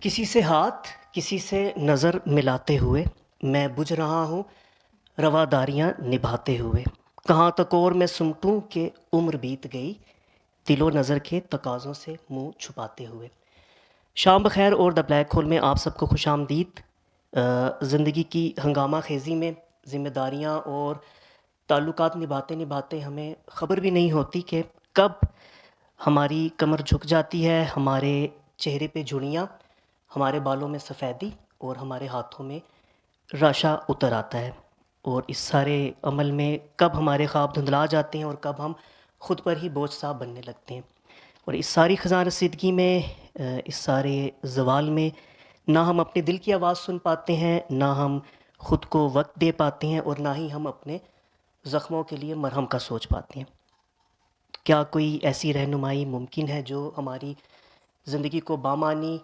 किसी से हाथ, किसी से नज़र मिलाते हुए, मैं बुझ रहा हूँ रवादारियाँ निभाते हुए। कहाँ तक और मैं सिमटूँ कि उम्र बीत गई, दिलो नज़र के तकाज़ों से मुँह छुपाते हुए। शाम बख़ैर और द ब्लैक होल में आप सबको खुशामदीद। ज़िंदगी की हंगामा खेज़ी में ज़िम्मेदारियाँ और ताल्लुकात निभाते-निभाते हमें ख़बर भी नहीं होती कि कब हमारी कमर झुक जाती है, हमारे चेहरे पे झुर्रियाँ, हमारे बालों में सफ़ेदी और हमारे हाथों में राशा उतर आता है। और इस सारे अमल में कब हमारे ख्वाब धुंधला जाते हैं और कब हम खुद पर ही बोझ सा बनने लगते हैं। और इस सारी ख़ज़ां रसीदगी में, इस सारे ज़वाल में ना हम अपने दिल की आवाज़ सुन पाते हैं, ना हम खुद को वक़्त दे पाते हैं और ना ही हम अपने ज़ख्मों के लिए मरहम का सोच पाते हैं। क्या कोई ऐसी रहनुमाई मुमकिन है जो हमारी ज़िंदगी को बामानी,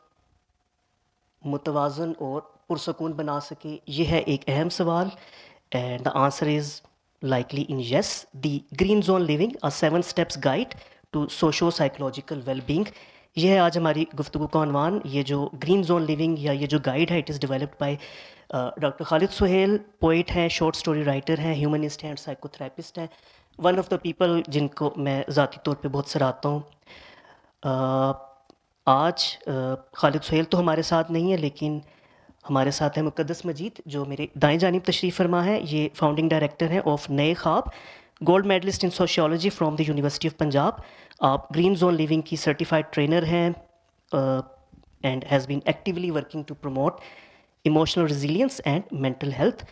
मुतवाज़न और पुरसकून बना सके? ये है एक अहम सवाल and the answer is likely in yes. The green zone living a 7 steps guide to socio psychological well-being, ये है आज हमारी गुफ्तगू का उन्वान। ये जो ग्रीन ज़ोन लिविंग या ये जो गाइड है, it is developed by doctor Khalid Suhail. Poet हैं, शॉर्ट स्टोरी राइटर हैं, ह्यूमनिस्ट हैं, साइकोथेरेपिस्ट हैं। वन ऑफ़ द पीपल जिनको मैं ज़ाती तौर पे बहुत सराहता हूँ। आज खालिद सुहेल तो हमारे साथ नहीं है, लेकिन हमारे साथ है मुक़द्दस मजीद, जो मेरे दाएं जानिब तशरीफ़ फरमा है। ये फाउंडिंग डायरेक्टर हैं ऑफ नए ख्वाब, gold medallist in sociology from the university of Punjab. आप ग्रीन जोन लिविंग की सर्टिफाइड ट्रेनर हैं and has been actively working to promote emotional resilience and mental health.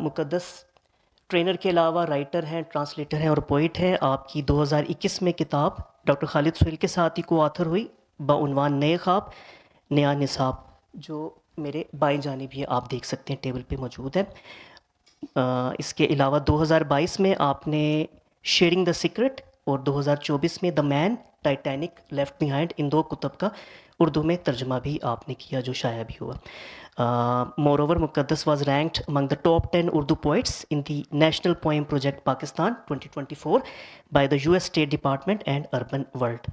Muqaddas trainer के अलावा राइटर हैं, ट्रांसलेटर हैं और पोइट हैं। आपकी 2021 में किताब डॉक्टर खालिद सुहेल के साथ ही को ऑथर हुई बउनवान नए ख्वाब नया निसाब, जो मेरे बाएं जानिब ये आप देख सकते हैं टेबल पे मौजूद है। इसके अलावा 2022 में आपने शेयरिंग द सीक्रेट और 2024 में the man Titanic left behind, इन 2 कुतब का उर्दू में तर्जमा भी आपने किया, जो शाया भी हुआ। Moreover, Muqaddas was ranked among the top 10 Urdu poets in the national poem project Pakistan 2024 by the US state department and urban world.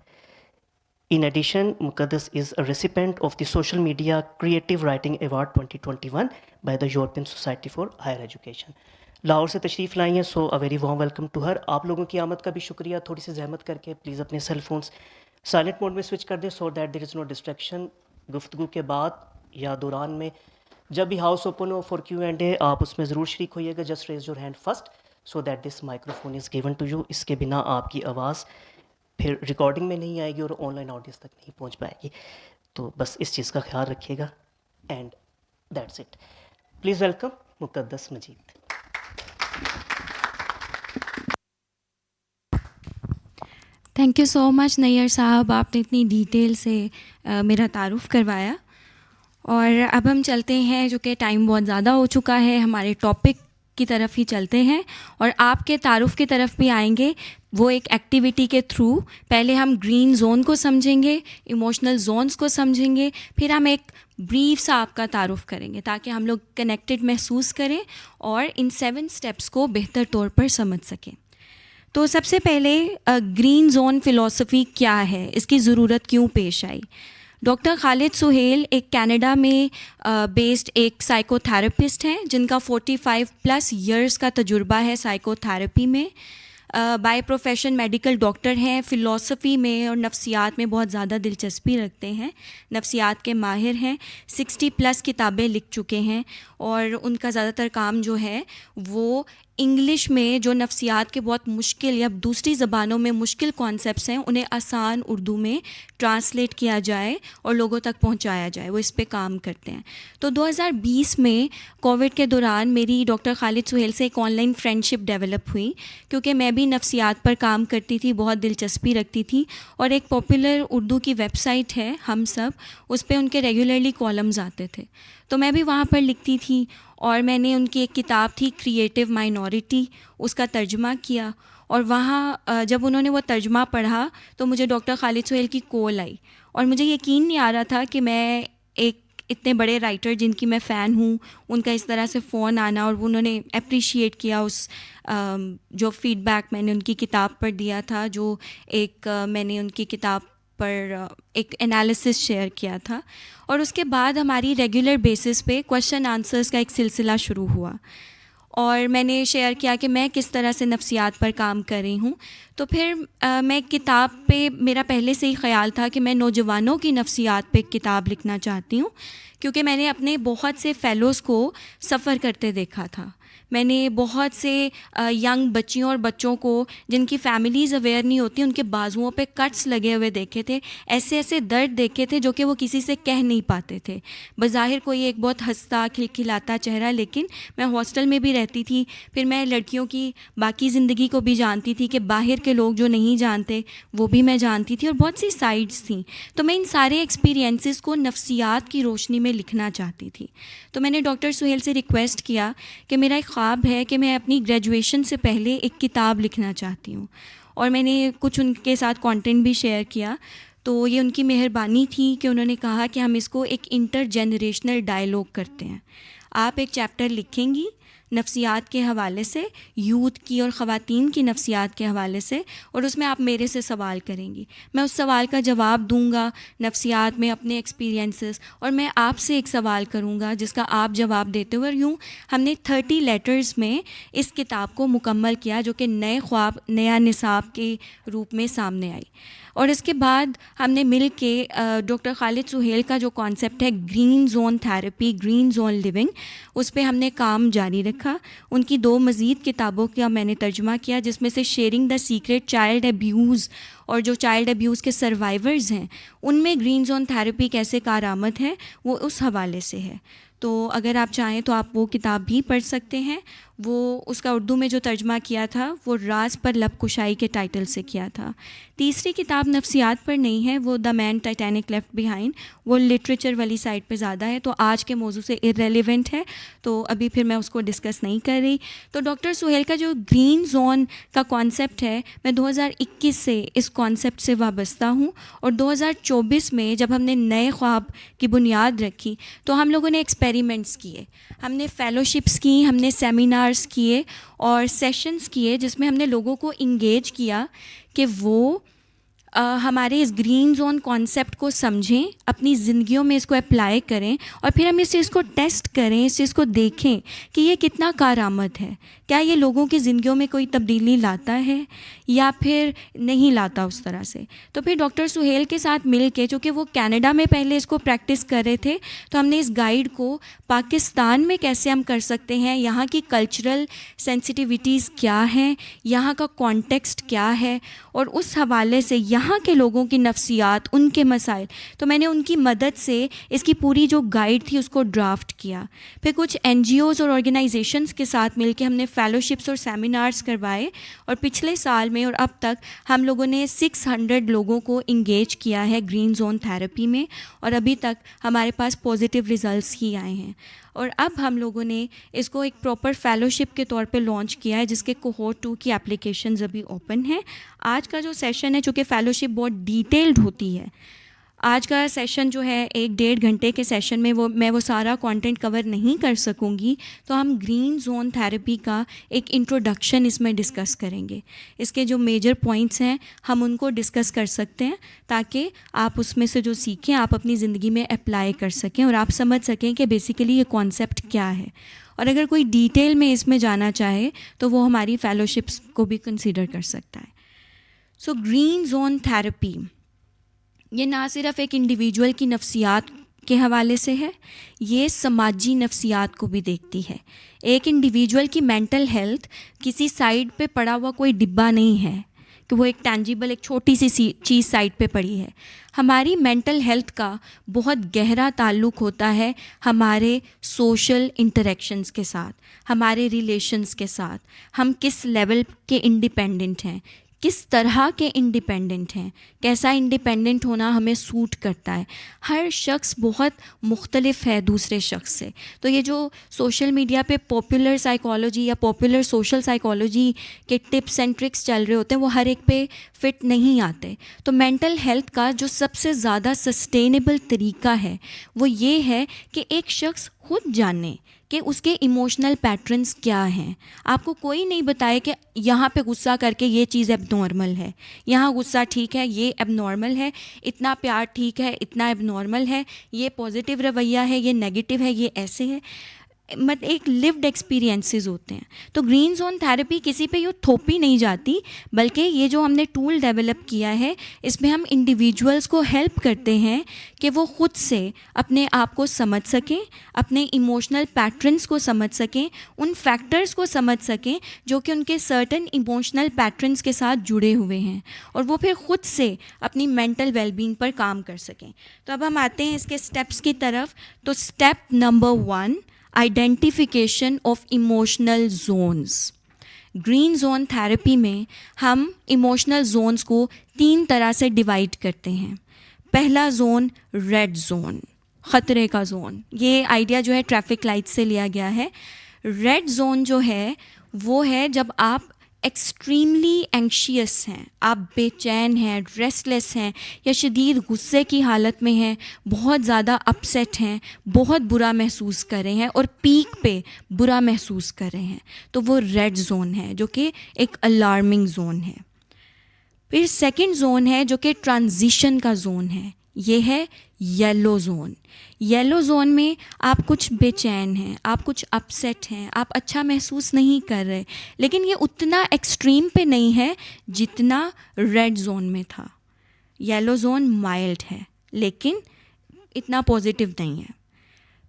In addition, Muqaddas is a recipient of the Social Media Creative Writing Award 2021 by the European Society for Higher Education. Lahore से तशरीफ़ लाई हैं, so a very warm welcome to her. आप लोगों की आमद का भी शुक्रिया। थोड़ी सी जहमत करके प्लीज़ अपने सेल फोन्स साइलेंट मोड में स्विच कर दें, so that there is no distraction. गुफ्तगू के बाद या दौरान में जब भी हाउस ओपन हो फॉर Q&A, आप उसमें ज़रूर शरीक होइएगा। Just raise your hand first so that this microphone is given to you. इसके बिना आपकी आवाज़ फिर रिकॉर्डिंग में नहीं आएगी और ऑनलाइन ऑडियंस तक नहीं पहुंच पाएगी। तो बस इस चीज़ का ख्याल रखिएगा and that's it. Please welcome Muqaddas Majeed. Thank you so much Nayyar साहब, आपने इतनी डिटेल से मेरा तारुफ़ करवाया। और अब हम चलते हैं, जो कि टाइम बहुत ज़्यादा हो चुका है, हमारे टॉपिक की तरफ ही चलते हैं और आपके तारुफ़ की तरफ भी आएंगे, वो एक एक्टिविटी के थ्रू। पहले हम ग्रीन जोन को समझेंगे, इमोशनल जोन्स को समझेंगे, फिर हम एक ब्रीफ सा आपका तारुफ़ करेंगे ताकि हम लोग कनेक्टेड महसूस करें और इन 7 स्टेप्स को बेहतर तौर पर समझ सकें। तो सबसे पहले ग्रीन जोन फ़िलॉसफ़ी क्या है, इसकी ज़रूरत क्यों पेश आई? डॉक्टर खालिद सुहेल एक कनाडा में बेस्ड एक साइकोथेरेपिस्ट हैं जिनका 45+ इयर्स का तजुर्बा है साइकोथेरेपी में। बाय प्रोफेशन मेडिकल डॉक्टर हैं, फ़िलॉसफ़ी में और नफ्सियात में बहुत ज़्यादा दिलचस्पी रखते हैं, नफ्सियात के माहिर हैं। 60+ किताबें लिख चुके हैं और उनका ज़्यादातर काम जो है वो इंग्लिश में जो नफ्सियात के बहुत मुश्किल या दूसरी ज़बानों में मुश्किल कॉन्सेप्ट्स हैं, उन्हें आसान उर्दू में ट्रांसलेट किया जाए और लोगों तक पहुंचाया जाए, वो इस पे काम करते हैं। तो 2020 में कोविड के दौरान मेरी डॉक्टर खालिद सुहेल से एक ऑनलाइन फ्रेंडशिप डेवलप हुई, क्योंकि मैं भी नफ्सियात पर काम करती थी, बहुत दिलचस्पी रखती थी। और एक पॉपुलर उर्दू की वेबसाइट है हम सब, उस पर उनके रेगुलरली कॉलम्स आते थे, तो मैं भी वहाँ पर लिखती थी। और मैंने उनकी एक किताब थी क्रिएटिव माइनॉरिटी, उसका तर्जुमा किया। और वहाँ जब उन्होंने वो तर्जुमा पढ़ा तो मुझे डॉक्टर खालिद सुहेल की कॉल आई और मुझे यकीन नहीं आ रहा था कि मैं एक इतने बड़े राइटर जिनकी मैं फ़ैन हूँ, उनका इस तरह से फ़ोन आना, और उन्होंने अप्रिशिएट किया उस जो फ़ीडबैक मैंने उनकी किताब पर दिया था, जो एक मैंने उनकी किताब पर एक एनालिसिस शेयर किया था, और उसके बाद हमारी रेगुलर बेसिस पे क्वेश्चन आंसर्स का एक सिलसिला शुरू हुआ, और मैंने शेयर किया कि मैं किस तरह से नफ्सियात पर काम कर रही हूँ। तो फिर मैं किताब पे, मेरा पहले से ही ख़्याल था कि मैं नौजवानों की नफ्सियात पे किताब लिखना चाहती हूँ, क्योंकि मैंने अपने बहुत से फ़ेलोज़ को सफ़र करते देखा था। मैंने बहुत से यंग बच्चियों और बच्चों को जिनकी फैमिलीज़ अवेयर नहीं होती, उनके बाजुओं पे कट्स लगे हुए देखे थे, ऐसे ऐसे दर्द देखे थे जो कि वो किसी से कह नहीं पाते थे। बज़ाहिर कोई एक बहुत हंसता खिलखिलाता चेहरा, लेकिन मैं हॉस्टल में भी रहती थी, फिर मैं लड़कियों की बाकी ज़िंदगी को भी जानती थी कि बाहर के लोग जो नहीं जानते वो भी मैं जानती थी, और बहुत सी साइड्स थी। तो मैं इन सारे एक्सपीरियंसेस को नफ्सियात की रोशनी में लिखना चाहती थी। तो मैंने डॉक्टर सुहेल से रिक्वेस्ट किया कि मेरा एक ख्वाब है कि मैं अपनी ग्रेजुएशन से पहले एक किताब लिखना चाहती हूँ, और मैंने कुछ उनके साथ कंटेंट भी शेयर किया। तो ये उनकी मेहरबानी थी कि उन्होंने कहा कि हम इसको एक इंटरजेनरेशनल डायलॉग करते हैं। आप एक चैप्टर लिखेंगी नफ्सियात के हवाले से, यूथ की और ख़वातीन की नफ्सियात के हवाले से, और उसमें आप मेरे से सवाल करेंगी, मैं उस सवाल का जवाब दूंगा नफ्सियात में अपने एक्सपीरियंसेस, और मैं आपसे एक सवाल करूंगा जिसका आप जवाब देते हुए। यूँ हमने 30 लेटर्स में इस किताब को मुकम्मल किया, जो कि नए ख्वाब नया निसाब के रूप में सामने आई। और इसके बाद हमने मिल के डॉक्टर खालिद सुहेल का जो कॉन्सेप्ट है green zone therapy, green zone living, उस पर हमने काम जारी रखा। उनकी 2 मज़ीद किताबों का मैंने तर्जुमा किया, जिसमें से sharing the secret, child abuse, और जो चाइल्ड अब्यूज़ के सर्वाइवर्स हैं उनमें ग्रीन जोन थेरेपी कैसे कारआमद है, वो उस हवाले से है। तो अगर आप चाहें तो आप वो किताब भी पढ़ सकते हैं। वो उसका उर्दू में जो तर्जमा किया था वो राज पर लब कुशाई के टाइटल से किया था। तीसरी किताब नफ्सियात पर नहीं है, वो the man Titanic left behind, वो लिटरेचर वाली साइड पे ज़्यादा है, तो आज के मौजू से इररेलेवेंट है, तो अभी फिर मैं उसको डिस्कस नहीं कर रही। तो डॉक्टर सुहेल का जो ग्रीन जोन का कॉन्सेप्ट है, मैं 2021 से इस कॉन्सेप्ट से वाबस्ता हूँ, और 2024 में जब हमने नए ख्वाब की बुनियाद रखी तो हम लोगों ने एक्सपेरिमेंट्स किए, हमने फ़ेलोशिप्स की, हमने सेमिनार्स किए और सेशंस किए, जिसमें हमने लोगों को इंगेज किया कि वो हमारे इस ग्रीन जोन कॉन्सेप्ट को समझें, अपनी ज़िंदगियों में इसको अप्लाई करें, और फिर हम इस चीज़ को टेस्ट करें, इस चीज़ को देखें कि ये कितना कारआमद है, क्या ये लोगों की ज़िंदगियों में कोई तब्दीली लाता है या फिर नहीं लाता उस तरह से। तो फिर डॉक्टर सुहेल के साथ मिल के, चूँकि वो कनाडा में पहले इसको प्रैक्टिस कर रहे थे, तो हमने इस गाइड को पाकिस्तान में कैसे हम कर सकते हैं, यहाँ की कल्चरल सेंसिटिविटीज़ क्या हैं, यहाँ का कॉन्टेक्स्ट क्या है, और उस हवाले से यहाँ के लोगों की नफ्सियात, उनके मसाइल, तो मैंने उनकी मदद से इसकी पूरी जो गाइड थी उसको ड्राफ्ट किया। फिर कुछ NGOs और ऑर्गेनाइजेशंस के साथ मिलकर हमने फ़ेलोशिप्स और सेमिनार्स करवाए, और पिछले साल में और अब तक हम लोगों ने 600 लोगों को इंगेज किया है ग्रीन जोन थेरेपी में, और अभी तक हमारे पास पॉजिटिव रिज़ल्ट्स ही आए हैं। और अब हम लोगों ने इसको एक प्रॉपर फ़ेलोशिप के तौर पे लॉन्च किया है, जिसके कोहोर्ट 2 की एप्लीकेशंस अभी ओपन है। आज का जो सेशन है, चूँकि फ़ेलोशिप बहुत डिटेल्ड होती है, आज का सेशन जो है 1-1.5 घंटे के सेशन में मैं वो सारा कंटेंट कवर नहीं कर सकूंगी, तो हम ग्रीन जोन थेरेपी का एक इंट्रोडक्शन इसमें डिस्कस करेंगे। इसके जो मेजर पॉइंट्स हैं हम उनको डिस्कस कर सकते हैं, ताकि आप उसमें से जो सीखें आप अपनी ज़िंदगी में अप्लाई कर सकें और आप समझ सकें कि बेसिकली ये कॉन्सेप्ट क्या है। और अगर कोई डिटेल में इसमें जाना चाहे तो वो हमारी फ़ेलोशिप्स को भी कंसीडर कर सकता है। सो ग्रीन जोन थेरेपी ये ना सिर्फ़ एक इंडिविजुअल की नफ्सियात के हवाले से है, ये समाजी नफ्सियात को भी देखती है। एक इंडिविजुअल की मेंटल हेल्थ किसी साइड पे पड़ा हुआ कोई डिब्बा नहीं है कि वो एक टेंजिबल, एक छोटी सी चीज़ साइड पे पड़ी है। हमारी मेंटल हेल्थ का बहुत गहरा ताल्लुक़ होता है हमारे सोशल इंटरेक्शंस के साथ, हमारे रिलेशंस के साथ। हम किस लेवल के इंडिपेंडेंट हैं, किस तरह के इंडिपेंडेंट हैं, कैसा इंडिपेंडेंट होना हमें सूट करता है। हर शख्स बहुत मुख्तलिफ है दूसरे शख्स से। तो ये जो सोशल मीडिया पे पॉपुलर साइकोलॉजी या पॉपुलर सोशल साइकोलॉजी के टिप्स एंड ट्रिक्स चल रहे होते हैं, वो हर एक पे फिट नहीं आते। तो मेंटल हेल्थ का जो सबसे ज़्यादा सस्टेनेबल तरीका है वो ये है कि एक शख्स खुद जाने कि उसके इमोशनल पैटर्न्स क्या हैं। आपको कोई नहीं बताए कि यहाँ पे गुस्सा करके ये चीज़ एबनॉर्मल है, यहाँ गुस्सा ठीक है, ये एबनॉर्मल है, इतना प्यार ठीक है, इतना एबनॉर्मल है, ये पॉजिटिव रवैया है, ये नेगेटिव है, ये ऐसे है। मत एक लिव्ड एक्सपीरियंसेस होते हैं। तो ग्रीन जोन थेरेपी किसी पे यूँ थोपी नहीं जाती, बल्कि ये जो हमने टूल डेवलप किया है इसमें हम इंडिविजुअल्स को हेल्प करते हैं कि वो खुद से अपने आप को समझ सकें, अपने इमोशनल पैटर्न्स को समझ सकें, उन फैक्टर्स को समझ सकें जो कि उनके सर्टन इमोशनल पैटर्न्स के साथ जुड़े हुए हैं, और वो फिर खुद से अपनी मेंटल वेलबींग पर काम कर सकें। तो अब हम आते हैं इसके स्टेप्स की तरफ। तो step number 1, identification of emotional zones. Green zone therapy में हम इमोशनल जोन्स को 3 तरह से डिवाइड करते हैं। पहला जोन रेड जोन, ख़तरे का जोन। ये आइडिया जो है ट्रैफिक लाइट से लिया गया है। रेड जोन जो है वो है जब आप एक्सट्रीमली एंशियस हैं, आप बेचैन हैं, रेस्टलेस हैं, या शदीद गुस्से की हालत में हैं, बहुत ज़्यादा अपसेट हैं, बहुत बुरा महसूस कर रहे हैं और पीक पे बुरा महसूस कर रहे हैं, तो वो रेड जोन है जो कि एक अलार्मिंग जोन है। फिर सेकंड जोन है जो कि ट्रांजिशन का जोन है, ये है येलो जोन। येलो जोन में आप कुछ बेचैन हैं, आप कुछ अपसेट हैं, आप अच्छा महसूस नहीं कर रहे, लेकिन ये उतना एक्सट्रीम पे नहीं है जितना रेड जोन में था। येलो जोन माइल्ड है लेकिन इतना पॉजिटिव नहीं है।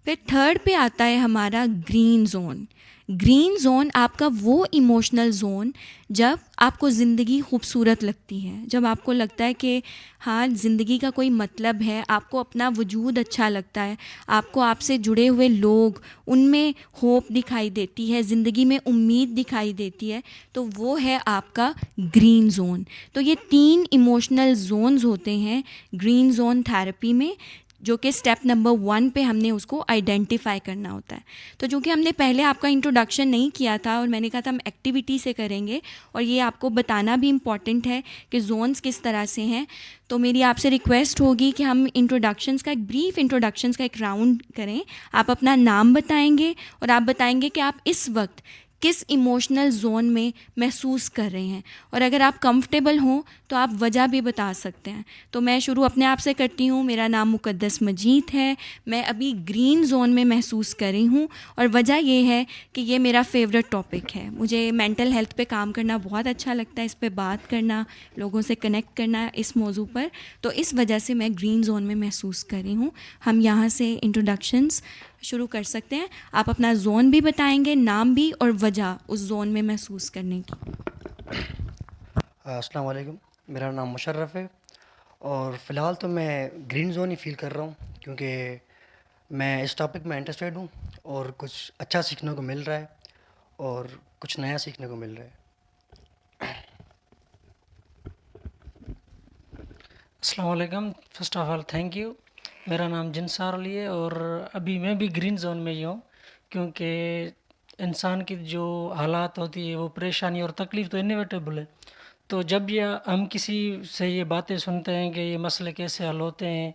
फिर थर्ड पे आता है हमारा ग्रीन जोन। ग्रीन जोन आपका वो इमोशनल जोन जब आपको ज़िंदगी खूबसूरत लगती है, जब आपको लगता है कि हाँ ज़िंदगी का कोई मतलब है, आपको अपना वजूद अच्छा लगता है, आपको आपसे जुड़े हुए लोग, उनमें होप दिखाई देती है, ज़िंदगी में उम्मीद दिखाई देती है, तो वो है आपका ग्रीन जोन। तो ये 3 इमोशनल जोन्स होते हैं ग्रीन जोन थेरेपी में, जो कि स्टेप नंबर 1 पे हमने उसको आइडेंटिफाई करना होता है। तो चूँकि हमने पहले आपका इंट्रोडक्शन नहीं किया था और मैंने कहा था हम एक्टिविटी से करेंगे, और ये आपको बताना भी इम्पॉर्टेंट है कि जोन्स किस तरह से हैं, तो मेरी आपसे रिक्वेस्ट होगी कि हम इंट्रोडक्शंस का एक ब्रीफ इंट्रोडक्शंस का एक राउंड करें। आप अपना नाम बताएंगे और आप बताएंगे कि आप इस वक्त किस इमोशनल जोन में महसूस कर रहे हैं, और अगर आप कंफर्टेबल हों तो आप वजह भी बता सकते हैं। तो मैं शुरू अपने आप से करती हूँ। मेरा नाम मुक़द्दस मजीद है, मैं अभी ग्रीन जोन में महसूस कर रही हूँ, और वजह ये है कि ये मेरा फेवरेट टॉपिक है। मुझे मेंटल हेल्थ पे काम करना बहुत अच्छा लगता है, इस पे बात करना, लोगों से कनेक्ट करना इस मौजू पर, तो इस वजह से मैं ग्रीन जोन में महसूस कर रही हूँ। हम यहाँ से इंट्रोडक्शंस शुरू कर सकते हैं। आप अपना जोन भी बताएंगे, नाम भी और वजह उस जोन में महसूस करने की। अस्सलाम वालेकुम, मेरा नाम मुशर्रफ है और फ़िलहाल तो मैं ग्रीन जोन ही फ़ील कर रहा हूँ, क्योंकि मैं इस टॉपिक में इंटरेस्टेड हूँ और कुछ अच्छा सीखने को मिल रहा है और कुछ नया सीखने को मिल रहा है। अस्सलाम वालेकुम, first of all thank you. मेरा नाम जिनसार अली है और अभी मैं भी ग्रीन जोन में ही हूँ, क्योंकि इंसान की जो हालात होती है वो परेशानी और तकलीफ़ तो इनएविटेबल है। तो जब ये हम किसी से ये बातें सुनते हैं कि ये मसले कैसे हल होते हैं,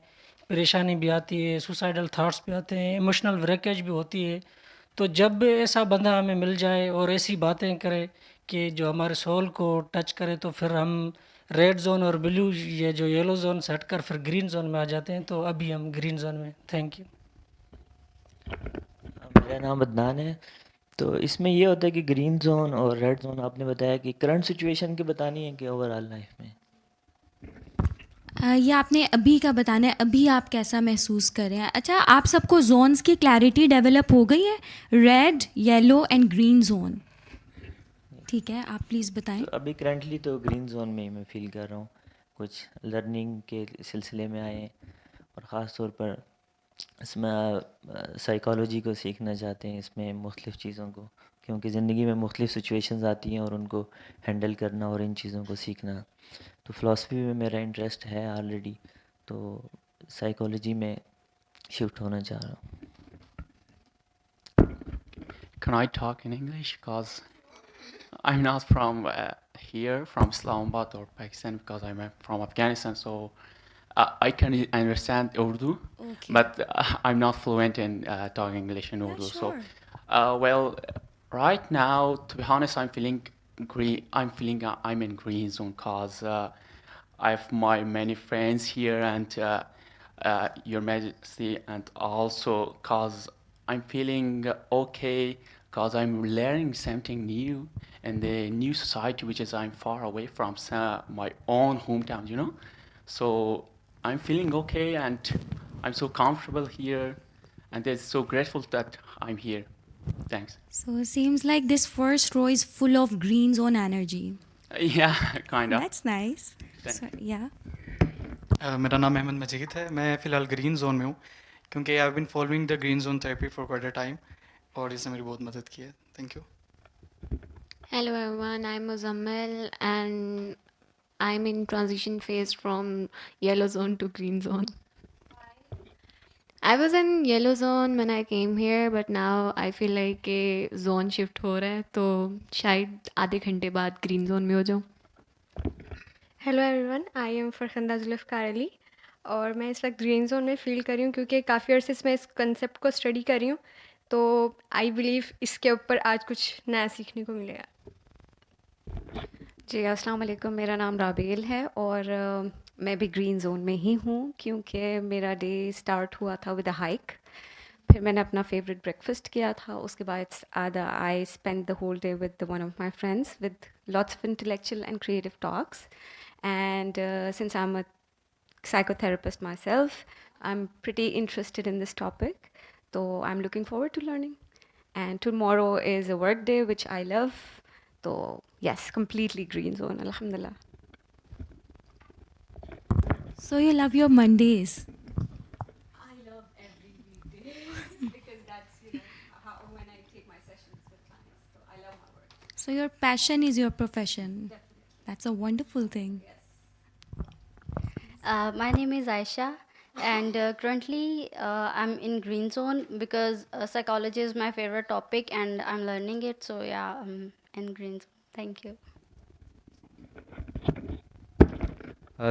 परेशानी भी आती है, सुसाइडल थाट्स भी आते हैं, इमोशनल ब्रेकेज भी होती है, तो जब ऐसा बंदा हमें मिल जाए और ऐसी बातें करे कि जो हमारे सोल को टच करे, तो फिर हम रेड जोन और ब्लू, ये जो येलो जोन से हटकर फिर ग्रीन जोन में आ जाते हैं। तो अभी हम ग्रीन जोन में। Thank you. मेरा नाम अदनान है। तो इसमें ये होता है कि ग्रीन जोन और रेड जोन आपने बताया कि करंट सिचुएशन की बतानी है कि ओवरऑल लाइफ में। ये आपने अभी का बताना है, अभी आप कैसा महसूस कर रहे हैं। अच्छा, आप सबको जोन्स की क्लैरिटी डेवलप हो गई है, red, yellow and green zone? ठीक है, आप प्लीज़ बताएं। तो अभी करंटली तो ग्रीन जोन में ही मैं फील कर रहा हूँ। कुछ लर्निंग के सिलसिले में आए और ख़ास तौर पर इसमें साइकोलॉजी को सीखना चाहते हैं, इसमें मुख्तलिफ़ चीज़ों को, क्योंकि ज़िंदगी में मुख्तलिफ़ सिचुएशंस आती हैं और उनको हैंडल करना और इन चीज़ों को सीखना। तो फ़िलासफ़ी में मेरा इंटरेस्ट है ऑलरेडी, तो साइकोलॉजी में शिफ्ट होना चाह रहा हूँ। Can I talk in English? Because I'm not from here, from Islamabad or Pakistan, because I'm from Afghanistan. So I can understand Urdu, Okay. but I'm not fluent in talking English and Yeah, Urdu. sure. So Well, right now, to be honest, I'm feeling green. I'm in green zone cause I have my many friends here and Your Majesty, and also cause I'm feeling okay cause I'm learning something new in the new society, which is I'm far away from my own hometown, you know. So I'm feeling okay and I'm so comfortable here, and it's so grateful that I'm here. Thanks. So it seems like this first row is full of green zone energy. Yeah, kind of. That's nice. Thank So, yeah. मेरा नाम अहमद मजीद है। मैं फ़िलहाल green zone में हूँ क्योंकि I have been following the green zone therapy for quite a time और इसने मेरी बहुत मदद की है। Thank you. Hello everyone, I'm Muzammil and I'm in transition phase from yellow zone to green zone. I was in yellow zone when I came here, but now I feel like a zone shift हो रहा है, तो शायद आधे घंटे बाद green zone में हो जाऊँ. Hello everyone, I am Farkhanda Zulfiqar Ali और मैं इस वक्त ग्रीन जोन में फ़ील कर रही हूँ क्योंकि काफ़ी अर्से से मैं इस कंसेप्ट को स्टडी कर रही हूँ, तो आई बिलीव इसके ऊपर आज कुछ नया सीखने को मिलेगा। जी अस्सलाम वालेकुम, मेरा नाम राबेल है और मैं भी ग्रीन जोन में ही हूँ क्योंकि मेरा डे स्टार्ट हुआ था विद अ हाइक। फिर मैंने अपना फेवरेट ब्रेकफास्ट किया था, उसके बाद I spend the whole day with one of my friends with lots of intellectual and creative talks. And since I'm a psychotherapist myself, I'm pretty interested in this topic. So I'm looking forward to learning. And tomorrow is a work day, which I love. So yes, completely green zone, alhamdulillah. So you love your Mondays. I love every weekday because that's, how when I take my sessions with clients. So I love my work. So your passion is your profession. That's a wonderful thing. My name is Aisha, and currently I'm in green zone because psychology is my favorite topic and I'm learning it. So yeah, I'm in green zone. Thank you.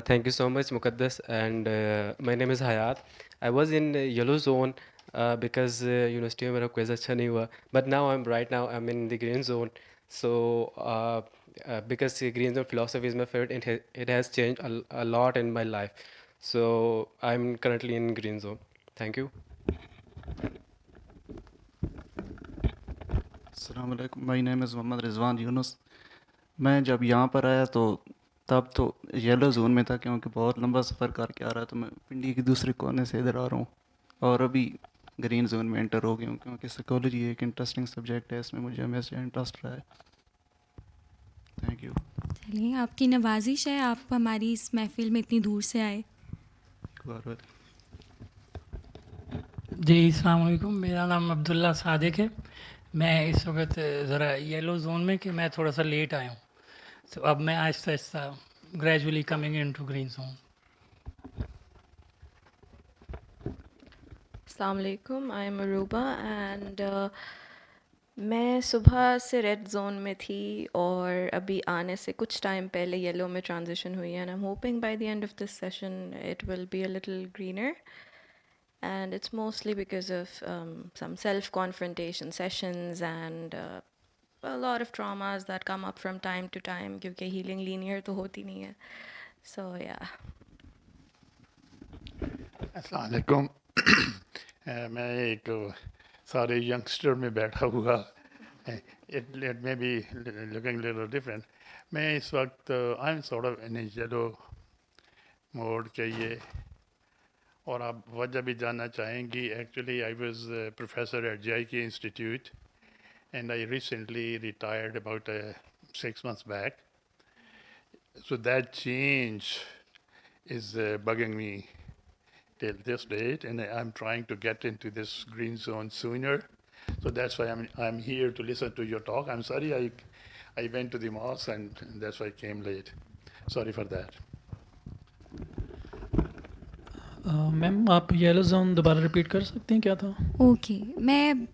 Thank you so much, Muqaddas. And my name is Hayat. I was in yellow zone because university में मेरा quiz अच्छा नहीं हुआ. But now I'm in the green zone. So because green zone philosophy is my favorite, it has changed a lot in my life. So I'm currently in green zone. Thank you. अस्सलाम वालेकुम, my name is Mohammad Rizwan Yunus. मैं जब यहाँ पर आया तो तब तो येलो जोन में था क्योंकि बहुत लंबा सफ़र करके आ रहा था। मैं पिंडी के दूसरे कोने से इधर आ रहा हूँ और अभी ग्रीन जोन में एंटर हो गया हूँ क्योंकि साइकोलॉजी एक इंटरेस्टिंग सब्जेक्ट है, इसमें मुझे हमेशा इंटरेस्ट रहा है। Thank you. चलिए, आपकी नवाजिश है, आप हमारी इस महफिल में इतनी दूर से आए। जी अस्सलाम वालेकुम, मेरा नाम अब्दुल्ला सादिक है। मैं इस वक्त ज़रा येलो जोन में कि मैं थोड़ा सा लेट आया हूँ, तो अब मैं आहिस्ता आहिस्ता gradually coming in to green zone. अस्सलाम वालेकुम, आई एम अरूबा एंड मैं सुबह से रेड जोन में थी और अभी आने से कुछ टाइम पहले येलो में ट्रांजिशन हुई है and I am hoping by the end of this session it will be a little greener and it's mostly because of some self-confrontation sessions and a lot of traumas that come up from time to time क्योंकि healing linear तो होती नहीं है, so yeah. अस्सलाम वालेकुम। मैं एक सारे यंगस्टर में बैठा हुआ, it may be looking a little different. मैं इस वक्त I'm sort of in a yellow mode के ये, और आप वजह भी जानना चाहेंगी। Actually I was professor at JIK institute and I recently retired about 6 months back, so that change is bugging me till this date, and I'm trying to get into this green zone sooner, so that's why I'm here to listen to your talk. I'm sorry I went to the mosque and that's why I came late. Sorry for that. Ma'am आप yellow zone दोबारा repeat कर सकती हैं, क्या था? Okay, मैं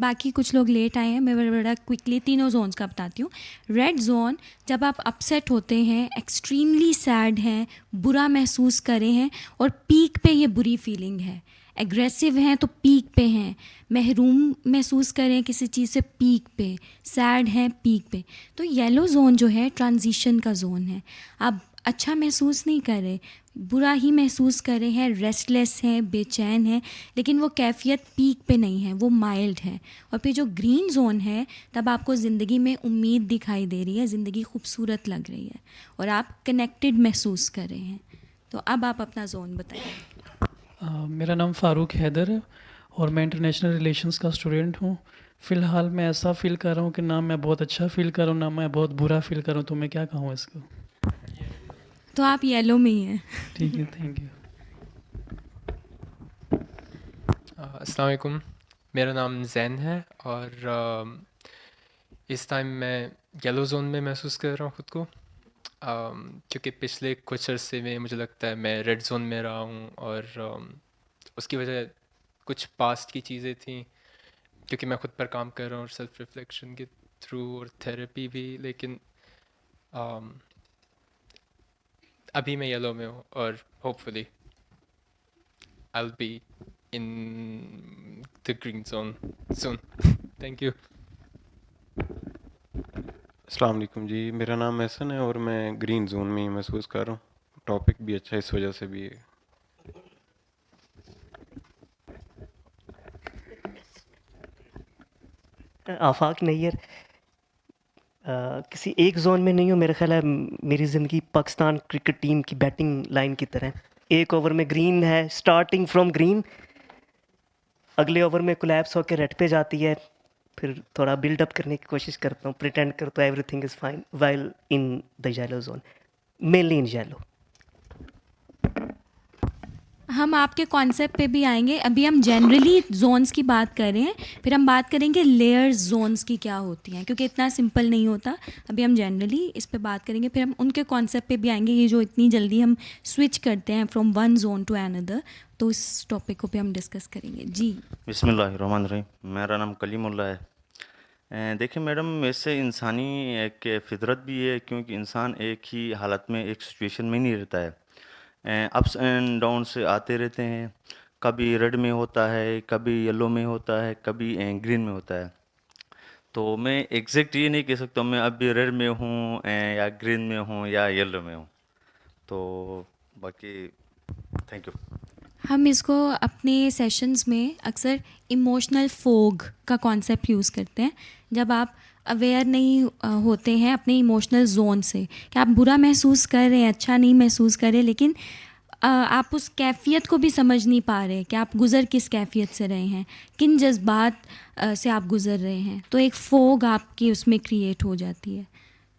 बाकी कुछ लोग लेट आए हैं, मैं बड़ा क्विकली तीनों जोन्स का बताती हूँ। रेड जोन, जब आप अपसेट होते हैं, एक्सट्रीमली सैड हैं, बुरा महसूस कर रहे हैं और पीक पे ये बुरी फीलिंग है, एग्रेसिव हैं तो पीक पे हैं, महरूम महसूस करें किसी चीज़ से पीक पे, सैड हैं पीक पे। तो येलो जोन जो है ट्रांजिशन का जोन है। आप अच्छा महसूस नहीं कर रहे, बुरा ही महसूस कर रहे हैं, रेस्टलेस हैं, बेचैन हैं, लेकिन वो कैफियत पीक पे नहीं है, वो माइल्ड है। और फिर जो ग्रीन जोन है, तब आपको ज़िंदगी में उम्मीद दिखाई दे रही है, ज़िंदगी खूबसूरत लग रही है और आप कनेक्टेड महसूस कर रहे हैं। तो अब आप अपना जोन बताइए। मेरा नाम फ़ारूक हैदर है और मैं इंटरनेशनल रिलेशंस का स्टूडेंट हूँ। फ़िलहाल मैं ऐसा फ़ील कर रहा हूँ कि ना मैं बहुत अच्छा फ़ील कर रहा हूँ, ना मैं बहुत बुरा फ़ील कर रहा हूँ, तो मैं क्या कहूँ इसको? तो आप येलो में ही हैं। ठीक है, थैंक यू। अस्सलाम वालेकुम, मेरा नाम ज़ैन है और इस टाइम मैं येलो जोन में महसूस कर रहा हूँ ख़ुद को, क्योंकि पिछले कुछ अरसे में मुझे लगता है मैं रेड जोन में रहा हूँ और उसकी वजह कुछ पास्ट की चीज़ें थी, क्योंकि मैं ख़ुद पर काम कर रहा हूँ और सेल्फ रिफ्लेक्शन के थ्रू और थेरेपी भी, लेकिन अभी मैं येलो में हूँ और hopefully I will be in the green zone soon. Thank you. अस्सलाम वालेकुम जी, मेरा नाम एहसन है और मैं ग्रीन जोन में ही महसूस कर रहा हूँ। टॉपिक भी अच्छा है, इस वजह से भी है। आफाक नैयर, किसी एक जोन में नहीं हूँ। मेरा ख्याल है मेरी ज़िंदगी पाकिस्तान क्रिकेट टीम की बैटिंग लाइन की तरह, एक ओवर में ग्रीन है, स्टार्टिंग फ्रॉम ग्रीन, अगले ओवर में कोलैप्स होकर रेड पे जाती है, फिर थोड़ा बिल्डअप करने की कोशिश करता हूँ, प्रिटेंड करता हूँ everything is fine while in the yellow zone, mainly in yellow. हम आपके कॉन्सेप्ट पे भी आएंगे। अभी हम जनरली जोन्स की बात कर रहे हैं, फिर हम बात करेंगे लेयर्स जोन्स की क्या होती हैं, क्योंकि इतना सिंपल नहीं होता। अभी हम जनरली इस पे बात करेंगे, फिर हम उनके कॉन्सेप्ट पे भी आएंगे। ये जो इतनी जल्दी हम स्विच करते हैं from one zone to another, तो इस टॉपिक को भी हम डिस्कस करेंगे। जी बिस्मिल्लाहिर्रहमानिर्रहीम, मेरा नाम कलीमुल्लाह है। देखिए मैडम, वैसे इंसानी एक फितरत भी है, क्योंकि इंसान एक ही हालत में, एक सिचुएशन में नहीं रहता है। अप्स एंड डाउन से आते रहते हैं, कभी रेड में होता है, कभी येलो में होता है, कभी ग्रीन में होता है। तो मैं एग्जैक्ट ये नहीं कह सकता मैं अभी रेड में हूँ या ग्रीन में हूँ या येलो में हूँ। तो बाकी थैंक यू। हम इसको अपने सेशंस में अक्सर इमोशनल फोग का कॉन्सेप्ट यूज़ करते हैं, जब आप अवेयर नहीं होते हैं अपने इमोशनल जोन से, कि आप बुरा महसूस कर रहे हैं, अच्छा नहीं महसूस कर रहे, लेकिन आप उस कैफियत को भी समझ नहीं पा रहे कि आप गुज़र किस कैफियत से रहे हैं, किन जज्बात से आप गुज़र रहे हैं। तो एक फोग आपकी उसमें क्रिएट हो जाती है।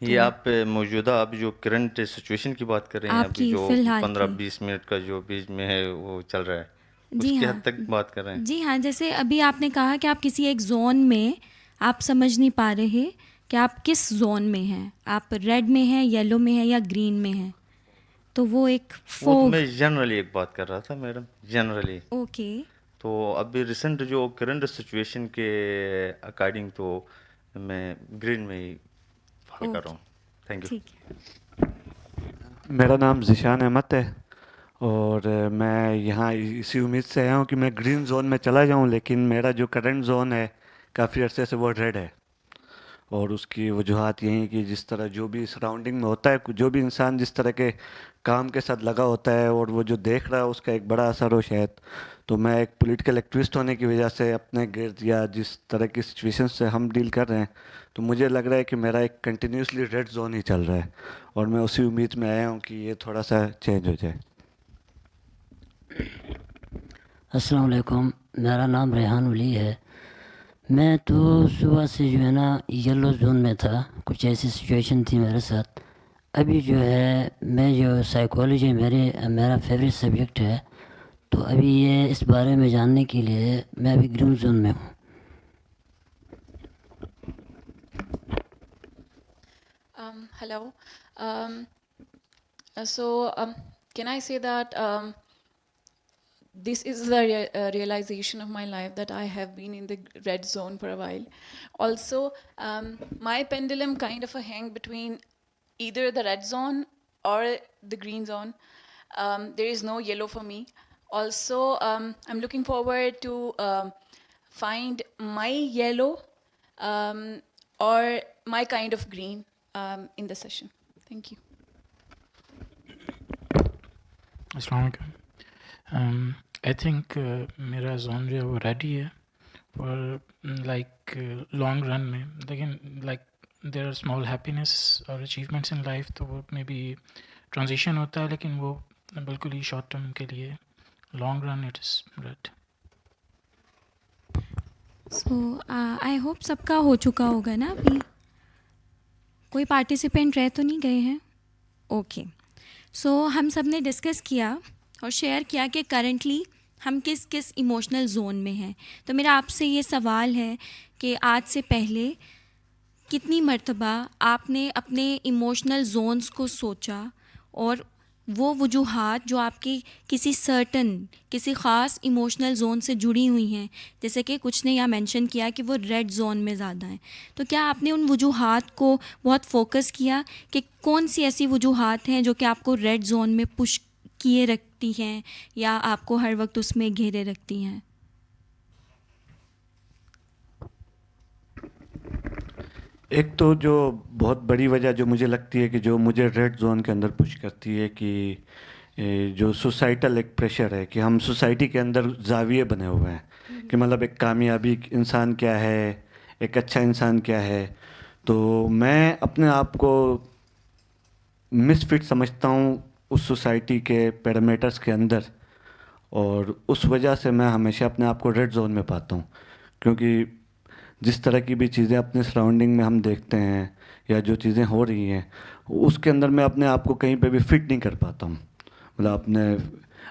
ये आप मौजूदा अब जो करंट सिचुएशन की बात कर रहे हैं, अभी जो 15-20 मिनट का जो बीच में है वो चल रहा है, जी उसकी हाँ, हद तक बात कर रहे हैं। जी हाँ, जैसे अभी आपने कहा कि आप किसी एक जोन में आप समझ नहीं पा रहे कि आप किस जोन में हैं, आप रेड में हैं, येलो में हैं या ग्रीन में हैं, तो वो एक वो फोग। मैं जनरली एक बात कर रहा था मैडम, जनरली। ओके। तो अभी रिसेंट जो करंट सिचुएशन के अकॉर्डिंग तो मैं ग्रीन में ही फॉलो कर रहा हूँ। Thank you. ठीक है। मेरा नाम ज़िशान अहमद है और मैं यहाँ इसी उम्मीद से आया हूँ कि मैं ग्रीन जोन में चला जाऊँ, लेकिन मेरा जो करंट जोन है काफ़ी अरसे से वो रेड है। और उसकी वजूहत यही कि जिस तरह जो भी सराउंडिंग में होता है, जो भी इंसान जिस तरह के काम के साथ लगा होता है और वो जो देख रहा है उसका एक बड़ा असर हो शायद। तो मैं एक पॉलिटिकल एक्टिविस्ट होने की वजह से अपने गिर्द या जिस तरह की सिचुएशन से हम डील कर रहे हैं, तो मुझे लग रहा है कि मेरा एक कंटिन्यूसली रेड जोन ही चल रहा है और मैं उसी उम्मीद में आया हूँ कि ये थोड़ा सा चेंज हो जाए। अस्सलाम वालेकुम, मेरा नाम रेहान वली है। मैं तो सुबह से जो है ना येलो जोन में था, कुछ ऐसी सिचुएशन थी मेरे साथ। अभी जो है मैं जो साइकोलॉजी मेरा फेवरेट सब्जेक्ट है, तो अभी ये इस बारे में जानने के लिए मैं अभी ग्रीन जोन में हूँ। Hello. Can I say that this is the realization of my life that I have been in the red zone for a while. Also, my pendulum kind of hang between either the red zone or the green zone. There is no yellow for me. Also, I'm looking forward to find my yellow or my kind of green in the session. Thank you. Assalamu alaikum. I think मेरा zone जो है वो ready है और like long run में, लेकिन like there are small happiness और achievements in life, तो वो मे बी ट्रांजिशन होता है, लेकिन वो बिल्कुल ही शॉर्ट टर्म के लिए, long run it is red. So I hope सबका हो चुका होगा ना. अभी कोई पार्टिसिपेंट रह तो नहीं गए हैं? ओके. सो हम सब ने डिस्कस किया और शेयर किया कि करंटली हम किस किस इमोशनल जोन में हैं. तो मेरा आपसे ये सवाल है कि आज से पहले कितनी मर्तबा आपने अपने इमोशनल जोन्स को सोचा और वो वजूहात जो आपकी किसी ख़ास इमोशनल जोन से जुड़ी हुई हैं, जैसे कि कुछ ने यहाँ मेंशन किया कि वो रेड जोन में ज़्यादा हैं, तो क्या आपने उन वजूहात को बहुत फोकस किया कि कौन सी ऐसी वजूहात हैं जो कि आपको रेड जोन में पुश किए रखती हैं या आपको हर वक्त उसमें घेरे रखती हैं? एक तो जो बहुत बड़ी वजह जो मुझे लगती है कि जो मुझे रेड जोन के अंदर पुश करती है कि जो सोसाइटल एक प्रेशर है कि हम सोसाइटी के अंदर जाविये बने हुए हैं कि मतलब एक कामयाबी इंसान क्या है, एक अच्छा इंसान क्या है. तो मैं अपने आप को मिसफिट समझता हूँ उस सोसाइटी के पैरामीटर्स के अंदर, और उस वजह से मैं हमेशा अपने आप को रेड जोन में पाता हूँ. क्योंकि जिस तरह की भी चीज़ें अपने सराउंडिंग में हम देखते हैं या जो चीज़ें हो रही हैं, उसके अंदर मैं अपने आप को कहीं पे भी फिट नहीं कर पाता हूँ. मतलब अपने,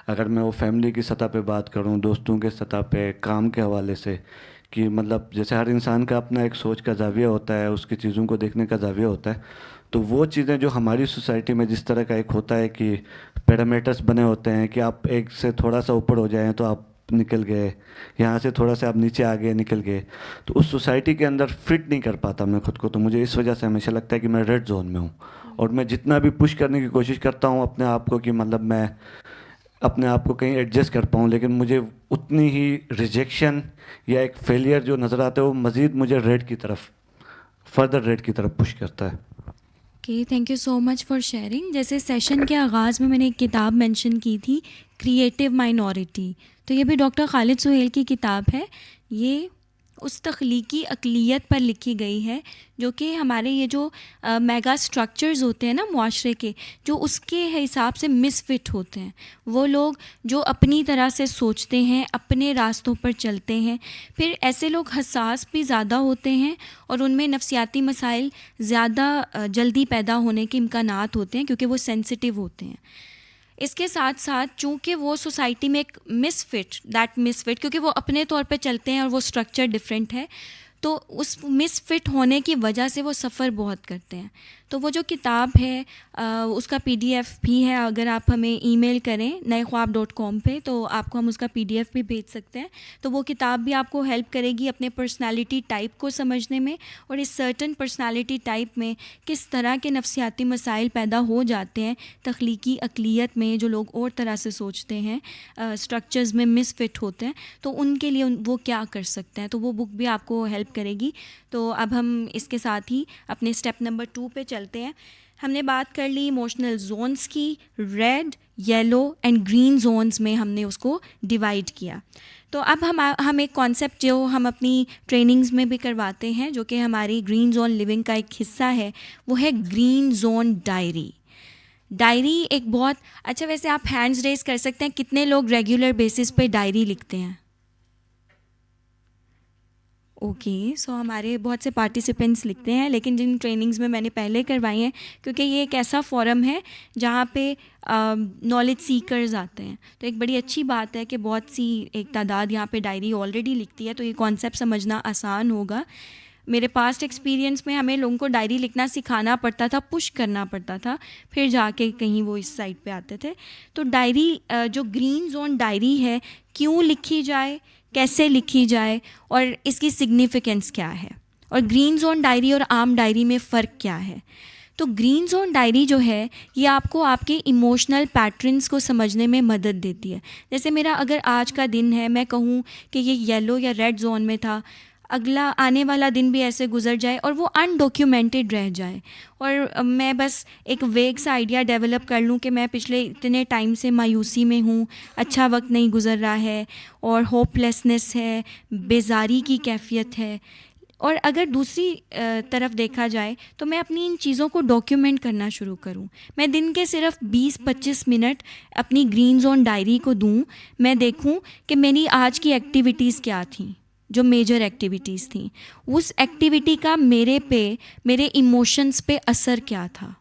अगर मैं वो फैमिली की सतह पे बात करूँ, दोस्तों के सतह पे, काम के हवाले से, कि मतलब जैसे हर इंसान का अपना एक सोच का ज़ाविया होता है, उसकी चीज़ों को देखने का ज़ाविया होता है. तो वो चीज़ें जो हमारी सोसाइटी में जिस तरह का एक होता है कि पैरामीटर्स बने होते हैं कि आप एक से थोड़ा सा ऊपर हो जाएं तो आप निकल गए, यहाँ से थोड़ा सा आप नीचे आ गए, निकल गए, तो उस सोसाइटी के अंदर फिट नहीं कर पाता मैं खुद को. तो मुझे इस वजह से हमेशा लगता है कि मैं रेड जोन में हूँ, और मैं जितना भी पुश करने की कोशिश करता हूँ अपने आप को कि मतलब मैं अपने आप को कहीं एडजस्ट कर पाऊँ, लेकिन मुझे उतनी ही रिजेक्शन या एक फेलियर जो नज़र आता है वो मज़ीद मुझे रेड की तरफ, फर्दर रेड की तरफ पुश करता है. Okay, thank you so much for sharing. जैसे सेशन के आगाज़ में मैंने एक किताब मेंशन की थी, क्रिएटिव माइनॉरिटी, तो ये भी डॉक्टर खालिद सुहेल की किताब है. ये उस तख्लीकी अक़लियत पर लिखी गई है जो कि हमारे ये जो मेगा स्ट्रक्चर्स होते हैं ना मुआशरे के, जो उसके हिसाब से मिसफिट होते हैं. वो लोग जो अपनी तरह से सोचते हैं, अपने रास्तों पर चलते हैं, फिर ऐसे लोग हसास भी ज़्यादा होते हैं और उनमें नफ्सियाती मसाइल ज़्यादा जल्दी पैदा होने के इम्कानात होते हैं क्योंकि वो सेंसिटिव होते हैं. इसके साथ साथ चूँकि वो सोसाइटी में एक मिसफिट क्योंकि वो अपने तौर पे चलते हैं और वो स्ट्रक्चर डिफरेंट है, तो उस मिसफिट होने की वजह से वो सफ़र बहुत करते हैं. तो वो जो किताब है उसका PDF भी है, अगर आप हमें ईमेल करें naekhwab.com पे तो आपको हम उसका PDF भी भेज सकते हैं. तो वो किताब भी आपको हेल्प करेगी अपने पर्सनालिटी टाइप को समझने में, और इस सर्टन पर्सनालिटी टाइप में किस तरह के नफ्सियाती मसाइल पैदा हो जाते हैं तख्लीकी अक़लियत में, जो लोग और तरह से सोचते हैं, स्ट्रक्चर्स में मिसफिट होते हैं, तो उनके लिए वो क्या कर सकते हैं. तो वो बुक भी आपको हेल्प करेगी. तो अब हम इसके साथ ही अपने स्टेप नंबर 2 पे चलते हैं. हमने बात कर ली इमोशनल जोन्स की. Red, yellow and green zones में हमने उसको डिवाइड किया. तो अब हम एक कॉन्सेप्ट जो हम अपनी ट्रेनिंग्स में भी करवाते हैं, जो कि हमारी ग्रीन जोन लिविंग का एक हिस्सा है, वो है ग्रीन जोन डायरी. डायरी एक बहुत अच्छा, वैसे आप हैंड्स रेज कर सकते हैं, कितने लोग रेगुलर बेसिस पे डायरी लिखते हैं? ओके, सो हमारे बहुत से पार्टिसिपेंट्स लिखते हैं, लेकिन जिन ट्रेनिंग्स में मैंने पहले करवाई हैं, क्योंकि ये एक ऐसा फोरम है जहाँ पे नॉलेज सीकर्स आते हैं, तो एक बड़ी अच्छी बात है कि बहुत सी एक तादाद यहाँ पे डायरी ऑलरेडी लिखती है, तो ये कॉन्सेप्ट समझना आसान होगा. मेरे पास्ट एक्सपीरियंस में हमें लोगों को डायरी लिखना सिखाना पड़ता था, पुश करना पड़ता था, फिर जाके कहीं वो इस साइड पे आते थे. तो डायरी जो ग्रीन जोन डायरी है, क्यों लिखी जाए, कैसे लिखी जाए और इसकी सिग्निफिकेंस क्या है, और ग्रीन जोन डायरी और आम डायरी में फ़र्क क्या है. तो ग्रीन जोन डायरी जो है ये आपको आपके इमोशनल पैटर्न्स को समझने में मदद देती है। जैसे मेरा अगर आज का दिन है, मैं कहूँ कि ये येलो या रेड जोन में था, अगला आने वाला दिन भी ऐसे गुजर जाए और वो अनडॉक्यूमेंटेड रह जाए और मैं बस एक वेग सा आइडिया डेवलप कर लूँ कि मैं पिछले इतने टाइम से मायूसी में हूँ, अच्छा वक्त नहीं गुजर रहा है और होपलेसनेस है, बेजारी की कैफियत है। और अगर दूसरी तरफ देखा जाए तो मैं अपनी इन चीज़ों को डॉक्यूमेंट करना शुरू करूं। मैं दिन के सिर्फ 20-25 मिनट अपनी ग्रीन जोन डायरी को दूं, मैं देखूं कि मेरी आज की एक्टिविटीज़ क्या थी, जो मेजर एक्टिविटीज़ थी, उस एक्टिविटी का मेरे पे, मेरे इमोशंस पे असर क्या था।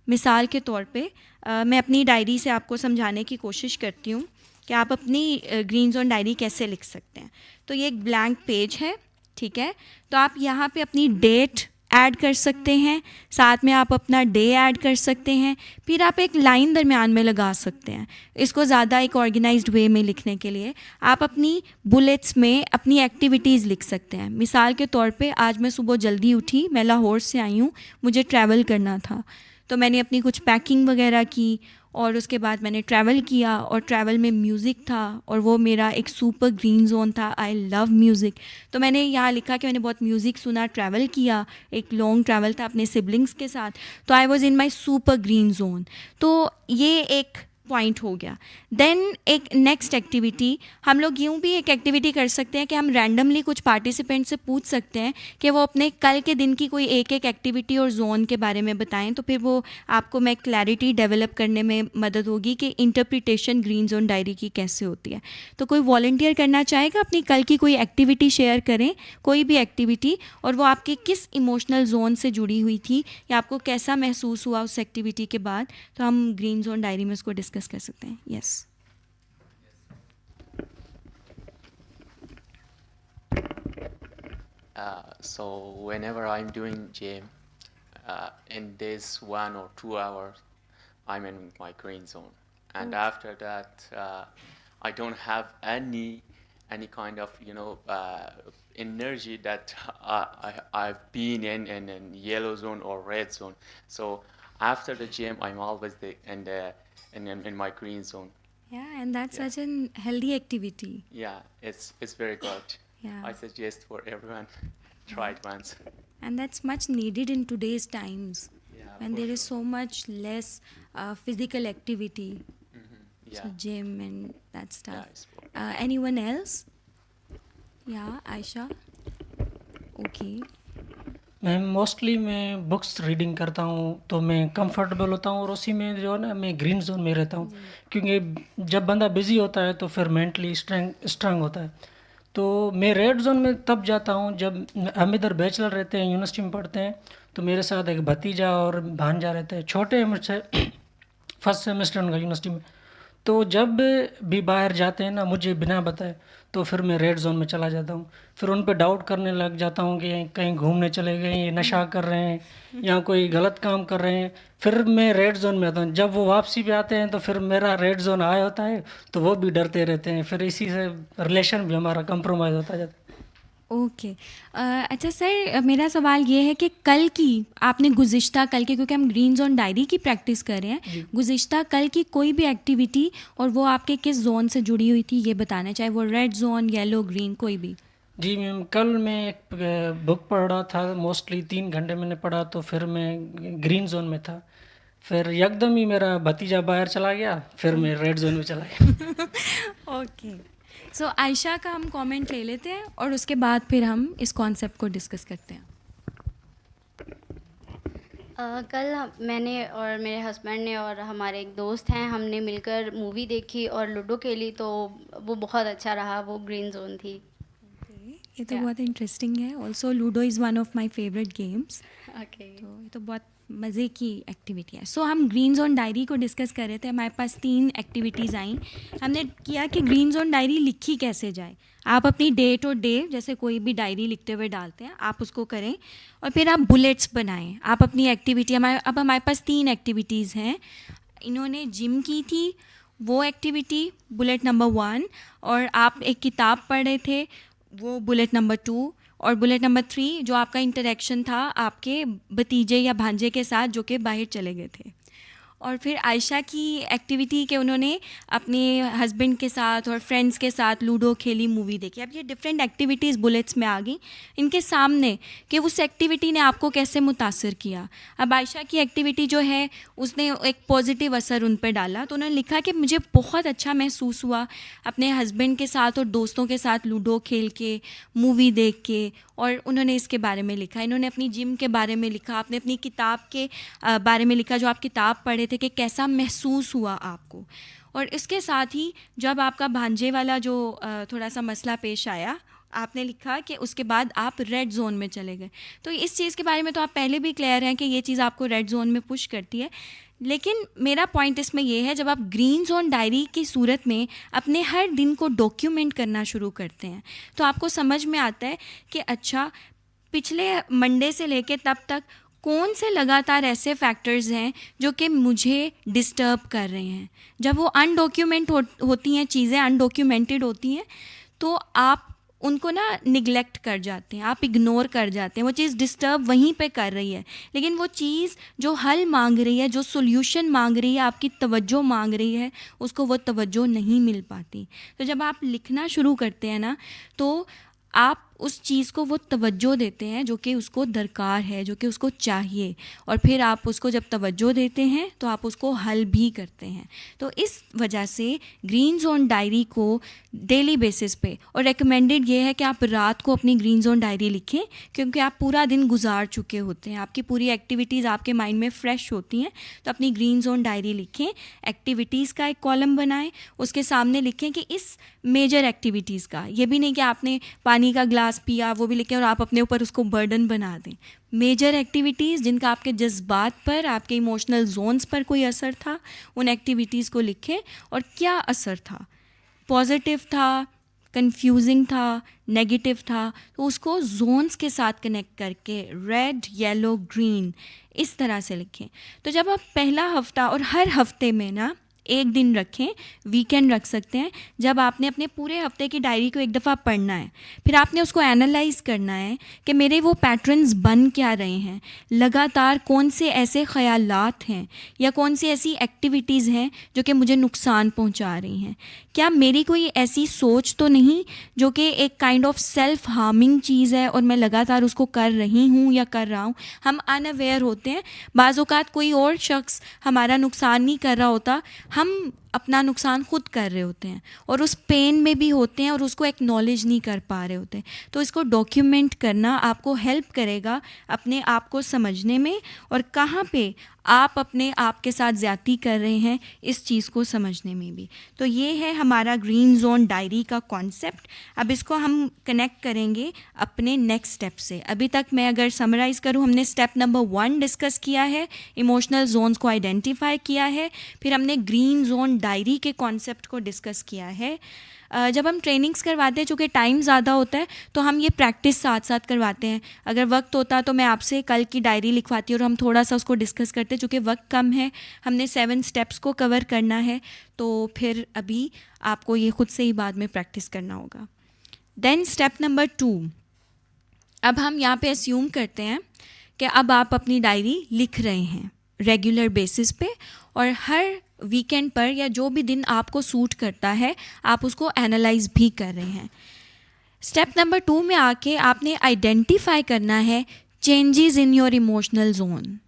मिसाल के तौर पे मैं अपनी डायरी से आपको समझाने की कोशिश करती हूँ कि आप अपनी ग्रीन जोन डायरी कैसे लिख सकते हैं। तो ये एक ब्लैंक पेज है, ठीक है, तो आप यहाँ पे अपनी डेट ऐड कर सकते हैं, साथ में आप अपना डे ऐड कर सकते हैं, फिर आप एक लाइन दरमियान में लगा सकते हैं। इसको ज़्यादा एक ऑर्गेनाइज्ड वे में लिखने के लिए आप अपनी बुलेट्स में अपनी एक्टिविटीज़ लिख सकते हैं। मिसाल के तौर पे आज मैं सुबह जल्दी उठी, मैं लाहौर से आई हूँ, मुझे ट्रैवल करना था, तो मैंने अपनी कुछ पैकिंग वगैरह की और उसके बाद मैंने ट्रैवल किया और ट्रैवल में म्यूज़िक था और वो मेरा एक सुपर ग्रीन जोन था। आई लव म्यूज़िक, तो मैंने यहाँ लिखा कि मैंने बहुत म्यूज़िक सुना, ट्रैवल किया, एक लॉन्ग ट्रैवल था अपने सिबलिंग्स के साथ, तो I was in my super green zone. तो ये एक पॉइंट हो गया। देन एक नेक्स्ट एक्टिविटी, हम लोग यूँ भी एक एक्टिविटी कर सकते हैं कि हम रैंडमली कुछ पार्टिसिपेंट से पूछ सकते हैं कि वो अपने कल के दिन की कोई एक एक एक्टिविटी और जोन के बारे में बताएं, तो फिर वो आपको मैं क्लैरिटी डेवलप करने में मदद होगी कि इंटरप्रिटेशन ग्रीन जोन डायरी की कैसे होती है। तो कोई वॉलंटियर करना चाहेगा, अपनी कल की कोई एक्टिविटी शेयर करें, कोई भी एक्टिविटी, और वो आपके किस इमोशनल जोन से जुड़ी हुई थी या आपको कैसा महसूस हुआ उस एक्टिविटी के बाद, तो हम ग्रीन जोन डायरी में उसको डिस्कस कर सकते हैं। Yes So whenever I'm doing gym, in this 1 or 2 hours, I'm in my green zone, and after that, I don't have any kind of energy that I've been in yellow zone or red zone. So after the gym, I'm always in my green zone. Yeah, and that's such a healthy activity. Yeah, it's very good. Yeah. I suggest for everyone, try it once. And that's much needed in today's times, when there is so much less physical activity. Yeah. So gym and that stuff. Yeah, anyone else? Yeah, Aisha. Okay. मैं mostly मैं books reading करता हूँ, तो मैं comfortable होता हूँ और उसी में जो है ना मैं ग्रीन जोन में रहता हूँ, क्योंकि जब बंदा बिजी होता है तो फिर मेंटली स्ट्रांग होता है। तो मैं रेड जोन में तब जाता हूँ जब हम इधर बैचलर रहते हैं, यूनिवर्सिटी में पढ़ते हैं, तो मेरे साथ एक भतीजा और भांजा रहते हैं, छोटे हैं मुझसे, फर्स्ट सेमेस्टर उनका यूनिवर्सिटी में। तो जब भी बाहर जाते हैं ना मुझे बिना बताए, तो फिर मैं रेड जोन में चला जाता हूँ, फिर उन पे डाउट करने लग जाता हूँ कि कहीं घूमने चले गए, ये नशा कर रहे हैं या कोई गलत काम कर रहे हैं, फिर मैं रेड जोन में आता हूँ। जब वो वापसी पे आते हैं तो फिर मेरा रेड जोन आया होता है, तो वो भी डरते रहते हैं, फिर इसी से रिलेशन भी हमारा कंप्रोमाइज़ होता जाता है। ओके अच्छा सर, मेरा सवाल ये है कि कल की आपने गुज़िश्ता कल के, क्योंकि हम ग्रीन जोन डायरी की प्रैक्टिस कर रहे हैं, गुज़िश्ता कल की कोई भी एक्टिविटी और वो आपके किस जोन से जुड़ी हुई थी ये बताना, चाहे वो रेड जोन, येलो, ग्रीन, कोई भी। जी मैम, कल मैं एक बुक पढ़ रहा था, मोस्टली 3 घंटे मैंने पढ़ा, तो फिर मैं ग्रीन जोन में था, फिर एकदम ही मेरा भतीजा बाहर चला गया, फिर मैं रेड जोन में चला गया। ओके, सो आयशा का हम कमेंट ले लेते हैं और उसके बाद फिर हम इस कॉन्सेप्ट को डिस्कस करते हैं। कल मैंने और मेरे हस्बैंड ने और हमारे एक दोस्त हैं, हमने मिलकर मूवी देखी और लूडो खेली, तो वो बहुत अच्छा रहा, वो ग्रीन जोन थी। ये तो बहुत इंटरेस्टिंग है। Also ludo is one of my favourite games. Okay, तो ये तो बहुत मज़े की एक्टिविटी है। सो हम ग्रीन जोन डायरी को डिस्कस कर रहे थे, हमारे पास 3 एक्टिविटीज़ आई। हमने किया कि ग्रीन जोन डायरी लिखी कैसे जाए। आप अपनी डेट और डे, जैसे कोई भी डायरी लिखते हुए डालते हैं, आप उसको करें और फिर आप बुलेट्स बनाएं। आप अपनी एक्टिविटी, अब हमारे पास 3 एक्टिविटीज़ हैं। इन्होंने जिम की थी, वो एक्टिविटी बुलेट नंबर 1, और आप एक किताब पढ़ रहे थे, वो बुलेट नंबर 2, और बुलेट नंबर 3 जो आपका इंटरेक्शन था आपके भतीजे या भांजे के साथ जो कि बाहर चले गए थे। और फिर आयशा की एक्टिविटी कि उन्होंने अपने हस्बैंड के साथ और फ्रेंड्स के साथ लूडो खेली, मूवी देखी। अब ये डिफरेंट एक्टिविटीज़ बुलेट्स में आ गई इनके सामने कि उस एक्टिविटी ने आपको कैसे मुतासर किया। अब आयशा की एक्टिविटी जो है उसने एक पॉजिटिव असर उन पर डाला, तो उन्होंने लिखा कि मुझे बहुत अच्छा महसूस हुआ अपने हस्बैंड के साथ और दोस्तों के साथ लूडो खेल के, मूवी देख के। और उन्होंने इसके बारे में लिखा, इन्होंने अपनी जिम के बारे में लिखा, आपने अपनी किताब के बारे में लिखा जो आप किताब पढ़े थे कि कैसा महसूस हुआ आपको। और इसके साथ ही जब आपका भांजे वाला जो थोड़ा सा मसला पेश आया, आपने लिखा कि उसके बाद आप रेड जोन में चले गए। तो इस चीज़ के बारे में तो आप पहले भी क्लियर हैं कि ये चीज़ आपको रेड जोन में पुश करती है। लेकिन मेरा पॉइंट इसमें यह है, जब आप ग्रीन जोन डायरी की सूरत में अपने हर दिन को डॉक्यूमेंट करना शुरू करते हैं तो आपको समझ में आता है कि अच्छा पिछले मंडे से लेके तब तक कौन से लगातार ऐसे फैक्टर्स हैं जो कि मुझे डिस्टर्ब कर रहे हैं। जब वो अनडॉक्यूमेंट होती हैं, चीज़ें अनडॉक्यूमेंटेड होती हैं, तो आप उनको ना निगलेक्ट कर जाते हैं, आप इग्नोर कर जाते हैं। वो चीज़ डिस्टर्ब वहीं पे कर रही है, लेकिन वो चीज़ जो हल मांग रही है, जो सॉल्यूशन मांग रही है, आपकी तवज्जो मांग रही है, उसको वो तवज्जो नहीं मिल पाती। तो जब आप लिखना शुरू करते हैं ना, तो आप उस चीज़ को वो तवज्जो देते हैं जो कि उसको दरकार है, जो कि उसको चाहिए, और फिर आप उसको जब तवज्जो देते हैं तो आप उसको हल भी करते हैं। तो इस वजह से ग्रीन जोन डायरी को डेली बेसिस पे, और रेकमेंडेड ये है कि आप रात को अपनी ग्रीन जोन डायरी लिखें, क्योंकि आप पूरा दिन गुजार चुके होते हैं, आपकी पूरी एक्टिविटीज़ आपके माइंड में फ़्रेश होती हैं। तो अपनी ग्रीन जोन डायरी लिखें, एक्टिविटीज़ का एक कॉलम बनाएं, उसके सामने लिखें कि इस मेजर एक्टिविटीज़ का, ये भी नहीं कि आपने पानी का ग्लास पिया वो भी लिखें और आप अपने ऊपर उसको बर्डन बना दें। मेजर एक्टिविटीज़ जिनका आपके जज्बात पर, आपके इमोशनल जोन्स पर कोई असर था, उन एक्टिविटीज़ को लिखें और क्या असर था, पॉजिटिव था, कंफ्यूजिंग था, नेगेटिव था, तो उसको जोन्स के साथ कनेक्ट करके रेड, येलो, ग्रीन इस तरह से लिखें। तो जब आप पहला हफ्ता, और हर हफ्ते में ना एक दिन रखें, वीकेंड रख सकते हैं, जब आपने अपने पूरे हफ्ते की डायरी को एक दफ़ा पढ़ना है, फिर आपने उसको एनालाइज करना है कि मेरे वो पैटर्न्स बन क्या रहे हैं, लगातार कौन से ऐसे ख़यालात हैं या कौन सी ऐसी एक्टिविटीज़ हैं जो कि मुझे नुकसान पहुंचा रही हैं। क्या मेरी कोई ऐसी सोच तो नहीं जो कि एक काइंड ऑफ सेल्फ हार्मिंग चीज़ है और मैं लगातार उसको कर रही हूँ या कर रहा हूँ। हम अनअवेयर होते हैं, बाज़ औक़ात कोई और शख्स हमारा नुकसान नहीं कर रहा होता, हम अपना नुकसान खुद कर रहे होते हैं और उस पेन में भी होते हैं और उसको एक्नॉलेज नहीं कर पा रहे होते। तो इसको डॉक्यूमेंट करना आपको हेल्प करेगा अपने आप को समझने में, और कहाँ पे आप अपने आप के साथ ज़्यादती कर रहे हैं इस चीज़ को समझने में भी। तो ये है हमारा ग्रीन जोन डायरी का कॉन्सेप्ट। अब इसको हम कनेक्ट करेंगे अपने नेक्स्ट स्टेप से। अभी तक मैं अगर समराइज़ करूँ, हमने स्टेप नंबर 1 डिस्कस किया है, इमोशनल जोन्स को आइडेंटिफाई किया है, फिर हमने ग्रीन जोन डायरी के कॉन्सेप्ट को डिस्कस किया है। जब हम ट्रेनिंग्स करवाते हैं, चूँकि टाइम ज़्यादा होता है, तो हम ये प्रैक्टिस साथ साथ करवाते हैं। अगर वक्त होता तो मैं आपसे कल की डायरी लिखवाती और हम थोड़ा सा उसको डिस्कस करते। चूँकि वक्त कम है, हमने 7 स्टेप्स को कवर करना है, तो फिर अभी आपको ये खुद से ही बाद में प्रैक्टिस करना होगा। देन स्टेप नंबर 2, अब हम यहाँ पे अस्यूम करते हैं कि अब आप अपनी डायरी लिख रहे हैं रेगुलर बेसिस पे, और हर वीकेंड पर या जो भी दिन आपको सूट करता है आप उसको एनालाइज भी कर रहे हैं। स्टेप नंबर 2 में आके आपने आइडेंटिफाई करना है changes in your emotional zone,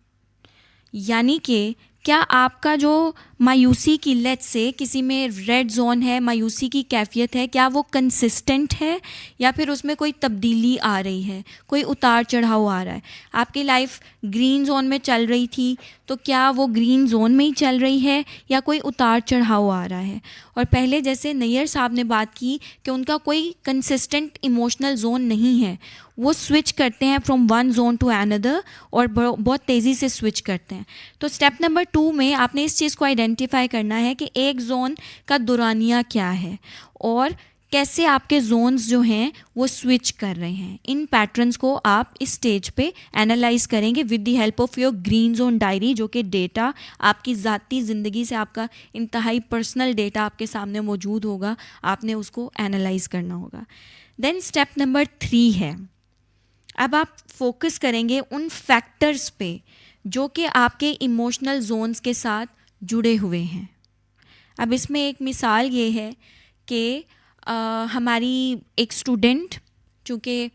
यानी कि क्या आपका जो मायूसी की, लेट्स से किसी में रेड जोन है, मायूसी की कैफियत है, क्या वो कंसिस्टेंट है या फिर उसमें कोई तब्दीली आ रही है, कोई उतार चढ़ाव आ रहा है। आपकी लाइफ ग्रीन जोन में चल रही थी, तो क्या वो ग्रीन जोन में ही चल रही है या कोई उतार चढ़ाव आ रहा है। और पहले जैसे नैयर साहब ने बात की कि उनका कोई कंसिस्टेंट इमोशनल जोन नहीं है, वो स्विच करते हैं from one zone to another और बहुत तेज़ी से स्विच करते हैं। तो स्टेप नंबर 2 में आपने इस चीज़ को आइडेंटिफाई करना है कि एक जोन का दौरानिया क्या है और कैसे आपके जोन्स जो हैं वो स्विच कर रहे हैं। इन पैटर्न्स को आप इस स्टेज पे एनालाइज करेंगे with the help of your green zone diary, जो कि डेटा आपकी ज़ाती ज़िंदगी से, आपका इंतहाई पर्सनल डेटा आपके सामने मौजूद होगा, आपने उसको एनालाइज करना होगा। देन स्टेप नंबर 3 है अब आप फोकस करेंगे उन फैक्टर्स पे जो कि आपके इमोशनल जोन्स के साथ जुड़े हुए हैं। अब इसमें एक मिसाल ये है कि हमारी एक स्टूडेंट, चूँकि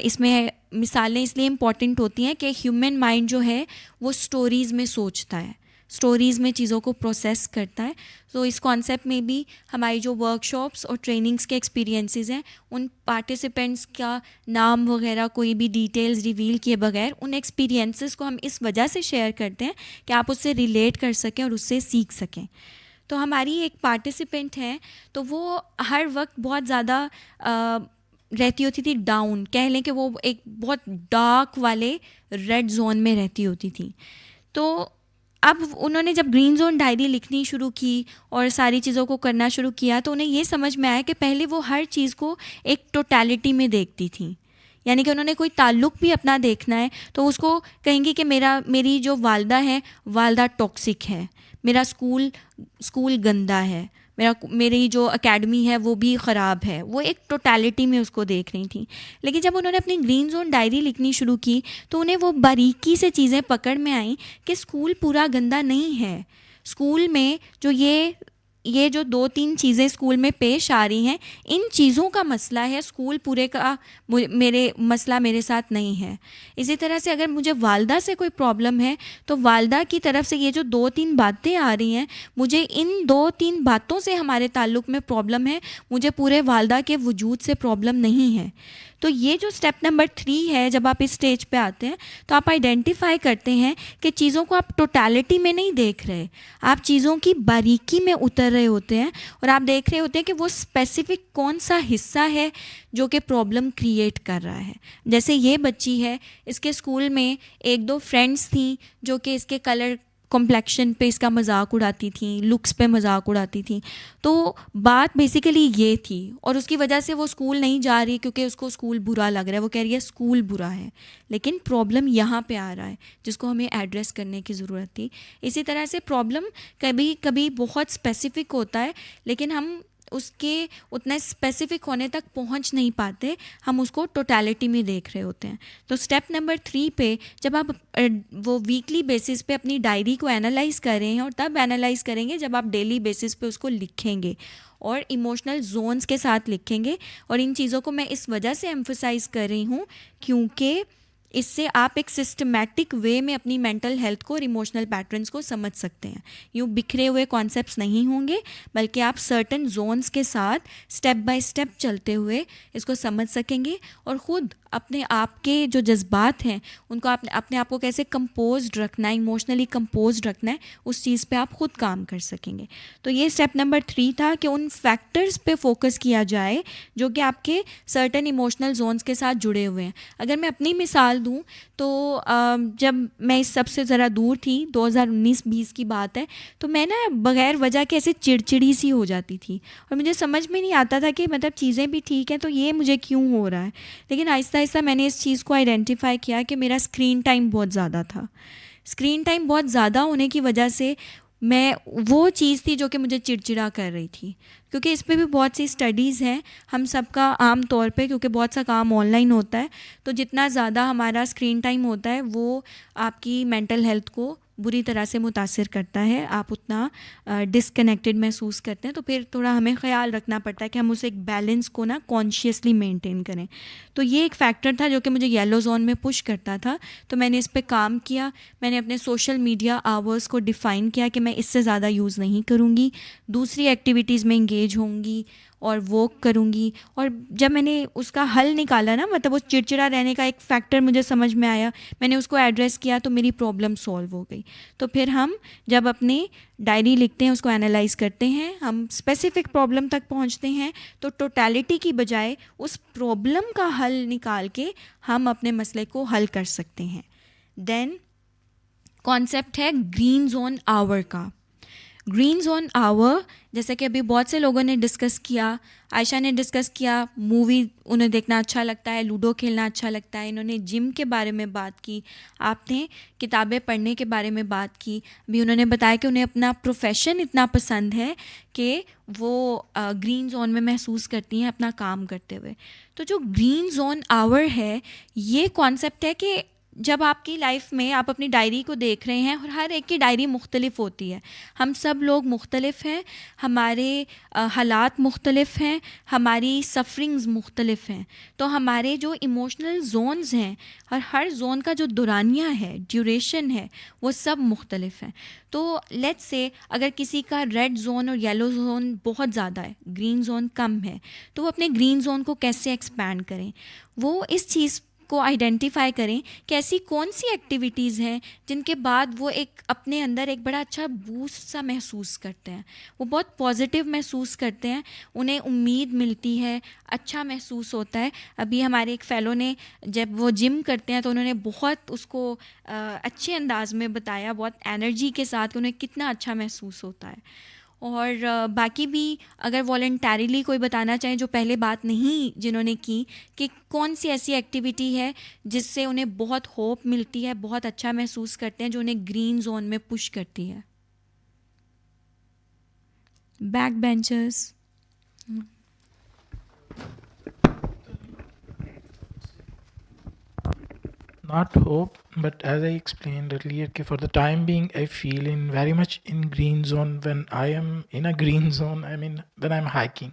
इसमें मिसालें इसलिए इम्पॉर्टेंट होती हैं कि ह्यूमन माइंड जो है वो स्टोरीज़ में सोचता है, स्टोरीज़ में चीज़ों को प्रोसेस करता है। तो इस कॉन्सेप्ट में भी हमारी जो वर्कशॉप्स और ट्रेनिंग्स के एक्सपीरियंसेस हैं, उन पार्टिसिपेंट्स का नाम वगैरह कोई भी डिटेल्स रिवील किए बगैर उन एक्सपीरियंसेस को हम इस वजह से शेयर करते हैं कि आप उससे रिलेट कर सकें और उससे सीख सकें। तो हमारी एक पार्टिसिपेंट है, तो वो हर वक्त बहुत ज़्यादा रहती होती थी डाउन, कह लें कि वो एक बहुत डार्क वाले रेड जोन में रहती होती थी। तो अब उन्होंने जब ग्रीन जोन डायरी लिखनी शुरू की और सारी चीज़ों को करना शुरू किया, तो उन्हें ये समझ में आया कि पहले वो हर चीज़ को एक टोटलिटी में देखती थी। यानी कि उन्होंने कोई ताल्लुक़ भी अपना देखना है तो उसको कहेंगी कि मेरी जो वालदा है, वालदा टॉक्सिक है, मेरा स्कूल गंदा है, मेरी जो एकेडमी है वो भी ख़राब है। वो एक टोटलिटी में उसको देख रही थी। लेकिन जब उन्होंने अपनी ग्रीन जोन डायरी लिखनी शुरू की तो उन्हें वो बारीकी से चीज़ें पकड़ में आई कि स्कूल पूरा गंदा नहीं है। स्कूल में जो ये जो 2-3 चीज़ें स्कूल में पेश आ रही हैं, इन चीज़ों का मसला है, स्कूल पूरे का मसला मेरे साथ नहीं है। इसी तरह से अगर मुझे वालदा से कोई प्रॉब्लम है तो वालदा की तरफ से ये जो 2-3 बातें आ रही हैं, मुझे इन 2-3 बातों से हमारे ताल्लुक़ में प्रॉब्लम है, मुझे पूरे वालदा के वजूद से प्रॉब्लम नहीं है। तो ये जो स्टेप नंबर 3 है, जब आप इस स्टेज पे आते हैं तो आप आइडेंटिफाई करते हैं कि चीज़ों को आप टोटलिटी में नहीं देख रहे, आप चीज़ों की बारीकी में उतर रहे होते हैं और आप देख रहे होते हैं कि वो स्पेसिफिक कौन सा हिस्सा है जो कि प्रॉब्लम क्रिएट कर रहा है। जैसे ये बच्ची है, इसके स्कूल में 1-2 फ्रेंड्स थी जो कि इसके कलर कॉम्प्लेक्शन पे इसका मजाक उड़ाती थी, लुक्स पे मजाक उड़ाती थी। तो बात बेसिकली ये थी और उसकी वजह से वो स्कूल नहीं जा रही क्योंकि उसको स्कूल बुरा लग रहा है। वो कह रही है स्कूल बुरा है, लेकिन प्रॉब्लम यहाँ पे आ रहा है जिसको हमें एड्रेस करने की ज़रूरत थी। इसी तरह से प्रॉब्लम कभी कभी बहुत स्पेसिफिक होता है, लेकिन हम उसके उतने स्पेसिफिक होने तक पहुंच नहीं पाते, हम उसको टोटलिटी में देख रहे होते हैं। तो स्टेप नंबर 3 पे जब आप वो वीकली बेसिस पे अपनी डायरी को एनालाइज़ कर रहे हैं, और तब एनालाइज़ करेंगे जब आप डेली बेसिस पे उसको लिखेंगे और इमोशनल जोन्स के साथ लिखेंगे। और इन चीज़ों को मैं इस वजह से एम्फसाइज़ कर रही हूँ क्योंकि इससे आप एक सिस्टमैटिक वे में अपनी मेंटल हेल्थ को और इमोशनल पैटर्न्स को समझ सकते हैं। यूँ बिखरे हुए कॉन्सेप्ट्स नहीं होंगे, बल्कि आप सर्टन जोन्स के साथ स्टेप बाय स्टेप चलते हुए इसको समझ सकेंगे और ख़ुद अपने आप के जो जज्बात हैं उनको अपने आप को कैसे कंपोज्ड रखना है, इमोशनली कंपोज्ड रखना है, उस चीज़ पे आप ख़ुद काम कर सकेंगे। तो ये स्टेप नंबर 3 था कि उन फैक्टर्स पे फोकस किया जाए जो कि आपके सर्टन इमोशनल जोन्स के साथ जुड़े हुए हैं। अगर मैं अपनी मिसाल दूं तो जब मैं इस सबसे ज़रा दूर थी, 2019-20 की बात है, तो मैं ना बग़ैर वजह के ऐसे चिड़चिड़ी सी हो जाती थी और मुझे समझ में नहीं आता था कि मतलब चीज़ें भी ठीक हैं तो ये मुझे क्यों हो रहा है। लेकिन आहिस्ता आहिस्ता मैंने इस चीज़ को आइडेंटिफाई किया कि मेरा स्क्रीन टाइम बहुत ज़्यादा था। स्क्रीन टाइम बहुत ज़्यादा होने की वजह से मैं वो चीज़ थी जो कि मुझे चिड़चिड़ा कर रही थी। क्योंकि इस पे भी बहुत सी स्टडीज़ हैं, हम सबका आम तौर पे, क्योंकि बहुत सा काम ऑनलाइन होता है, तो जितना ज़्यादा हमारा स्क्रीन टाइम होता है वो आपकी मेंटल हेल्थ को बुरी तरह से मुतासिर करता है। आप उतना डिसकनेक्टेड महसूस करते हैं, तो फिर थोड़ा हमें ख्याल रखना पड़ता है कि हम उस एक बैलेंस को ना कॉन्शियसली मेंटेन करें। तो ये एक फैक्टर था जो कि मुझे येलो जोन में पुश करता था। तो मैंने इस पे काम किया। मैंने अपने सोशल मीडिया आवर्स को डिफ़ाइन किया कि मैं इससे ज़्यादा यूज़ नहीं करूँगी, दूसरी एक्टिविटीज़ में इंगेज होंगी और वॉक करूँगी। और जब मैंने उसका हल निकाला ना, मतलब वो चिड़चिड़ा रहने का एक फ़ैक्टर मुझे समझ में आया, मैंने उसको एड्रेस किया तो मेरी प्रॉब्लम सॉल्व हो गई। तो फिर हम जब अपनी डायरी लिखते हैं, उसको एनालाइज़ करते हैं, हम स्पेसिफिक प्रॉब्लम तक पहुंचते हैं, तो टोटलिटी की बजाय उस प्रॉब्लम का हल निकाल के हम अपने मसले को हल कर सकते हैं। देन कॉन्सेप्ट है ग्रीन जोन आवर का। ग्रीन जोन आवर, जैसे कि अभी बहुत से लोगों ने डिस्कस किया, आयशा ने डिस्कस किया, मूवी उन्हें देखना अच्छा लगता है, लूडो खेलना अच्छा लगता है, इन्होंने जिम के बारे में बात की, आपने किताबें पढ़ने के बारे में बात की, अभी उन्होंने बताया कि उन्हें अपना प्रोफेशन इतना पसंद है कि वो ग्रीन जोन में महसूस करती हैं अपना काम करते हुए। तो जो ग्रीन जोन आवर है, ये कॉन्सेप्ट है कि जब आपकी लाइफ में आप अपनी डायरी को देख रहे हैं और हर एक की डायरी मुख्तलिफ होती है, हम सब लोग मुख्तलिफ हैं, हमारे हालात मुख्तलिफ हैं, हमारी सफरिंग्स मुख्तलिफ हैं, तो हमारे जो इमोशनल जोन्स हैं और हर जोन का जो दौरानिया है, ड्यूरेशन है, वो सब मुख्तलिफ हैं। तो लेट्स से अगर किसी का रेड जोन और येलो जोन बहुत ज़्यादा है, ग्रीन जोन कम है, तो वो अपने ग्रीन जोन को कैसे एक्सपैंड करें, वो इस चीज़ को आइडेंटिफाई करें कि ऐसी कौन सी एक्टिविटीज़ हैं जिनके बाद वो एक अपने अंदर एक बड़ा अच्छा बूस्ट सा महसूस करते हैं, वो बहुत पॉजिटिव महसूस करते हैं, उन्हें उम्मीद मिलती है, अच्छा महसूस होता है। अभी हमारे एक फ़ेलो ने जब वो जिम करते हैं तो उन्होंने बहुत उसको अच्छे अंदाज में बताया, बहुत एनर्जी के साथ, कि उन्हें कितना अच्छा महसूस होता है। और बाकी भी अगर वॉलंटरीली कोई बताना चाहें जो पहले बात नहीं जिन्होंने की, कि कौन सी ऐसी एक्टिविटी है जिससे उन्हें बहुत होप मिलती है, बहुत अच्छा महसूस करते हैं, जो उन्हें ग्रीन जोन में पुश करती है। Back benchers. Not hope, but as I explained earlier, कि for the time being I feel in very much in green zone. When I am in a green zone, I mean when I'm hiking,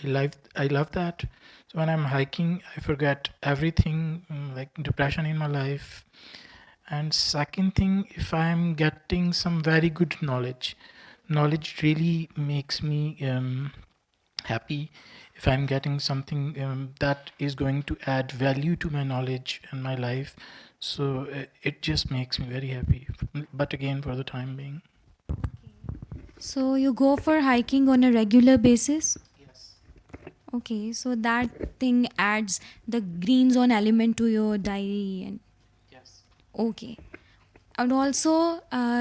I love that. So when I'm hiking, I forget everything, like depression in my life. And second thing, if I'm getting some very good knowledge really makes me happy. If I'm getting something that is going to add value to my knowledge and my life, so it just makes me very happy. But again, for the time being. So you go for hiking on a regular basis? Yes. Okay, so that thing adds the green zone element to your diary. And yes. Okay. And also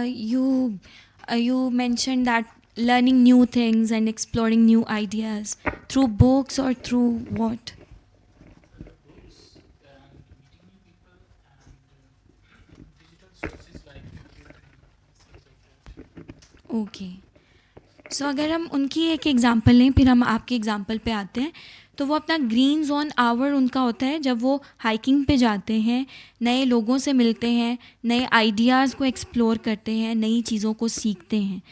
you mentioned that learning new things and exploring new ideas through books or through what? Books and meeting new people and digital sources like YouTube and things like that. Okay, so अगर हम उनकी एक example लें, फिर हम आपके example पे आते हैं। तो वो अपना ग्रीन जोन आवर उनका होता है जब वो हाइकिंग पे जाते हैं, नए लोगों से मिलते हैं, नए आइडियाज़ को एक्सप्लोर करते हैं, नई चीज़ों को सीखते हैं।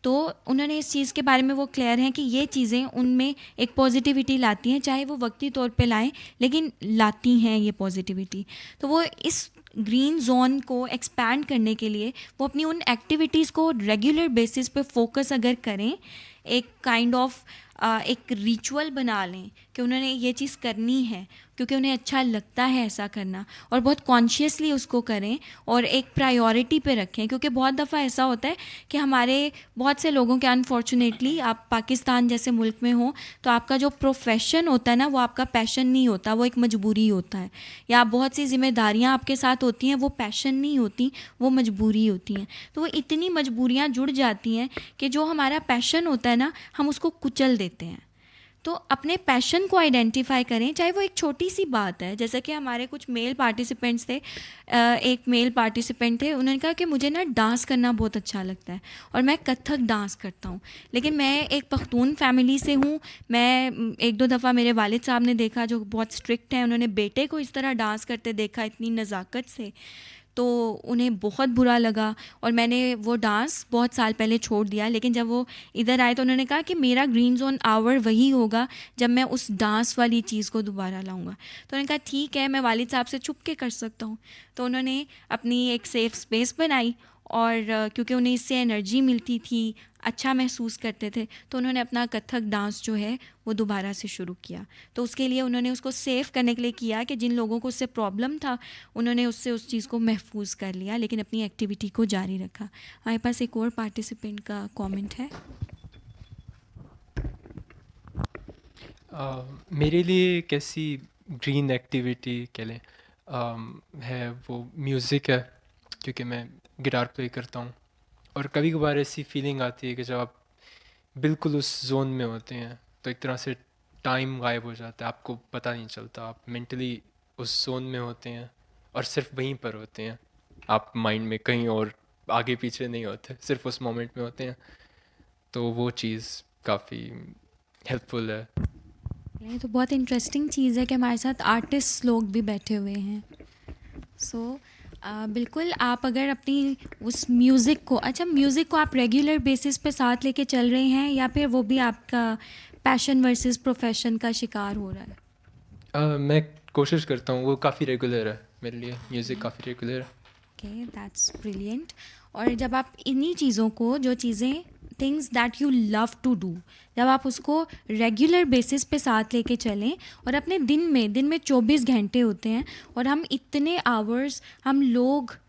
तो उन्होंने इस चीज़ के बारे में वो क्लियर हैं कि ये चीज़ें उनमें एक पॉजिटिविटी लाती हैं, चाहे वो वक्ती तौर पे लाएं, लेकिन लाती हैं ये पॉजिटिविटी। तो वो इस ग्रीन जोन को एक्सपैंड करने के लिए वो अपनी उन एक्टिविटीज़ को रेगुलर बेसिस पे फोकस अगर करें, एक काइंड ऑफ एक रिचुअल बना लें कि उन्होंने ये चीज़ करनी है क्योंकि उन्हें अच्छा लगता है ऐसा करना, और बहुत कॉन्शियसली उसको करें और एक प्रायोरिटी पे रखें। क्योंकि बहुत दफ़ा ऐसा होता है कि हमारे बहुत से लोगों के, अनफॉर्चुनेटली आप पाकिस्तान जैसे मुल्क में हो तो आपका जो प्रोफेशन होता है ना, वो आपका पैशन नहीं होता, वो एक मजबूरी होता है, या बहुत सी जिम्मेदारियां आपके साथ होती हैं, वो पैशन नहीं होती, वो मजबूरी होती हैं। तो वो इतनी मजबूरियां जुड़ जाती हैं कि जो हमारा पैशन होता है ना, हम उसको कुचल देते हैं। तो अपने पैशन को आइडेंटिफाई करें, चाहे वो एक छोटी सी बात है। जैसे कि हमारे कुछ मेल पार्टिसिपेंट्स थे, एक मेल पार्टिसिपेंट थे, उन्होंने कहा कि मुझे ना डांस करना बहुत अच्छा लगता है और मैं कथक डांस करता हूँ, लेकिन मैं एक पख्तून फैमिली से हूँ। मैं एक दो दफ़ा मेरे वालिद साहब ने देखा जो बहुत स्ट्रिक्ट हैं, उन्होंने बेटे को इस तरह डांस करते देखा इतनी नज़ाकत से, तो उन्हें बहुत बुरा लगा और मैंने वो डांस बहुत साल पहले छोड़ दिया। लेकिन जब वो इधर आए तो उन्होंने कहा कि मेरा ग्रीन जोन आवर वही होगा जब मैं उस डांस वाली चीज़ को दोबारा लाऊंगा। तो उन्होंने कहा ठीक है, मैं वालिद साहब से छुप के कर सकता हूँ। तो उन्होंने अपनी एक सेफ़ स्पेस बनाई और क्योंकि उन्हें इससे एनर्जी मिलती थी, अच्छा महसूस करते थे, तो उन्होंने अपना कथक डांस जो है वो दोबारा से शुरू किया। तो उसके लिए उन्होंने उसको सेव करने के लिए किया कि जिन लोगों को उससे प्रॉब्लम था उन्होंने उससे उस चीज़ को महफूज कर लिया, लेकिन अपनी एक्टिविटी को जारी रखा। हमारे पास एक और पार्टिसिपेंट का कमेंट है। मेरे लिए कैसी ग्रीन एक्टिविटी कह लें है वो म्यूज़िक है, क्योंकि मैं गिटार प्ले करता हूँ और कभी कभार ऐसी फीलिंग आती है कि जब आप बिल्कुल उस जोन में होते हैं तो एक तरह से टाइम गायब हो जाता है, आपको पता नहीं चलता, आप मेंटली उस जोन में होते हैं और सिर्फ वहीं पर होते हैं, आप माइंड में कहीं और आगे पीछे नहीं होते, सिर्फ उस मोमेंट में होते हैं। तो वो चीज़ काफ़ी हेल्पफुल है। ये तो बहुत इंटरेस्टिंग चीज़ है कि हमारे साथ आर्टिस्ट लोग भी बैठे हुए हैं। सो बिल्कुल आप अगर अपनी उस म्यूज़िक को, अच्छा म्यूज़िक को आप रेगुलर बेसिस पे साथ लेके चल रहे हैं या फिर वो भी आपका पैशन वर्सेस प्रोफेशन का शिकार हो रहा है? मैं कोशिश करता हूँ, वो काफ़ी रेगुलर है मेरे लिए, म्यूज़िक काफ़ी रेगुलर है। Okay, that's brilliant. और जब आप इन्हीं चीज़ों को, जो चीज़ें things that you love to do, जब आप उसको रेगुलर बेसिस पे साथ लेके चलें और अपने दिन में 24 घंटे होते हैं और हम इतने आवर्स, हम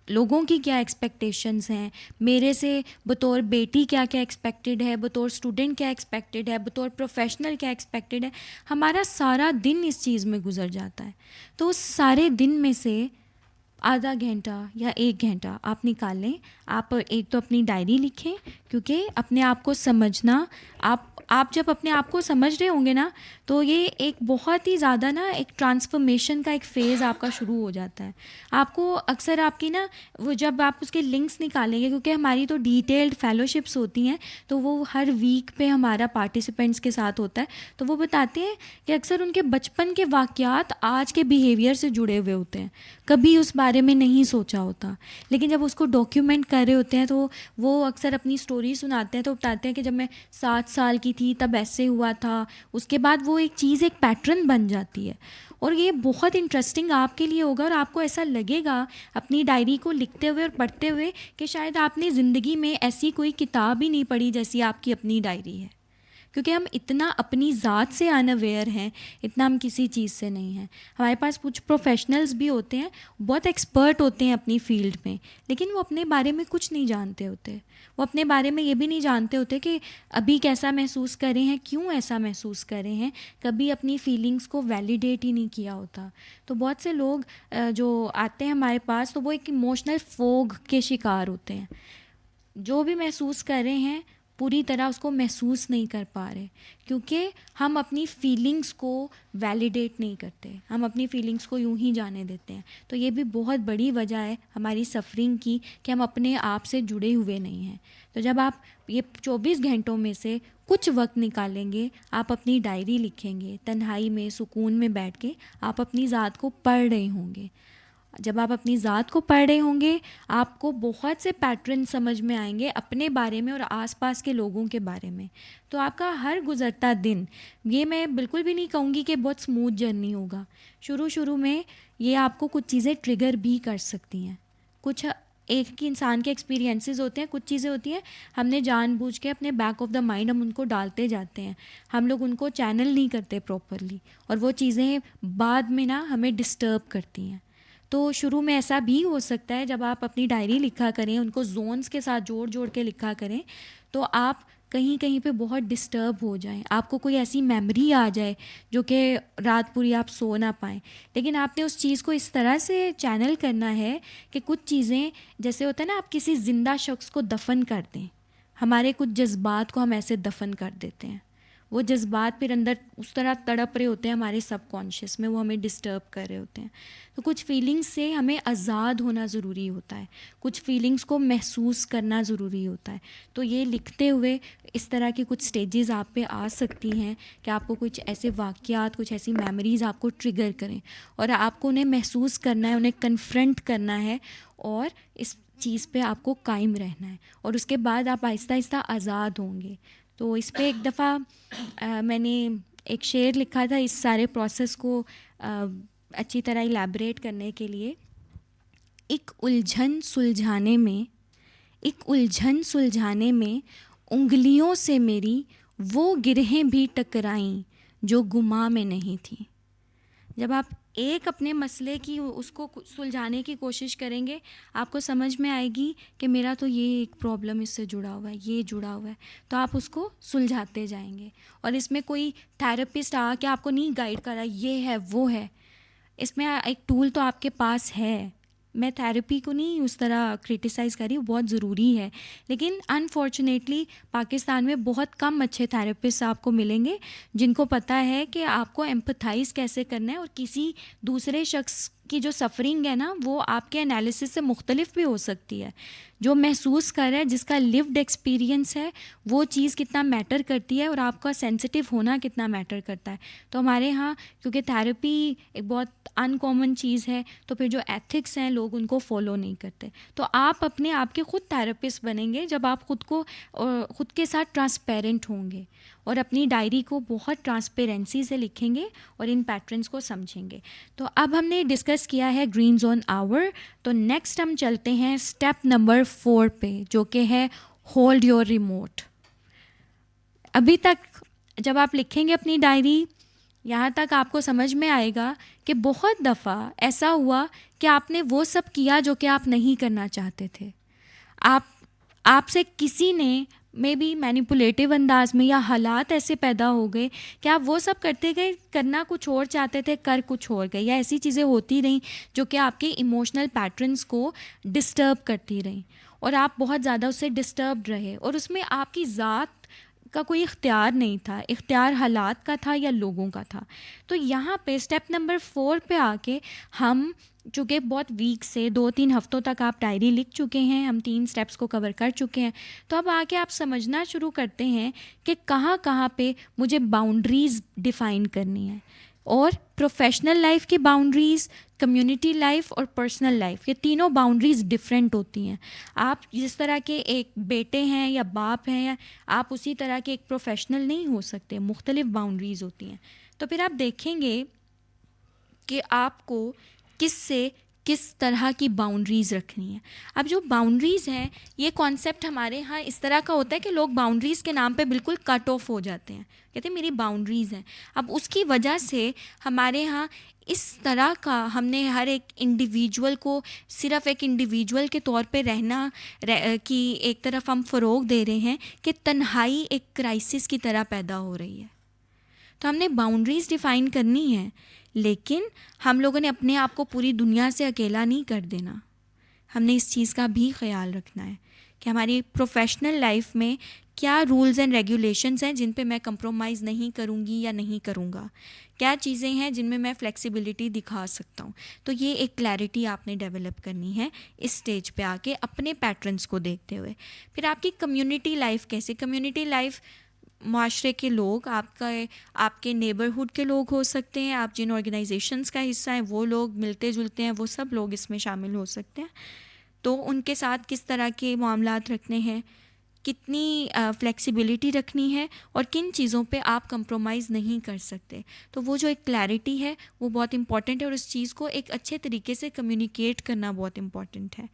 लोगों की क्या एक्सपेक्टेशंस हैं, मेरे से बतौर बेटी क्या क्या एक्सपेक्टेड है, बतौर स्टूडेंट क्या एक्सपेक्टेड है, बतौर प्रोफेशनल क्या एक्सपेक्टेड है, हमारा सारा दिन इस चीज़ में गुजर जाता है। तो उस सारे दिन में से आधा घंटा या 1 घंटा आप निकाल लें। आप एक तो अपनी डायरी लिखें, क्योंकि अपने आप को समझना, आप जब अपने आप को समझ रहे होंगे ना, तो ये एक बहुत ही ज़्यादा ना एक ट्रांसफॉर्मेशन का एक फ़ेज़ आपका शुरू हो जाता है। आपको अक्सर आपकी ना वो जब आप उसके लिंक्स निकालेंगे, क्योंकि हमारी तो डिटेल्ड फेलोशिप्स होती हैं, तो वो हर वीक पे हमारा पार्टिसिपेंट्स के साथ होता है, तो वो बताते हैं कि अक्सर उनके बचपन के वाक़यात आज के बिहेवियर से जुड़े हुए होते हैं, कभी उस बारे में नहीं सोचा होता, लेकिन जब उसको डॉक्यूमेंट कर रहे होते हैं तो वो अक्सर अपनी स्टोरी सुनाते हैं, तो बताते हैं कि जब मैं 7 साल की थी तब ऐसे हुआ था। उसके बाद वो एक चीज़, एक पैटर्न बन जाती है और ये बहुत इंटरेस्टिंग आपके लिए होगा और आपको ऐसा लगेगा अपनी डायरी को लिखते हुए और पढ़ते हुए कि शायद आपने ज़िंदगी में ऐसी कोई किताब ही नहीं पढ़ी जैसी आपकी अपनी डायरी है, क्योंकि हम इतना अपनी ज़ात से अनअवेयर हैं, इतना हम किसी चीज़ से नहीं हैं। हमारे पास कुछ प्रोफेशनल्स भी होते हैं, बहुत एक्सपर्ट होते हैं अपनी फ़ील्ड में, लेकिन वो अपने बारे में कुछ नहीं जानते होते। वो अपने बारे में ये भी नहीं जानते होते कि अभी कैसा महसूस कर रहे हैं, क्यों ऐसा महसूस कर रहे हैं, कभी अपनी फीलिंग्स को वैलिडेट ही नहीं किया होता। तो बहुत से लोग जो आते हैं हमारे पास, तो वो एक इमोशनल फोग के शिकार होते हैं। जो भी महसूस कर रहे हैं पूरी तरह उसको महसूस नहीं कर पा रहे, क्योंकि हम अपनी फीलिंग्स को वैलिडेट नहीं करते, हम अपनी फीलिंग्स को यूं ही जाने देते हैं। तो ये भी बहुत बड़ी वजह है हमारी सफ़रिंग की कि हम अपने आप से जुड़े हुए नहीं हैं। तो जब आप ये 24 घंटों में से कुछ वक्त निकालेंगे, आप अपनी डायरी लिखेंगे, तन्हाई में सुकून में बैठ के आप अपनी ज़ात को पढ़ रहे होंगे। जब आप अपनी ज़ात को पढ़ रहे होंगे, आपको बहुत से पैटर्न समझ में आएंगे अपने बारे में और आसपास के लोगों के बारे में। तो आपका हर गुज़रता दिन, ये मैं बिल्कुल भी नहीं कहूँगी कि बहुत स्मूथ जर्नी होगा। शुरू में ये आपको कुछ चीज़ें ट्रिगर भी कर सकती हैं। कुछ एक इंसान के एक्सपीरियंसेस होते हैं, कुछ चीज़ें होती हैं हमने जानबूझ के अपने बैक ऑफ द माइंड हम उनको डालते जाते हैं, हम लोग उनको चैनल नहीं करते प्रॉपरली, और वो चीज़ें बाद में ना हमें डिस्टर्ब करती हैं। तो शुरू में ऐसा भी हो सकता है, जब आप अपनी डायरी लिखा करें, उनको जोन्स के साथ जोड़ के लिखा करें, तो आप कहीं पे बहुत डिस्टर्ब हो जाएं, आपको कोई ऐसी मेमोरी आ जाए जो कि रात पूरी आप सो ना पाएँ। लेकिन आपने उस चीज़ को इस तरह से चैनल करना है कि कुछ चीज़ें, जैसे होता है ना, आप किसी ज़िंदा शख्स को दफन कर दें, हमारे कुछ जज्बात को हम ऐसे दफन कर देते हैं, वो जज्बात फिर अंदर उस तरह तड़प रहे होते हैं हमारे सबकॉन्शियस में, वो हमें डिस्टर्ब कर रहे होते हैं। तो कुछ फीलिंग्स से हमें आज़ाद होना ज़रूरी होता है, कुछ फीलिंग्स को महसूस करना ज़रूरी होता है। तो ये लिखते हुए इस तरह की कुछ स्टेजेस आप पे आ सकती हैं कि आपको कुछ ऐसे वाक़यात, कुछ ऐसी मेमोरीज़ आपको ट्रिगर करें और आपको उन्हें महसूस करना है, उन्हें कन्फ्रंट करना है और इस चीज़ पे आपको कायम रहना है, और उसके बाद आप आहिस्ता आहिस्ता आज़ाद होंगे। तो इस पे एक दफ़ा मैंने एक शेर लिखा था इस सारे प्रोसेस को अच्छी तरह इलैबोरेट करने के लिए। एक उलझन सुलझाने में उंगलियों से मेरी वो गिरहें भी टकराईं जो गुमा में नहीं थी। जब आप एक अपने मसले की उसको सुलझाने की कोशिश करेंगे, आपको समझ में आएगी कि मेरा तो ये एक प्रॉब्लम इससे जुड़ा हुआ है, ये जुड़ा हुआ है, तो आप उसको सुलझाते जाएंगे। और इसमें कोई थेरेपिस्ट आके आपको नहीं गाइड कर रहा ये है वो है, इसमें एक टूल तो आपके पास है, मैं थेरेपी को नहीं उस तरह क्रिटिसाइज़ कर रही हूँ, बहुत ज़रूरी है, लेकिन अनफॉर्चुनेटली पाकिस्तान में बहुत कम अच्छे थेरेपिस्ट आपको मिलेंगे जिनको पता है कि आपको एम्पथाइज़ कैसे करना है और किसी दूसरे शख्स की जो सफ़रिंग है ना वो आपके एनालिसिस से मुख्तलिफ भी हो सकती है। जो महसूस कर रहा है, जिसका लिव्ड एक्सपीरियंस है, वो चीज़ कितना मैटर करती है और आपका सेंसिटिव होना कितना मैटर करता है। तो हमारे यहाँ क्योंकि थेरेपी एक बहुत अनकॉमन चीज़ है, तो फिर जो एथिक्स हैं लोग उनको फॉलो नहीं करते। तो आप अपने आप के खुद थेरेपिस्ट बनेंगे जब आप खुद के साथ ट्रांसपेरेंट होंगे और अपनी डायरी को बहुत ट्रांसपेरेंसी से लिखेंगे और इन पैटर्न्स को समझेंगे। तो अब हमने डिस्कस किया है ग्रीन जोन आवर, तो नेक्स्ट हम चलते हैं स्टेप नंबर 4 पे, जो कि है होल्ड योर रिमोट। अभी तक जब आप लिखेंगे अपनी डायरी, यहाँ तक आपको समझ में आएगा कि बहुत दफ़ा ऐसा हुआ कि आपने वो सब किया जो कि आप नहीं करना चाहते थे। आपसे किसी ने मे बी मैनिपुलेटिव अंदाज में, या हालात ऐसे पैदा हो गए कि आप वो सब करते गए, करना कुछ और चाहते थे, कर कुछ और गए, या ऐसी चीज़ें होती रहीं जो कि आपके इमोशनल पैटर्न्स को डिस्टर्ब करती रहीं और आप बहुत ज़्यादा उससे डिस्टर्ब्ड रहे और उसमें आपकी ज़ात का कोई इख्तियार नहीं था, इख्तियार हालात का था या लोगों का था। तो यहाँ पे स्टेप नंबर 4 पे आके हम, चूँकि बहुत वीक से 2-3 हफ्तों तक आप डायरी लिख चुके हैं, हम 3 स्टेप्स को कवर कर चुके हैं, तो अब आके आप समझना शुरू करते हैं कि कहाँ कहाँ पे मुझे बाउंड्रीज़ डिफ़ाइन करनी है। और प्रोफेशनल लाइफ की बाउंड्रीज़, कम्युनिटी लाइफ और पर्सनल लाइफ, ये तीनों बाउंड्रीज़ डिफरेंट होती हैं। आप जिस तरह के एक बेटे हैं या बाप हैं, या आप उसी तरह के एक प्रोफेशनल नहीं हो सकते, मुख्तलिफ बाउंड्रीज़ होती हैं। तो फिर आप देखेंगे कि आपको किससे किस तरह की बाउंड्रीज़ रखनी है। अब जो बाउंड्रीज़ हैं, ये कॉन्सेप्ट हमारे यहाँ इस तरह का होता है कि लोग बाउंड्रीज़ के नाम पे बिल्कुल कट ऑफ हो जाते हैं, कहते हैं मेरी बाउंड्रीज़ हैं। अब उसकी वजह से हमारे यहाँ इस तरह का, हमने हर एक इंडिविजुअल को सिर्फ़ एक इंडिविजुअल के तौर पे रहना की एक तरफ हम फ़रोग़ दे रहे हैं कि तन्हाई एक क्राइसिस की तरह पैदा हो रही है। तो हमने बाउंड्रीज़ डिफ़ाइन करनी है, लेकिन हम लोगों ने अपने आप को पूरी दुनिया से अकेला नहीं कर देना। हमने इस चीज़ का भी ख्याल रखना है कि हमारी प्रोफेशनल लाइफ में क्या रूल्स एंड रेगुलेशंस हैं जिन पे मैं कंप्रोमाइज़ नहीं करूँगी या नहीं करूँगा, क्या चीज़ें हैं जिनमें मैं फ्लेक्सिबिलिटी दिखा सकता हूँ। तो ये एक क्लैरिटी आपने डेवलप करनी है इस स्टेज पे आके अपने पैटर्न्स को देखते हुए। फिर आपकी कम्युनिटी लाइफ कैसे, कम्युनिटी लाइफ माशरे के लोग, आपके नेबरहुड के लोग हो सकते हैं, आप जिन ऑर्गेनाइजेशंस का हिस्सा हैं वो लोग, मिलते जुलते हैं वो सब लोग इसमें शामिल हो सकते हैं। तो उनके साथ किस तरह के मामलात रखने हैं, कितनी फ्लेक्सिबिलिटी रखनी है और किन चीज़ों पे आप कंप्रोमाइज़ नहीं कर सकते। तो वो जो एक क्लैरिटी है वो बहुत इंपॉर्टेंट है और उस चीज़ को एक अच्छे तरीके से कम्युनिकेट करना बहुत इंपॉर्टेंट है।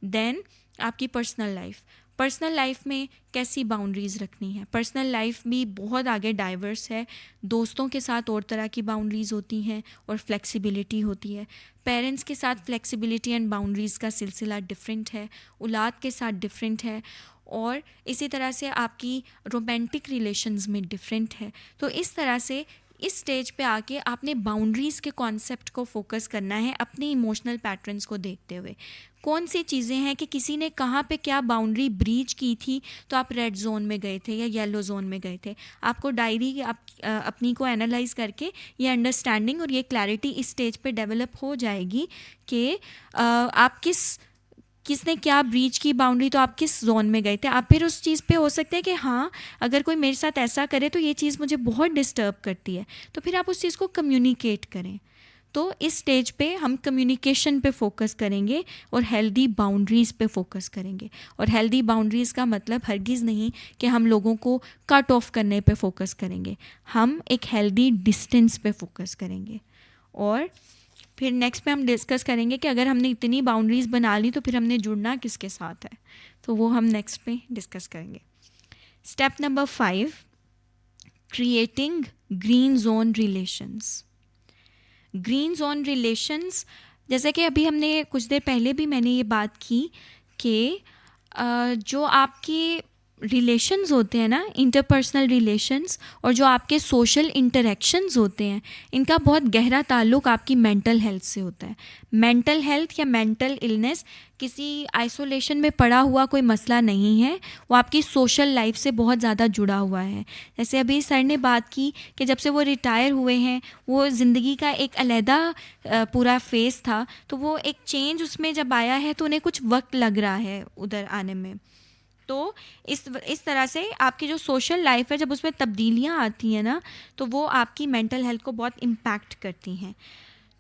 देन आपकी पर्सनल लाइफ में कैसी बाउंड्रीज़ रखनी है। पर्सनल लाइफ भी बहुत आगे डाइवर्स है, दोस्तों के साथ और तरह की बाउंड्रीज़ होती हैं और फ्लेक्सिबिलिटी होती है। पेरेंट्स के साथ फ्लेक्सिबिलिटी एंड बाउंड्रीज़ का सिलसिला डिफरेंट है, औलाद के साथ डिफरेंट है, और इसी तरह से आपकी रोमांटिक रिलेशंस में डिफरेंट है। तो इस तरह से इस स्टेज पे आके आपने बाउंड्रीज़ के कॉन्सेप्ट को फोकस करना है अपने इमोशनल पैटर्न्स को देखते हुए। कौन सी चीज़ें हैं कि किसी ने कहाँ पे क्या बाउंड्री ब्रीच की थी तो आप रेड जोन में गए थे या येलो जोन में गए थे। आपको डायरी अपनी को एनालाइज करके ये अंडरस्टैंडिंग और ये क्लैरिटी इस स्टेज पे डेवलप हो जाएगी कि आप किसने क्या ब्रीच की बाउंड्री, तो आप किस जोन में गए थे। आप फिर उस चीज़ पे हो सकते हैं कि हाँ, अगर कोई मेरे साथ ऐसा करे तो ये चीज़ मुझे बहुत डिस्टर्ब करती है, तो फिर आप उस चीज़ को कम्युनिकेट करें। तो इस स्टेज पे हम कम्युनिकेशन पे फोकस करेंगे और हेल्दी बाउंड्रीज़ पे फोकस करेंगे। और हेल्दी बाउंड्रीज़ का मतलब हरगिज़ नहीं कि हम लोगों को कट ऑफ करने पे फोकस करेंगे, हम एक हेल्दी डिस्टेंस पे फोकस करेंगे। और फिर नेक्स्ट पे हम डिस्कस करेंगे कि अगर हमने इतनी बाउंड्रीज़ बना ली तो फिर हमने जुड़ना किसके साथ है, तो वो हम नेक्स्ट पे डिस्कस करेंगे। Step number 5, creating green zone relations. Green zone relations, जैसे कि अभी हमने कुछ देर पहले भी मैंने ये बात की कि जो आपकी रिलेशंस होते हैं ना, इंटरपर्सनल रिलेशंस, और जो आपके सोशल इंटरेक्शंस होते हैं, इनका बहुत गहरा ताल्लुक़ आपकी मेंटल हेल्थ से होता है। मेंटल हेल्थ या मेंटल इलनेस किसी आइसोलेशन में पड़ा हुआ कोई मसला नहीं है, वो आपकी सोशल लाइफ से बहुत ज़्यादा जुड़ा हुआ है। जैसे अभी सर ने बात की कि जब से वो रिटायर हुए हैं, वो ज़िंदगी का एक अलहदा पूरा फेज़ था, तो वो एक चेंज उसमें जब आया है तो उन्हें कुछ वक्त लग रहा है उधर आने में। तो इस तरह से आपकी जो सोशल लाइफ है, जब उसमें तब्दीलियाँ आती हैं ना, तो वो आपकी मेंटल हेल्थ को बहुत इम्पैक्ट करती हैं।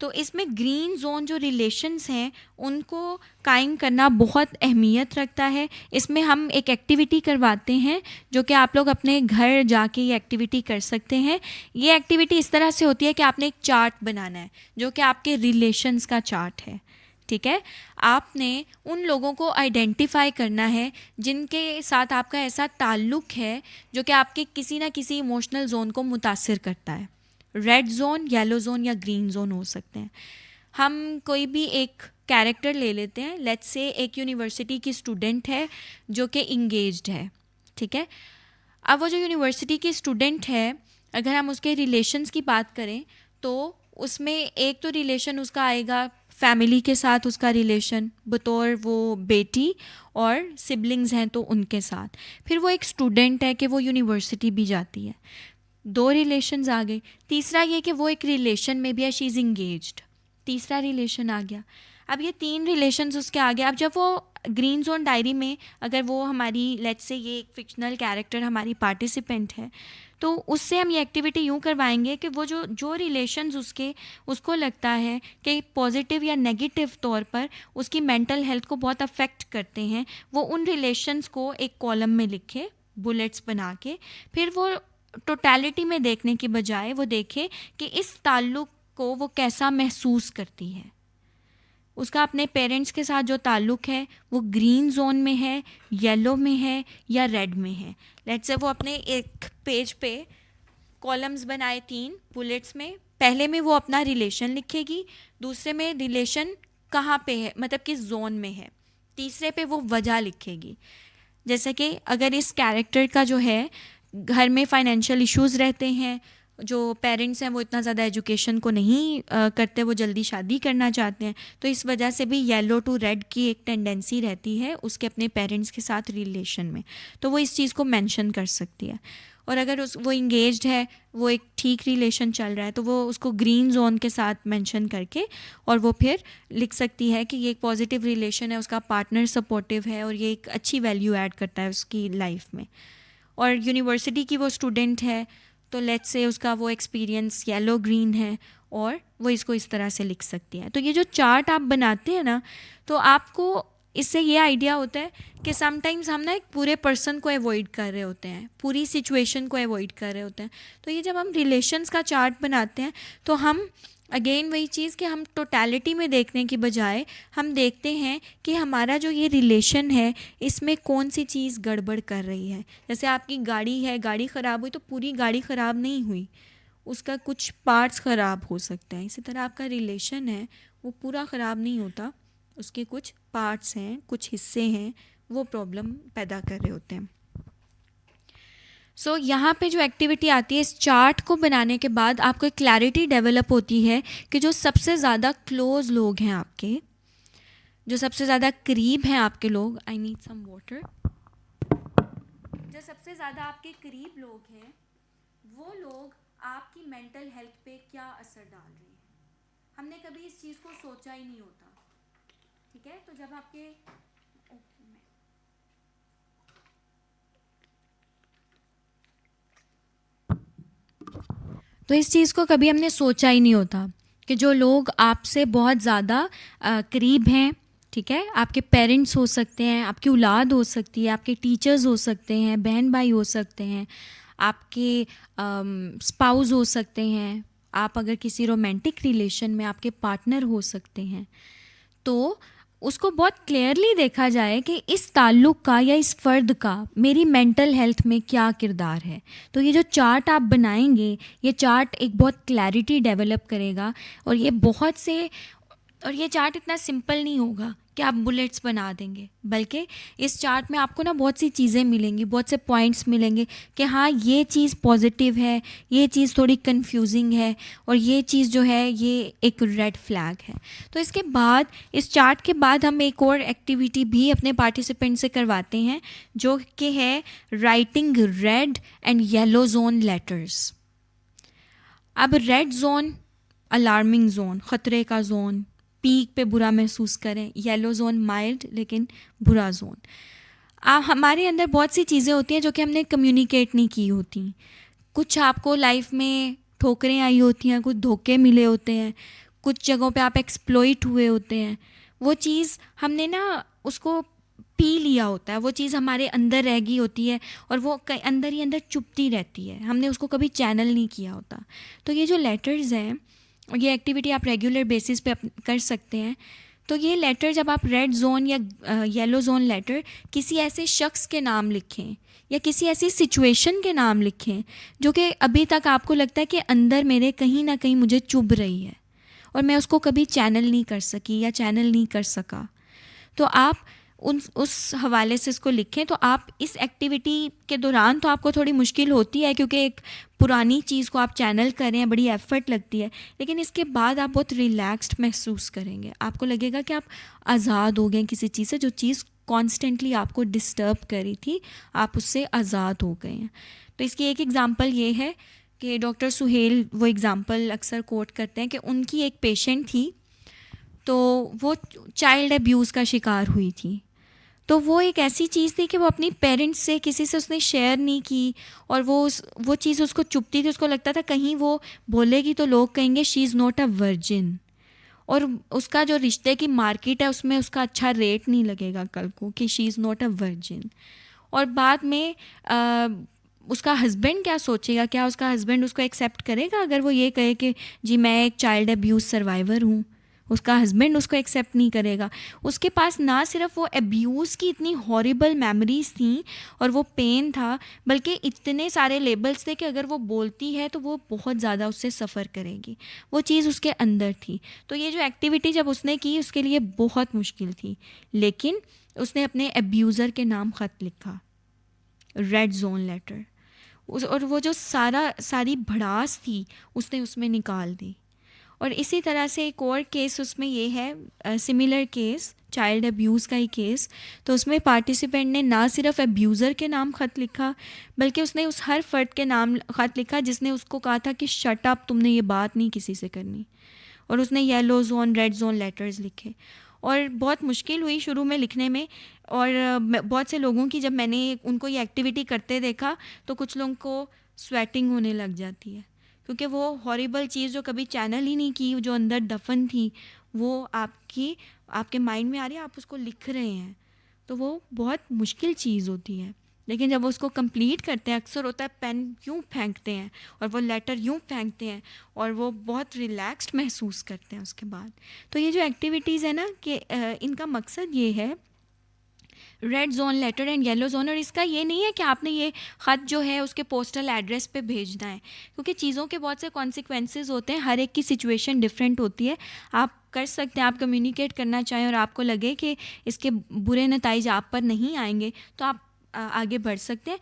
तो इसमें ग्रीन जोन जो रिलेशंस हैं उनको कायम करना बहुत अहमियत रखता है। इसमें हम एक एक्टिविटी करवाते हैं जो कि आप लोग अपने घर जाके ये एक्टिविटी कर सकते हैं। ये एक्टिविटी इस तरह से होती है कि आपने एक चार्ट बनाना है जो कि आपके रिलेशंस का चार्ट है, ठीक है। आपने उन लोगों को आइडेंटिफाई करना है जिनके साथ आपका ऐसा ताल्लुक़ है जो कि आपके किसी ना किसी इमोशनल जोन को मुतासिर करता है। रेड जोन, येलो जोन या ग्रीन जोन हो सकते हैं। हम कोई भी एक कैरेक्टर ले लेते हैं, लेट्स से एक यूनिवर्सिटी की स्टूडेंट है जो कि इंगेज्ड है, ठीक है। अब वो जो यूनिवर्सिटी की स्टूडेंट है, अगर हम उसके रिलेशंस की बात करें तो उसमें एक तो रिलेशन उसका आएगा फैमिली के साथ, उसका रिलेशन बतौर वो बेटी, और सिबलिंग्स हैं तो उनके साथ। फिर वो एक स्टूडेंट है कि वो यूनिवर्सिटी भी जाती है, 2 रिलेशंस आ गए। तीसरा ये कि वो एक रिलेशन में भी है, शी इज़ इंगेज्ड, तीसरा रिलेशन आ गया। अब ये 3 रिलेशंस उसके आ गए। अब जब वो ग्रीन जोन डायरी में, अगर वो हमारी लेट्स से ये एक फिक्शनल कैरेक्टर हमारी पार्टिसिपेंट है, तो उससे हम ये एक्टिविटी यूँ करवाएंगे कि वो जो रिलेशंस उसको लगता है कि पॉजिटिव या नेगेटिव तौर पर उसकी मेंटल हेल्थ को बहुत अफेक्ट करते हैं, वो उन रिलेशंस को एक कॉलम में लिखे, बुलेट्स बना के। फिर वो टोटलिटी में देखने की बजाय वो देखे कि इस ताल्लुक़ को वो कैसा महसूस करती है। उसका अपने पेरेंट्स के साथ जो ताल्लुक़ है वो ग्रीन जोन में है, येलो में है या रेड में है। लेट्स से वो अपने एक पेज पे कॉलम्स बनाए 3 बुलेट्स में। पहले में वो अपना रिलेशन लिखेगी, दूसरे में रिलेशन कहाँ पे है, मतलब किस जोन में है, तीसरे पे वो वजह लिखेगी। जैसे कि अगर इस कैरेक्टर का जो है घर में फाइनेंशियल इश्यूज़ रहते हैं, जो पेरेंट्स हैं वो इतना ज़्यादा एजुकेशन को नहीं करते, वो जल्दी शादी करना चाहते हैं, तो इस वजह से भी येलो टू रेड की एक टेंडेंसी रहती है उसके अपने पेरेंट्स के साथ रिलेशन में, तो वो इस चीज़ को मेंशन कर सकती है। और अगर वो इंगेज्ड है, वो एक ठीक रिलेशन चल रहा है, तो वो उसको ग्रीन जोन के साथ मेंशन करके और वो फिर लिख सकती है कि ये एक पॉजिटिव रिलेशन है, उसका पार्टनर सपोर्टिव है और ये एक अच्छी वैल्यू ऐड करता है उसकी लाइफ में। और यूनिवर्सिटी की वो स्टूडेंट है तो लेट्स से उसका वो एक्सपीरियंस येलो ग्रीन है और वो इसको इस तरह से लिख सकती है। तो ये जो चार्ट आप बनाते हैं ना, तो आपको इससे ये आइडिया होता है कि समटाइम्स हम ना एक पूरे पर्सन को अवॉइड कर रहे होते हैं, पूरी सिचुएशन को अवॉइड कर रहे होते हैं। तो ये जब हम रिलेशंस का चार्ट बनाते हैं तो हम अगेन वही चीज़ कि हम टोटलिटी में देखने की बजाय हम देखते हैं कि हमारा जो ये रिलेशन है इसमें कौन सी चीज़ गड़बड़ कर रही है। जैसे आपकी गाड़ी है, गाड़ी ख़राब हुई तो पूरी गाड़ी ख़राब नहीं हुई, उसका कुछ पार्ट्स ख़राब हो सकते हैं। इसी तरह आपका रिलेशन है वो पूरा ख़राब नहीं होता, उसके कुछ पार्ट्स हैं, कुछ हिस्से हैं, वो प्रॉब्लम पैदा कर रहे होते हैं। सो यहाँ पे जो एक्टिविटी आती है, इस चार्ट को बनाने के बाद आपको एक क्लैरिटी डेवलप होती है कि जो सबसे ज़्यादा क्लोज लोग हैं आपके, जो सबसे ज़्यादा करीब हैं आपके लोग, आई नीड सम वाटर, जो सबसे ज़्यादा आपके करीब लोग हैं वो लोग आपकी मेंटल हेल्थ पे क्या असर डाल रहे हैं। हमने कभी इस चीज़ को सोचा ही नहीं होता, ठीक है। तो जब आपके तो इस चीज़ को कभी हमने सोचा ही नहीं होता कि जो लोग आपसे बहुत ज़्यादा करीब हैं, ठीक है, आपके पेरेंट्स हो सकते हैं, आपकी औलाद हो सकती है, आपके टीचर्स हो सकते हैं, बहन भाई हो सकते हैं, आपके स्पाउस हो सकते हैं, आप अगर किसी रोमांटिक रिलेशन में आपके पार्टनर हो सकते हैं, तो उसको बहुत क्लियरली देखा जाए कि इस ताल्लुक़ का या इस फ़र्द का मेरी मेंटल हेल्थ में क्या किरदार है। तो ये जो चार्ट आप बनाएंगे, ये चार्ट एक बहुत क्लैरिटी डेवलप करेगा और ये चार्ट इतना सिंपल नहीं होगा कि आप बुलेट्स बना देंगे, बल्कि इस चार्ट में आपको ना बहुत सी चीज़ें मिलेंगी, बहुत से पॉइंट्स मिलेंगे कि हाँ ये चीज़ पॉजिटिव है, ये चीज़ थोड़ी कंफ्यूजिंग है, और ये चीज़ जो है ये एक रेड फ्लैग है। तो इसके बाद, इस चार्ट के बाद हम एक और एक्टिविटी भी अपने पार्टिसिपेंट से करवाते हैं, जो कि है writing red and yellow zone letters. अब रेड जोन अलार्मिंग जोन, ख़तरे का जोन, पीक पे बुरा महसूस करें। येलो जोन माइल्ड लेकिन बुरा जोन। हमारे अंदर बहुत सी चीज़ें होती हैं जो कि हमने कम्युनिकेट नहीं की होती। कुछ आपको लाइफ में ठोकरें आई होती हैं, कुछ धोखे मिले होते हैं, कुछ जगहों पे आप एक्सप्लॉइट हुए होते हैं। वो चीज़ हमने ना उसको पी लिया होता है, वो चीज़ हमारे अंदर रह गई होती है और वो अंदर ही अंदर चुभती रहती है, हमने उसको कभी चैनल नहीं किया होता। तो ये जो लेटर्स हैं, ये एक्टिविटी आप रेगुलर बेसिस पे कर सकते हैं। तो ये लेटर जब आप रेड जोन या येलो जोन लेटर किसी ऐसे शख्स के नाम लिखें या किसी ऐसी सिचुएशन के नाम लिखें जो कि अभी तक आपको लगता है कि अंदर मेरे कहीं ना कहीं मुझे चुभ रही है और मैं उसको कभी चैनल नहीं कर सकी या चैनल नहीं कर सका, तो आप उस हवाले से इसको लिखें। तो आप इस एक्टिविटी के दौरान तो आपको थोड़ी मुश्किल होती है क्योंकि एक पुरानी चीज़ को आप चैनल कर रहे हैं, बड़ी एफ़र्ट लगती है, लेकिन इसके बाद आप बहुत रिलैक्स्ड महसूस करेंगे। आपको लगेगा कि आप आज़ाद हो गए किसी चीज़ से, जो चीज़ कॉन्स्टेंटली आपको डिस्टर्ब करी थी, आप उससे आज़ाद हो गए हैं। तो इसकी एक एग्ज़ाम्पल ये है कि डॉक्टर सुहेल वो एग्ज़ाम्पल अक्सर कोट करते हैं कि उनकी एक पेशेंट थी, तो वो चाइल्ड अब्यूज़ का शिकार हुई थी। तो वो एक ऐसी चीज़ थी कि वो अपनी पेरेंट्स से किसी से उसने शेयर नहीं की और वो चीज़ उसको चुभती थी। उसको लगता था कहीं वो बोलेगी तो लोग कहेंगे she is not a virgin, और उसका जो रिश्ते की मार्केट है उसमें उसका अच्छा रेट नहीं लगेगा कल को कि she is not a virgin. और बाद में उसका हस्बैंड क्या सोचेगा, क्या उसका हस्बैंड उसको एक्सेप्ट करेगा अगर वो ये कहे कि जी मैं एक चाइल्ड अब्यूज़ सर्वाइवर हूँ? उसका हस्बैंड उसको एक्सेप्ट नहीं करेगा। उसके पास ना सिर्फ वो अब्यूज़ की इतनी हॉरिबल मेमोरीज़ थी और वो पेन था, बल्कि इतने सारे लेबल्स थे कि अगर वो बोलती है तो वो बहुत ज़्यादा उससे सफ़र करेगी। वो चीज़ उसके अंदर थी। तो ये जो एक्टिविटी जब उसने की उसके लिए बहुत मुश्किल थी, लेकिन उसने अपने अब्यूज़र के नाम ख़त लिखा, रेड जोन लेटर, और वो जो सारी भड़ास थी उसने उसमें निकाल दी। और इसी तरह से एक और केस उसमें ये है, सिमिलर केस, चाइल्ड अब्यूज़ का ही केस। तो उसमें पार्टिसिपेंट ने ना सिर्फ अब्यूज़र के नाम ख़त लिखा, बल्कि उसने उस हर फ़र्द के नाम ख़त लिखा जिसने उसको कहा था कि शट अप, तुमने ये बात नहीं किसी से करनी। और उसने yellow zone, red zone letters लिखे और बहुत मुश्किल हुई शुरू में लिखने में। और बहुत से लोगों की, जब मैंने उनको ये एक्टिविटी करते देखा तो कुछ लोगों को स्वेटिंग होने लग जाती है, क्योंकि वो हॉरिबल चीज़ जो कभी चैनल ही नहीं की, जो अंदर दफन थी, वो आपके माइंड में आ रही है, आप उसको लिख रहे हैं, तो वो बहुत मुश्किल चीज़ होती है। लेकिन जब वो उसको कंप्लीट करते हैं, अक्सर होता है पेन यूँ फेंकते हैं और वो लेटर यूँ फेंकते हैं और वो बहुत रिलैक्स्ड महसूस करते हैं उसके बाद। तो ये जो एक्टिविटीज़ है ना, कि इनका मकसद ये है, red zone later and yellow zone, और इसका ये नहीं है कि आपने ये ख़त जो है उसके पोस्टल एड्रेस पे भेजना है, क्योंकि चीज़ों के बहुत से कॉन्सिक्वेंसेस होते हैं, हर एक की सिचुएशन डिफरेंट होती है। आप कर सकते हैं, आप कम्युनिकेट करना चाहें और आपको लगे कि इसके बुरे नतीजे आप पर नहीं आएंगे तो आप आगे बढ़ सकते हैं,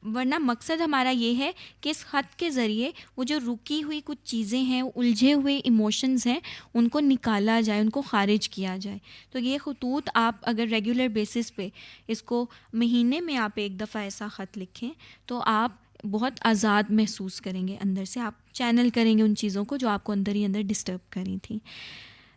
वरना मकसद हमारा ये है कि इस ख़त के ज़रिए वो जो रुकी हुई कुछ चीज़ें हैं, उलझे हुए इमोशंस हैं, उनको निकाला जाए, उनको ख़ारिज किया जाए। तो ये खतूत आप अगर रेगुलर बेसिस पे इसको महीने में आप एक दफ़ा ऐसा ख़त लिखें तो आप बहुत आज़ाद महसूस करेंगे अंदर से, आप चैनल करेंगे उन चीज़ों को जो आपको अंदर ही अंदर डिस्टर्ब करी थी।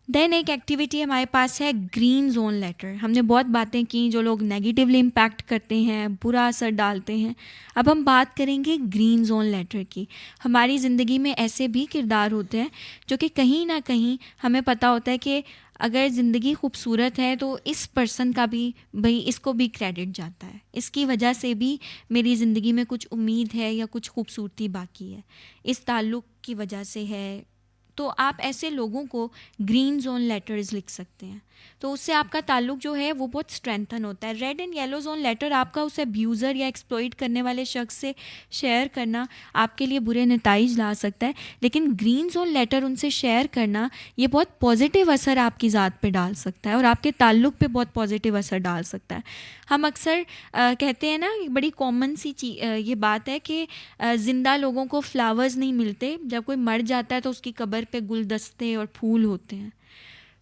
देन एक एक्टिविटी हमारे पास है ग्रीन जोन लेटर। हमने बहुत बातें की जो लोग नेगेटिवली इम्पैक्ट करते हैं, बुरा असर डालते हैं। अब हम बात करेंगे ग्रीन जोन लेटर की। हमारी ज़िंदगी में ऐसे भी किरदार होते हैं जो कि कहीं ना कहीं हमें पता होता है कि अगर ज़िंदगी खूबसूरत है तो इस पर्सन का भी, भाई इसको भी क्रेडिट जाता है, इसकी वजह से भी मेरी ज़िंदगी में कुछ उम्मीद है या कुछ खूबसूरती बाकी है, इस ताल्लुक़ की वजह से है, तो आप ऐसे लोगों को ग्रीन जोन लेटर्स लिख सकते हैं, तो उससे आपका ताल्लुक जो है वो बहुत स्ट्रेंथन होता है। Red and yellow zone later आपका उस अब्यूज़र या एक्सप्लॉइट करने वाले शख्स से शेयर करना आपके लिए बुरे नताइज ला सकता है, लेकिन ग्रीन जोन लेटर उनसे शेयर करना ये बहुत पॉजिटिव असर आपकी ज़ात पे डाल सकता है और आपके ताल्लुक पे बहुत पॉजिटिव असर डाल सकता है। हम अक्सर कहते हैं ना, बड़ी कॉमन सी ये बात है कि ज़िंदा लोगों को फ्लावर्स नहीं मिलते, जब कोई मर जाता है तो उसकी कब्र पे गुलदस्ते और फूल होते हैं।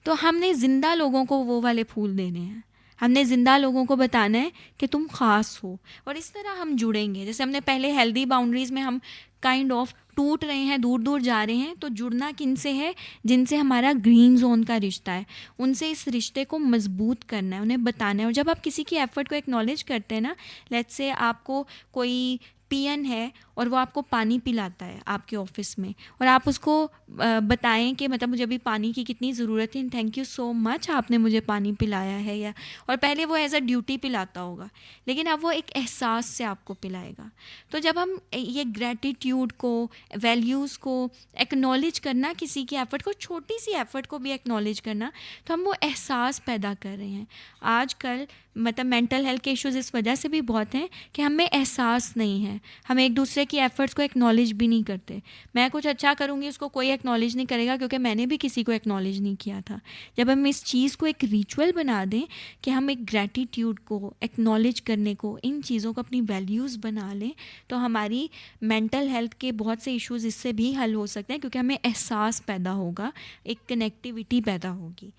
तो हमने ज़िंदा लोगों को वो वाले फूल देने हैं, हमने ज़िंदा लोगों को बताना है कि तुम ख़ास हो, और इस तरह हम जुड़ेंगे। जैसे हमने पहले हेल्दी बाउंड्रीज़ में हम काइंड ऑफ टूट रहे हैं, दूर दूर जा रहे हैं, तो जुड़ना किन से है? जिनसे हमारा ग्रीन जोन का रिश्ता है, उनसे इस रिश्ते को मजबूत करना है, उन्हें बताना है। और जब आप किसी की एफ़र्ट को एक्नॉलेज करते हैं ना, लेट्स से आपको कोई पियन है और वो आपको पानी पिलाता है आपके ऑफिस में, और आप उसको बताएं कि मतलब मुझे अभी पानी की कितनी ज़रूरत है, थैंक यू सो मच आपने मुझे पानी पिलाया है, या और पहले वो एज अ ड्यूटी पिलाता होगा, लेकिन अब वो एक एहसास से आपको पिलाएगा। तो जब हम ये ग्रैटिट्यूड को, वैल्यूज़ को एक्नॉलेज करना, किसी की एफ़र्ट को, छोटी सी एफ़र्ट को भी एक्नॉलेज करना, तो हम वो एहसास पैदा कर रहे हैं। आजकल मतलब मेंटल हेल्थ के इश्यूज़ इस वजह से भी बहुत हैं कि हमें एहसास नहीं है, हम एक दूसरे की एफ़र्ट्स को एक्नॉलेज भी नहीं करते। मैं कुछ अच्छा करूँगी, उसको कोई एक्नॉलेज नहीं करेगा, क्योंकि मैंने भी किसी को एक्नॉलेज नहीं किया था। जब हम इस चीज़ को एक रिचुअल बना दें कि हम एक ग्रैटिट्यूड को, एक्नॉलेज करने को, इन चीज़ों को अपनी वैल्यूज़ बना लें, तो हमारी मेंटल हेल्थ के बहुत से इश्यूज़ इससे भी हल हो सकते हैं, क्योंकि हमें एहसास पैदा होगा, एक कनेक्टिविटी पैदा होगी।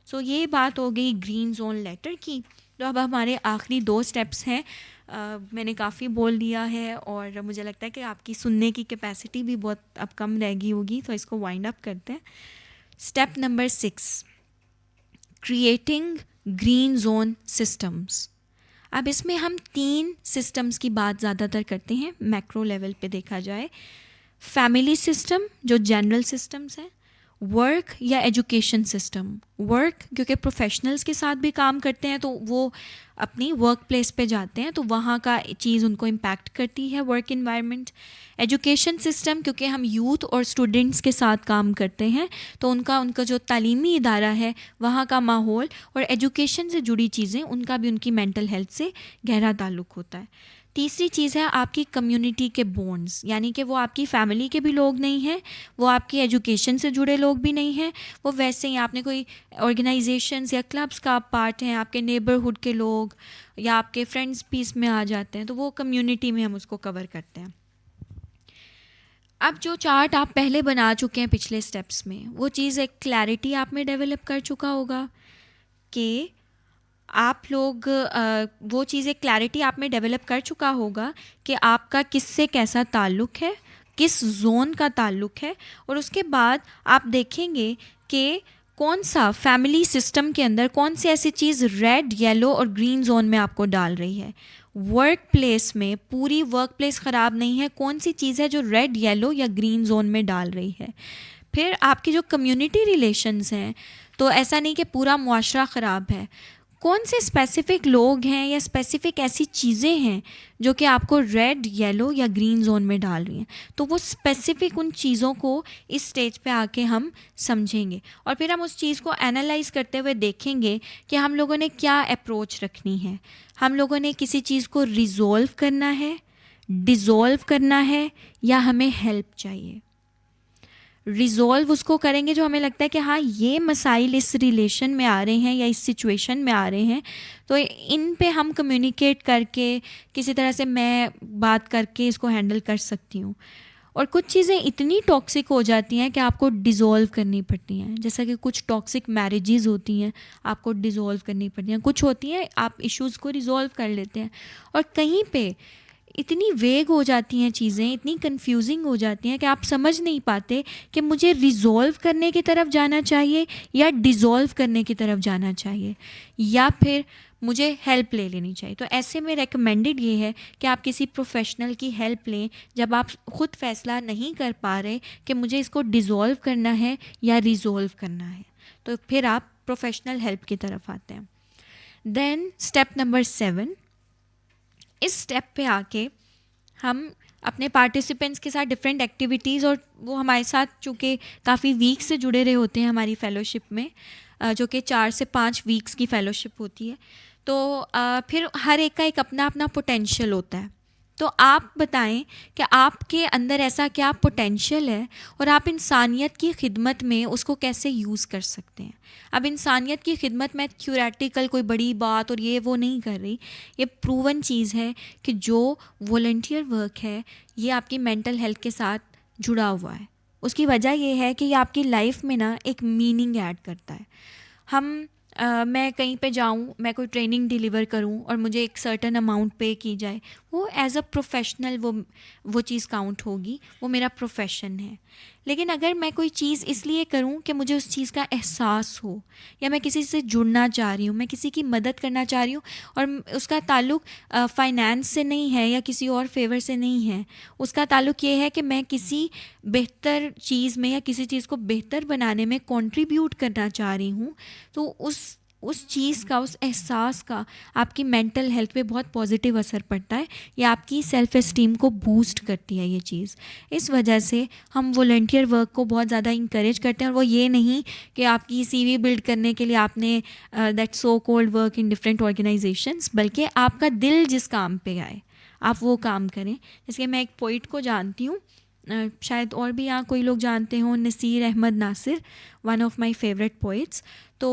सो ये बात हो गई ग्रीन जोन लेटर की। तो अब हमारे आखिरी 2 स्टेप्स हैं। मैंने काफ़ी बोल दिया है और मुझे लगता है कि आपकी सुनने की कैपेसिटी भी बहुत अब कम रह गई होगी, तो इसको वाइंड अप करते हैं। Step number 6, creating green zone systems. अब इसमें हम 3 सिस्टम्स की बात ज़्यादातर करते हैं मैक्रो लेवल पे देखा जाए। फैमिली सिस्टम जो जनरल सिस्टम्स हैं, वर्क या एजुकेशन सिस्टम। वर्क क्योंकि प्रोफेशनल्स के साथ भी काम करते हैं, तो वो अपनी वर्क प्लेस पे जाते हैं, तो वहाँ का चीज़ उनको इम्पैक्ट करती है, वर्क इन्वायरमेंट। एजुकेशन सिस्टम क्योंकि हम यूथ और स्टूडेंट्स के साथ काम करते हैं, तो उनका जो तालीमी इदारा है वहाँ का माहौल और एजुकेशन से जुड़ी चीज़ें, उनका भी उनकी मेंटल हेल्थ से गहरा ताल्लुक़ होता है। तीसरी चीज़ है आपकी कम्युनिटी के बॉन्ड्स, यानी कि वो आपकी फैमिली के भी लोग नहीं हैं, वो आपकी एजुकेशन से जुड़े लोग भी नहीं हैं, वो वैसे ही आपने कोई ऑर्गेनाइजेशंस या क्लब्स का आप पार्ट हैं, आपके नेबरहुड के लोग या आपके फ्रेंड्स भी इसमें आ जाते हैं, तो वो कम्युनिटी में हम उसको कवर करते हैं। अब जो चार्ट आप पहले बना चुके हैं पिछले स्टेप्स में, वो चीज़ एक क्लैरिटी आप में डेवलप कर चुका होगा कि आप लोग वो चीज़ एक क्लैरिटी आप में डेवलप कर चुका होगा कि आपका किससे कैसा ताल्लुक़ है, किस जोन का ताल्लुक़ है, और उसके बाद आप देखेंगे कि कौन सा फैमिली सिस्टम के अंदर कौन सी ऐसी चीज़ रेड, येलो और ग्रीन जोन में आपको डाल रही है। वर्क प्लेस में पूरी वर्क प्लेस ख़राब नहीं है, कौन सी चीज़ है जो रेड, येलो या ग्रीन जोन में डाल रही है। फिर आपकी जो कम्युनिटी रिलेशंस हैं, तो ऐसा नहीं कि पूरा मुआशरा ख़राब है, कौन से स्पेसिफ़िक लोग हैं या स्पेसिफ़िक ऐसी चीज़ें हैं जो कि आपको रेड, येलो या ग्रीन जोन में डाल रही हैं। तो वो स्पेसिफ़िक उन चीज़ों को इस स्टेज पे आके हम समझेंगे, और फिर हम उस चीज़ को एनालाइज़ करते हुए देखेंगे कि हम लोगों ने क्या अप्रोच रखनी है। हम लोगों ने किसी चीज़ को रिज़ॉल्व करना है, डिज़ॉल्व करना है, या हमें हेल्प चाहिए। रिज़ॉल्व उसको करेंगे जो हमें लगता है कि हाँ ये मसाइल इस रिलेशन में आ रहे हैं या इस सिचुएशन में आ रहे हैं, तो इन पे हम कम्युनिकेट करके किसी तरह से मैं बात करके इसको हैंडल कर सकती हूँ। और कुछ चीज़ें इतनी टॉक्सिक हो जाती हैं कि आपको डिज़ोल्व करनी पड़ती हैं, जैसा कि कुछ टॉक्सिक मैरिजेज़ होती हैं, आपको डिज़ोल्व करनी पड़ती हैं। कुछ होती हैं आप इश्यूज़ को रिज़ॉल्व कर लेते हैं, और कहीं पे इतनी वेग हो जाती हैं चीज़ें, इतनी कंफ्यूजिंग हो जाती हैं कि आप समझ नहीं पाते कि मुझे रिज़ॉल्व करने की तरफ जाना चाहिए या डिज़ोल्व करने की तरफ जाना चाहिए, या फिर मुझे हेल्प ले लेनी चाहिए। तो ऐसे में रेकमेंडेड ये है कि आप किसी प्रोफेशनल की हेल्प लें जब आप ख़ुद फैसला नहीं कर पा रहे कि मुझे इसको डिज़ोल्व करना है या रिज़ॉल्व करना है, तो फिर आप प्रोफेशनल हेल्प की तरफ आते हैं। देन स्टेप नंबर 7, इस स्टेप पे आके हम अपने पार्टिसिपेंट्स के साथ डिफरेंट एक्टिविटीज़, और वो हमारे साथ चूँकि काफ़ी वीक से जुड़े रहे होते हैं हमारी फ़ेलोशिप में, जो कि 4 से 5 वीक्स की फ़ेलोशिप होती है, तो फिर हर एक का एक अपना अपना पोटेंशियल होता है। तो आप बताएं कि आपके अंदर ऐसा क्या पोटेंशियल है और आप इंसानियत की खिदमत में उसको कैसे यूज़ कर सकते हैं। अब इंसानियत की खिदमत में थ्योरेटिकल कोई बड़ी बात और ये वो नहीं कर रही, ये प्रूवन चीज़ है कि जो वॉलंटियर वर्क है ये आपकी मेंटल हेल्थ के साथ जुड़ा हुआ है। उसकी वजह ये है कि ये आपकी लाइफ में ना एक मीनिंग ऐड करता है। मैं कहीं पे जाऊँ, मैं कोई ट्रेनिंग डिलीवर करूँ और मुझे एक सर्टेन अमाउंट पे की जाए, वो एज़ अ प्रोफेशनल वो चीज़ काउंट होगी, वो मेरा प्रोफेशन है। लेकिन अगर मैं कोई चीज़ इसलिए करूँ कि मुझे उस चीज़ का एहसास हो, या मैं किसी से जुड़ना चाह रही हूँ, मैं किसी की मदद करना चाह रही हूँ, और उसका ताल्लुक़ फ़ाइनेंस से नहीं है या किसी और फेवर से नहीं है, उसका ताल्लुक़ ये है कि मैं किसी बेहतर चीज़ में या किसी चीज़ को बेहतर बनाने में कंट्रीब्यूट करना चाह रही हूँ, तो उस चीज़ का, उस एहसास का आपकी मेंटल हेल्थ पे बहुत पॉजिटिव असर पड़ता है। ये आपकी सेल्फ़ एस्टीम को बूस्ट करती है ये चीज़। इस वजह से हम वॉलंटियर वर्क को बहुत ज़्यादा इंकरेज करते हैं, और वो ये नहीं कि आपकी सीवी बिल्ड करने के लिए आपने that so called work in different organisations, बल्कि आपका दिल जिस काम पे आए आप वो काम करें। जैसे मैं एक पोइट को जानती हूँ, शायद और भी यहाँ कोई लोग जानते हों, Naseer Ahmad Nasir, one of my favourite poets. तो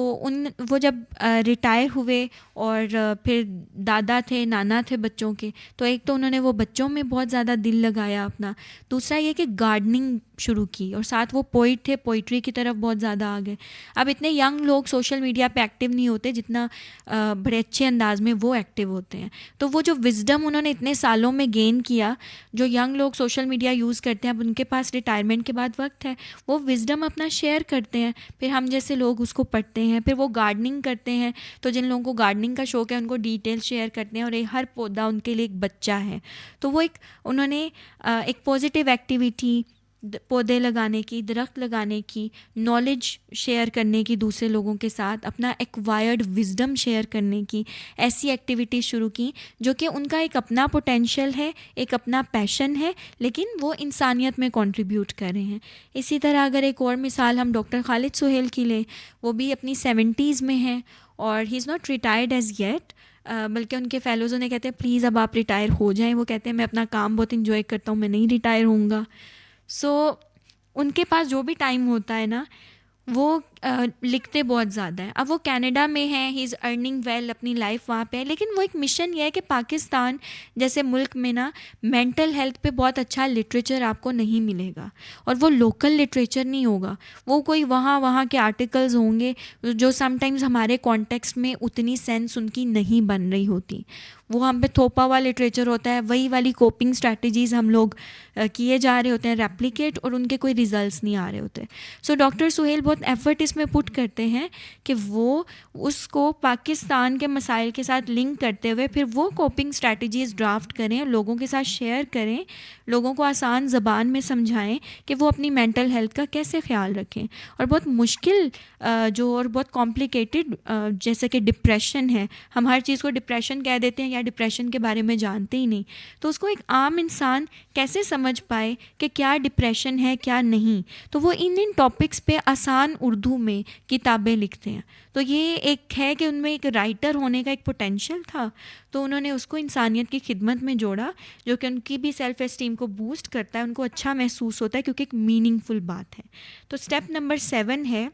वो जब रिटायर हुए और फिर दादा थे, नाना थे बच्चों के, तो एक तो उन्होंने वो बच्चों में बहुत ज़्यादा दिल लगाया अपना, दूसरा ये कि गार्डनिंग शुरू की, और साथ वो पोइट थे, पोइट्री की तरफ बहुत ज़्यादा आ गए। अब इतने यंग लोग सोशल मीडिया पे एक्टिव नहीं होते जितना बड़े अच्छे अंदाज में वो एक्टिव होते हैं। तो वो जो विजडम उन्होंने इतने सालों में गेन किया, जो यंग लोग सोशल मीडिया यूज़ करते हैं, अब उनके पास रिटायरमेंट के बाद वक्त है, वो विजडम अपना शेयर करते हैं, फिर हम जैसे लोग उसको पढ़ते हैं, फिर वो गार्डनिंग करते हैं, तो जिन लोगों को गार्डनिंग का शौक़ है उनको डिटेल शेयर करते हैं, और हर पौधा उनके लिए एक बच्चा है। तो वो उन्होंने एक पॉजिटिव एक्टिविटी, पौधे लगाने की, दरख्त लगाने की, नॉलेज शेयर करने की दूसरे लोगों के साथ, अपना एक्वायर्ड विजडम शेयर करने की, ऐसी एक्टिविटी शुरू की जो कि उनका एक अपना पोटेंशियल है, एक अपना पैशन है, लेकिन वो इंसानियत में कंट्रीब्यूट कर रहे हैं। इसी तरह अगर एक और मिसाल हम डॉक्टर खालिद सुहेल की लें, वो भी अपनी 70s में हैं और he is not retired as yet, बल्कि उनके फेलोज़ उन्हें कहते हैं प्लीज़ अब आप रिटायर हो जाएं। वो कहते हैं मैं अपना काम बहुत इंजॉय करता हूँ, मैं नहीं रिटायर होऊंगा। सो उनके पास जो भी टाइम होता है ना, वो लिखते बहुत ज़्यादा है। अब वो कनाडा में हैं, ही इज़ अर्निंग वेल, अपनी लाइफ वहाँ पे है, लेकिन वो एक मिशन ये है कि पाकिस्तान जैसे मुल्क में ना मेंटल हेल्थ पे बहुत अच्छा लिटरेचर आपको नहीं मिलेगा, और वो लोकल लिटरेचर नहीं होगा, वो कोई वहाँ के आर्टिकल्स होंगे जो समटाइम्स हमारे कॉन्टेक्स्ट में उतनी सेंस उनकी नहीं बन रही होती। वो हम पे थोपा हुआ लिटरेचर होता है, वही वाली कोपिंग स्ट्रैटेजीज़ हम लोग किए जा रहे होते हैं रेप्लिकेट, और उनके कोई रिजल्ट्स नहीं आ रहे होते। सो डॉक्टर सुहेल बहुत एफर्ट इसमें पुट करते हैं कि वो उसको पाकिस्तान के मसाइल के साथ लिंक करते हुए फिर वो कोपिंग स्ट्रैटेजीज़ ड्राफ्ट करें, लोगों के साथ शेयर करें, लोगों को आसान ज़बान में समझाएं कि वो अपनी मेंटल हेल्थ का कैसे ख्याल रखें। और बहुत मुश्किल और बहुत कॉम्प्लिकेटेड जैसे कि डिप्रेशन है, हम हर चीज़ को डिप्रेशन कह देते हैं या डिप्रेशन के बारे में जानते ही नहीं, तो उसको एक आम इंसान कैसे समझ पाए कि क्या डिप्रेशन है क्या नहीं। तो वो इन टॉपिक्स पे आसान उर्दू में किताबें लिखते हैं। तो ये एक है कि उनमें एक राइटर होने का एक पोटेंशियल था, तो उन्होंने उसको इंसानियत की खिदमत में जोड़ा, जो कि उनकी भी सेल्फ़ एस्टीम को बूस्ट करता है, उनको अच्छा महसूस होता है क्योंकि एक मीनिंगफुल बात है। तो स्टेप नंबर 7 है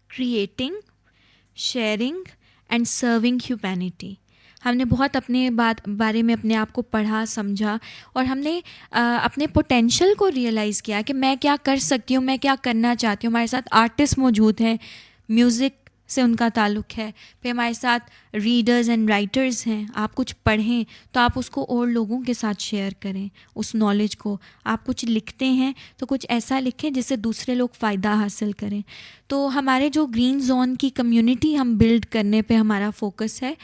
creating, sharing and serving humanity. हमने बहुत अपने बारे में अपने आप को पढ़ा, समझा, और हमने अपने पोटेंशियल को रियलाइज़ किया कि मैं क्या कर सकती हूँ, मैं क्या करना चाहती हूँ। हमारे साथ आर्टिस्ट मौजूद हैं, म्यूज़िक से उनका ताल्लुक़ है, फिर हमारे साथ रीडर्स एंड राइटर्स हैं। आप कुछ पढ़ें तो आप उसको और लोगों के साथ शेयर करें उस नॉलेज को। आप कुछ लिखते हैं तो कुछ ऐसा लिखें जिससे दूसरे लोग फ़ायदा हासिल करें। तो हमारे जो ग्रीन जोन की कम्युनिटी हम बिल्ड करने पे हमारा फोकस है।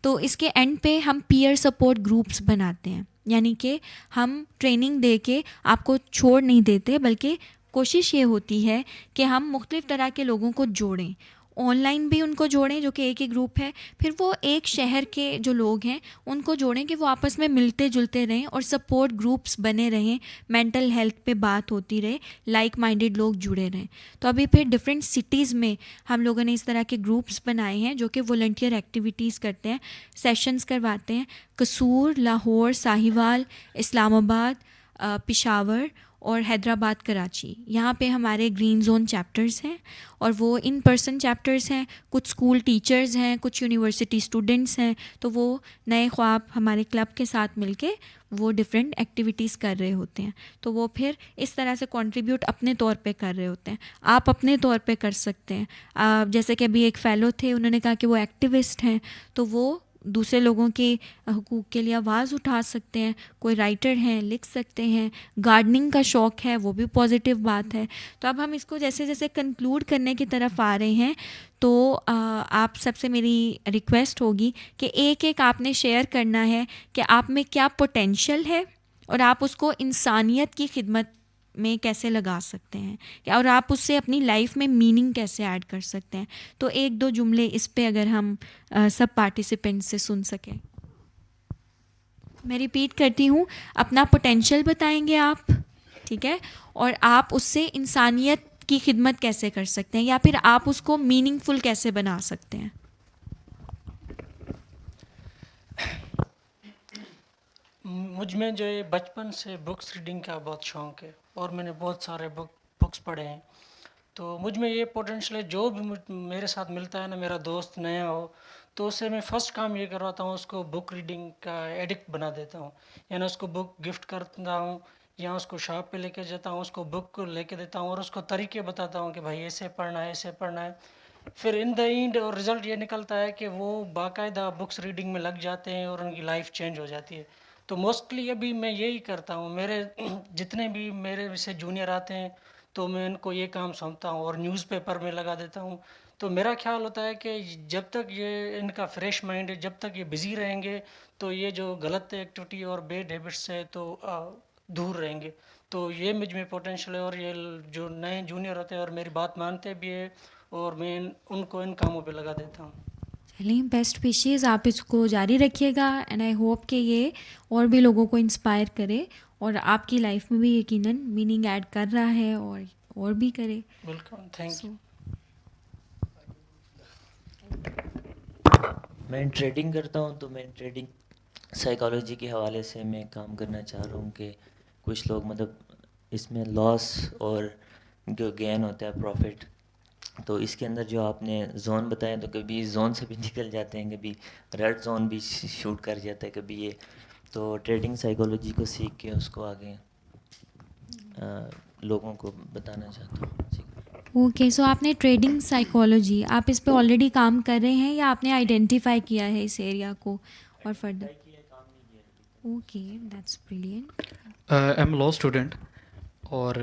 तो इसके एंड पे हम पीयर सपोर्ट ग्रुप्स बनाते हैं, यानी कि हम ट्रेनिंग दे के आपको छोड़ नहीं देते, बल्कि कोशिश ये होती है कि हम मुख्तलिफ़ तरह के लोगों को जोड़ें, ऑनलाइन भी उनको जोड़ें जो कि एक ही ग्रुप है, फिर वो एक शहर के जो लोग हैं उनको जोड़ें कि वो आपस में मिलते जुलते रहें और सपोर्ट ग्रुप्स बने रहें, मेंटल हेल्थ पे बात होती रहे, लाइक माइंडेड लोग जुड़े रहें। तो अभी फिर डिफरेंट सिटीज़ में हम लोगों ने इस तरह के ग्रुप्स बनाए हैं जो कि वॉलंटियर एक्टिविटीज़ करते हैं, सेशंस करवाते हैं। कसूर, लाहौर, साहिवाल, इस्लामाबाद, पेशावर और हैदराबाद, कराची, यहाँ पे हमारे ग्रीन जोन चैप्टर्स हैं और वो इन पर्सन चैप्टर्स हैं। कुछ स्कूल टीचर्स हैं, कुछ यूनिवर्सिटी स्टूडेंट्स हैं, तो वो नए ख्वाब हमारे क्लब के साथ मिलके वो डिफरेंट एक्टिविटीज़ कर रहे होते हैं। तो वो फिर इस तरह से कंट्रीब्यूट अपने तौर पे कर रहे होते हैं। आप अपने तौर पे कर सकते हैं। जैसे कि अभी एक फ़ेलो थे, उन्होंने कहा कि वो एक्टिविस्ट हैं, तो वो दूसरे लोगों के हकूक़ के लिए आवाज़ उठा सकते हैं। कोई राइटर हैं, लिख सकते हैं। गार्डनिंग का शौक़ है, वो भी पॉजिटिव बात है। तो अब हम इसको जैसे जैसे कंक्लूड करने की तरफ आ रहे हैं, तो आप सबसे मेरी रिक्वेस्ट होगी कि एक एक आपने शेयर करना है कि आप में क्या पोटेंशियल है और आप उसको इंसानियत की खिदमत में कैसे लगा सकते हैं और आप उससे अपनी लाइफ में मीनिंग कैसे ऐड कर सकते हैं। तो एक दो जुमले इस पे अगर हम सब पार्टिसिपेंट्स से सुन सकें। मैं रिपीट करती हूँ, अपना पोटेंशियल बताएंगे आप, ठीक है, और आप उससे इंसानियत की खिदमत कैसे कर सकते हैं या फिर आप उसको मीनिंगफुल कैसे बना सकते हैं। मुझ में जो है बचपन से बुक्स रीडिंग का बहुत शौक़ है और मैंने बहुत सारे बुक्स पढ़े हैं। तो मुझ में ये पोटेंशियल है, जो भी मेरे साथ मिलता है ना, मेरा दोस्त नया हो तो उससे मैं फ़र्स्ट काम ये करवाता हूँ, उसको बुक रीडिंग का एडिक्ट बना देता हूँ। यानी उसको बुक गिफ्ट करता हूँ या उसको शॉप पे लेके जाता हूँ, उसको बुक को लेके देता हूँ और उसको तरीके बताता हूँ कि भाई ऐसे पढ़ना है, ऐसे पढ़ना है। फिर इन द एंड और रिज़ल्ट ये निकलता है कि वो बाकायदा बुक्स रीडिंग में लग जाते हैं और उनकी लाइफ चेंज हो जाती है। तो मोस्टली अभी मैं यही करता हूँ। मेरे जितने भी मेरे से जूनियर आते हैं तो मैं इनको ये काम सौंपता हूँ और न्यूज़पेपर में लगा देता हूँ। तो मेरा ख्याल होता है कि जब तक ये इनका फ्रेश माइंड है, जब तक ये बिज़ी रहेंगे तो ये जो गलत एक्टिविटी और बैड हैबिट्स है तो दूर रहेंगे। तो ये मुझ में पोटेंशियल है और ये जो नए जूनियर होते हैं और मेरी बात मानते भी है और मैं उनको इन कामों पे लगा देता हूँ। चलिए, बेस्ट विशेज़, आप इसको जारी रखिएगा एंड आई होप कि ये और भी लोगों को इंस्पायर करे और आपकी लाइफ में भी यकीनन मीनिंग ऐड कर रहा है और भी करे। बिल्कुल, थैंक यू। मैं ट्रेडिंग करता हूँ, तो मैं ट्रेडिंग साइकोलॉजी के हवाले से मैं काम करना चाह रहा हूँ कि कुछ लोग मतलब इसमें लॉस और जो गेन होता है प्रॉफिट, तो इसके अंदर जो आपने जोन बताया तो कभी जोन से भी निकल जाते हैं, कभी रेड जोन भी शूट कर जाता है, कभी ये। तो ट्रेडिंग साइकोलॉजी को सीख के उसको आगे लोगों को बताना चाहता हूँ। ओके, सो आपने ट्रेडिंग साइकोलॉजी, आप इस पे ऑलरेडी काम कर रहे हैं या आपने आइडेंटिफाई किया है इस एरिया को और further? Okay, that's brilliant. I am law student और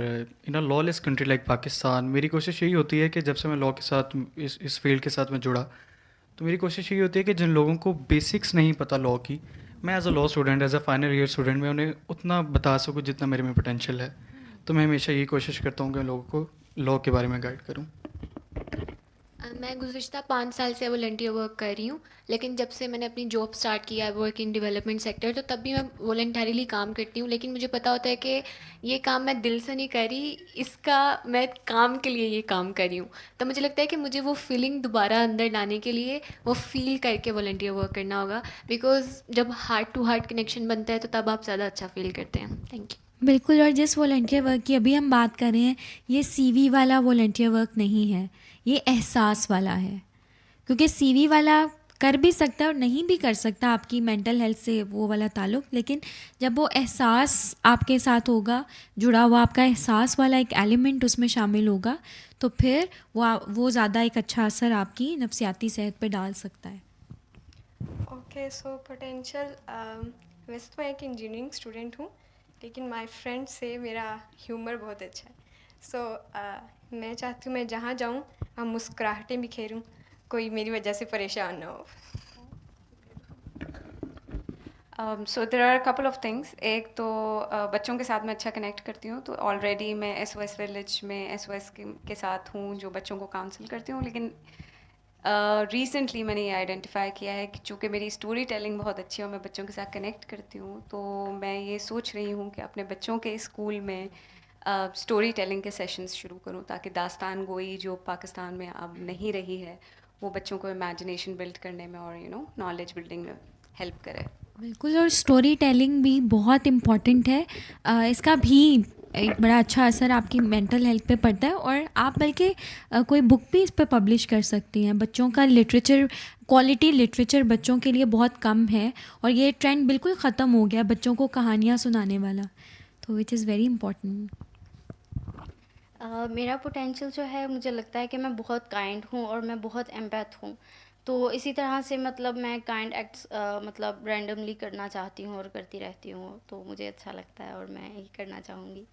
इन अ लॉलेस कंट्री लाइक पाकिस्तान मेरी कोशिश यही होती है कि जब से मैं लॉ के साथ इस फील्ड के साथ मैं जुड़ा, तो मेरी कोशिश यही होती है कि जिन लोगों को बेसिक्स नहीं पता लॉ की, मैं as a law student, as a final year student, मैं उन्हें उतना बता सकूँ जितना मेरे में पोटेंशियल है। तो मैं हमेशा यही कोशिश करता हूँ कि मैं लोगों को लॉ के बारे में गाइड करूँ। मैं गुज़िश्ता 5 साल से वॉलंटियर वर्क कर रही हूँ, लेकिन जब से मैंने अपनी जॉब स्टार्ट किया है वर्क इन डेवलपमेंट सेक्टर, तो तब भी मैं वॉलंटरीली काम करती हूँ। लेकिन मुझे पता होता है कि ये काम मैं दिल से नहीं कर रही, इसका मैं काम के लिए ये काम कर रही हूँ। तो मुझे लगता है कि मुझे वो फीलिंग दोबारा अंदर लाने के लिए वो फील करके वॉलंटियर वर्क करना होगा, बिकॉज जब हार्ट टू हार्ट कनेक्शन बनता है तो तब आप ज़्यादा अच्छा फील करते हैं। Thank you. बिल्कुल, और जिस वॉलंटियर वर्क की अभी हम बात कर रहे हैं, ये सीवी वाला वॉलंटियर वर्क नहीं है, ये एहसास वाला है। क्योंकि सीवी वाला कर भी सकता है और नहीं भी कर सकता, आपकी मेंटल हेल्थ से वो वाला ताल्लुक़, लेकिन जब वो एहसास आपके साथ होगा, जुड़ा हुआ आपका एहसास वाला एक एलिमेंट उसमें शामिल होगा, तो फिर वो ज़्यादा एक अच्छा असर आपकी नफसियाती सेहत पे डाल सकता है। ओके, सो पोटेंशियल, वैसे तो मैं एक इंजीनियरिंग स्टूडेंट हूँ, लेकिन माय फ्रेंड से मेरा ह्यूमर बहुत अच्छा है। सो मैं चाहती हूँ मैं जहाँ जाऊँ वहाँ मुस्कुराहटें बिखेरूँ, कोई मेरी वजह से परेशान ना हो। So there are couple of things. एक तो बच्चों के साथ मैं अच्छा कनेक्ट करती हूँ, तो ऑलरेडी मैं SOS विलेज में SOS के साथ हूँ, जो बच्चों को काउंसिल करती हूँ। लेकिन रिसेंटली मैंने ये आइडेंटिफाई किया है कि चूँकि मेरी स्टोरी टेलिंग बहुत अच्छी है और मैं बच्चों के साथ कनेक्ट करती हूँ, तो मैं ये सोच रही हूँ कि अपने बच्चों के स्कूल में स्टोरी टेलिंग के सेशंस शुरू करूँ, ताकि दास्तान गोई जो पाकिस्तान में अब नहीं रही है, वो बच्चों को इमेजिनेशन बिल्ड करने में और नॉलेज बिल्डिंग में हेल्प करे। बिल्कुल, और स्टोरी टेलिंग भी बहुत इम्पॉर्टेंट है। इसका भी एक बड़ा अच्छा असर आपकी मेंटल हेल्थ पे पड़ता है, और आप बल्कि कोई बुक भी इस पे पब्लिश कर सकती हैं। बच्चों का लिटरेचर, क्वालिटी लिटरेचर बच्चों के लिए बहुत कम है, और ये ट्रेंड बिल्कुल ख़त्म हो गया बच्चों को कहानियाँ सुनाने वाला, तो विच इज़ वेरी इम्पॉर्टेंट। मेरा पोटेंशियल जो है, मुझे लगता है कि मैं बहुत काइंड हूँ और मैं बहुत एम्पैथ हूँ। तो इसी तरह से मतलब मैं काइंड एक्ट्स मतलब रैंडमली करना चाहती हूँ और करती रहती हूँ, तो मुझे अच्छा लगता है और मैं यही करना चाहूँगी।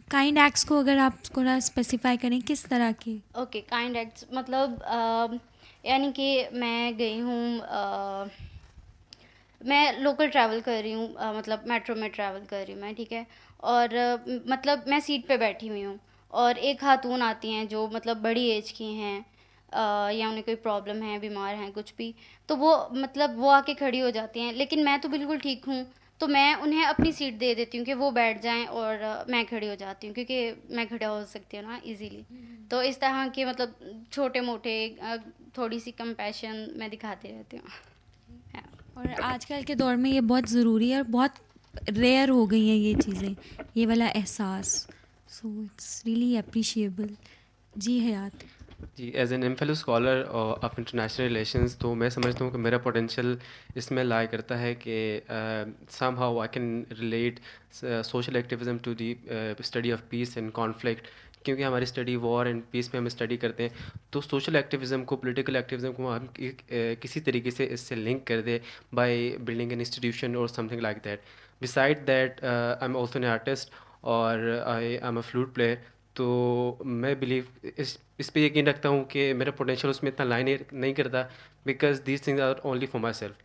काइंड एक्ट्स को अगर आप थोड़ा स्पेसिफाई करें, किस तरह के? ओके, काइंड एक्ट्स मतलब यानी कि मैं गई हूँ, मैं लोकल ट्रैवल कर रही हूँ, मतलब मेट्रो में ट्रैवल कर रही हूँ मैं, ठीक है। और मतलब मैं सीट पे बैठी हुई हूँ और एक खातून आती हैं जो मतलब बड़ी एज की हैं, या उन्हें कोई प्रॉब्लम है, बीमार हैं, कुछ भी, तो वो मतलब वो आके खड़ी हो जाती हैं, लेकिन मैं तो बिल्कुल ठीक हूँ, तो मैं उन्हें अपनी सीट दे देती हूँ कि वो बैठ जाएं और मैं खड़ी हो जाती हूँ, क्योंकि मैं खड़ा हो सकती हूँ ना इजीली। तो इस तरह के मतलब छोटे मोटे थोड़ी सी कंपैशन मैं दिखाती रहती हूँ। और आजकल के दौर में ये बहुत ज़रूरी है और बहुत रेयर हो गई हैं ये चीज़ें, ये वाला एहसास, सो इट्स रियली अप्रिशिएबल। जी हयात। जी, as an M scholar of international relations, तो मैं समझता हूँ कि मेरा पोटेंशियल इसमें लाई करता है कि somehow I can relate social activism to the study of peace and conflict, क्योंकि हमारी स्टडी वॉर एंड पीस पे हम स्टडी करते हैं, तो सोशल एक्टिविज़म को, पॉलिटिकल एक्टिविज़म को हम किसी तरीके से इससे लिंक कर दे बाय बिल्डिंग एन इंस्टीट्यूशन और something like that. Beside that I am also an artist और I am a flute player, तो मैं बिलीव इस पे यकीन रखता हूँ कि मेरा पोटेंशियल उसमें इतना लाइन नहीं करता, because these things are only for myself.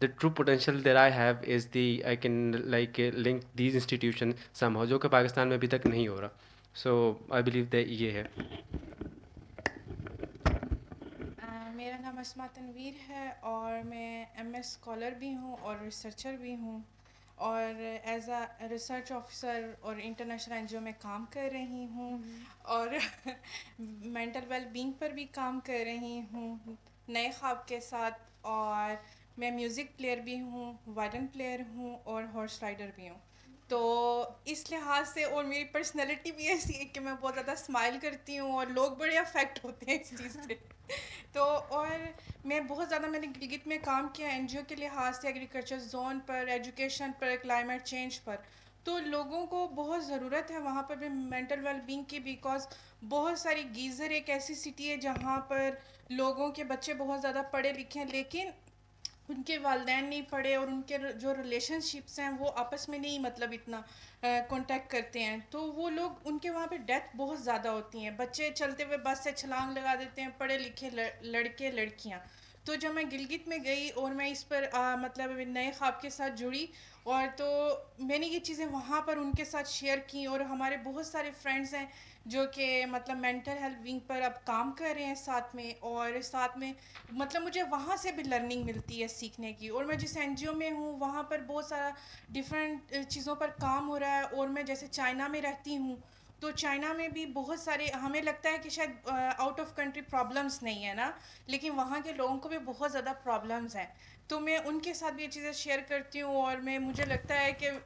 The true potential that I have is the I can like link these institution somehow, जो कि पाकिस्तान में अभी तक नहीं हो रहा। सो आई बिलीव दैट ये है। मेरा नाम अस्मा तनवीर है और मैं MS स्कॉलर भी हूँ और रिसर्चर भी हूँ, और एज अ रिसर्च ऑफिसर और इंटरनेशनल NGO में काम कर रही हूँ, और मेंटल वेलबींग पर भी काम कर रही हूँ नए ख्वाब के साथ, और मैं म्यूज़िक प्लेयर भी हूँ, वायलिन प्लेयर हूँ और हॉर्स राइडर भी हूँ। तो इस लिहाज से, और मेरी पर्सनैलिटी भी ऐसी है कि मैं बहुत ज़्यादा स्माइल करती हूँ और लोग बड़े अफेक्ट होते हैं इस चीज़ से। तो और मैं बहुत ज़्यादा, मैंने गिलगित में काम किया NGO के लिहाज से, एग्रीकल्चर जोन पर, एजुकेशन पर, क्लाइमेट चेंज पर, तो लोगों को बहुत ज़रूरत है वहाँ पर भी मेंटल वेलबींग की, बिकॉज बहुत सारी गीज़र एक ऐसी सिटी है जहाँ पर लोगों के बच्चे बहुत ज़्यादा पढ़े लिखे हैं, लेकिन उनके वालिदैन नहीं पढ़े और उनके जो रिलेशनशिप्स हैं वो आपस में नहीं मतलब इतना कांटेक्ट करते हैं, तो वो लोग, उनके वहाँ पे डेथ बहुत ज़्यादा होती हैं, बच्चे चलते हुए बस से छलांग लगा देते हैं, पढ़े लिखे लड़के लड़कियाँ। तो जब मैं गिलगित में गई और मैं इस पर मतलब नए ख्वाब के साथ जुड़ी, और तो मैंने ये चीज़ें वहाँ पर उनके साथ शेयर की, और हमारे बहुत सारे फ्रेंड्स हैं जो कि मतलब मेंटल हेल्थ विंग पर अब काम कर रहे हैं साथ में, और साथ में मतलब मुझे वहाँ से भी लर्निंग मिलती है सीखने की। और मैं जिस NGO में हूँ वहाँ पर बहुत सारा डिफरेंट चीज़ों पर काम हो रहा है, और मैं जैसे चाइना में रहती हूँ, तो चाइना में भी बहुत सारे, हमें लगता है कि शायद आउट ऑफ कंट्री प्रॉब्लम्स नहीं है ना, लेकिन वहाँ के लोगों को भी बहुत ज़्यादा प्रॉब्लम्स हैं, तो मैं उनके साथ भी ये चीज़ें शेयर करती हूँ, और मुझे लगता है कि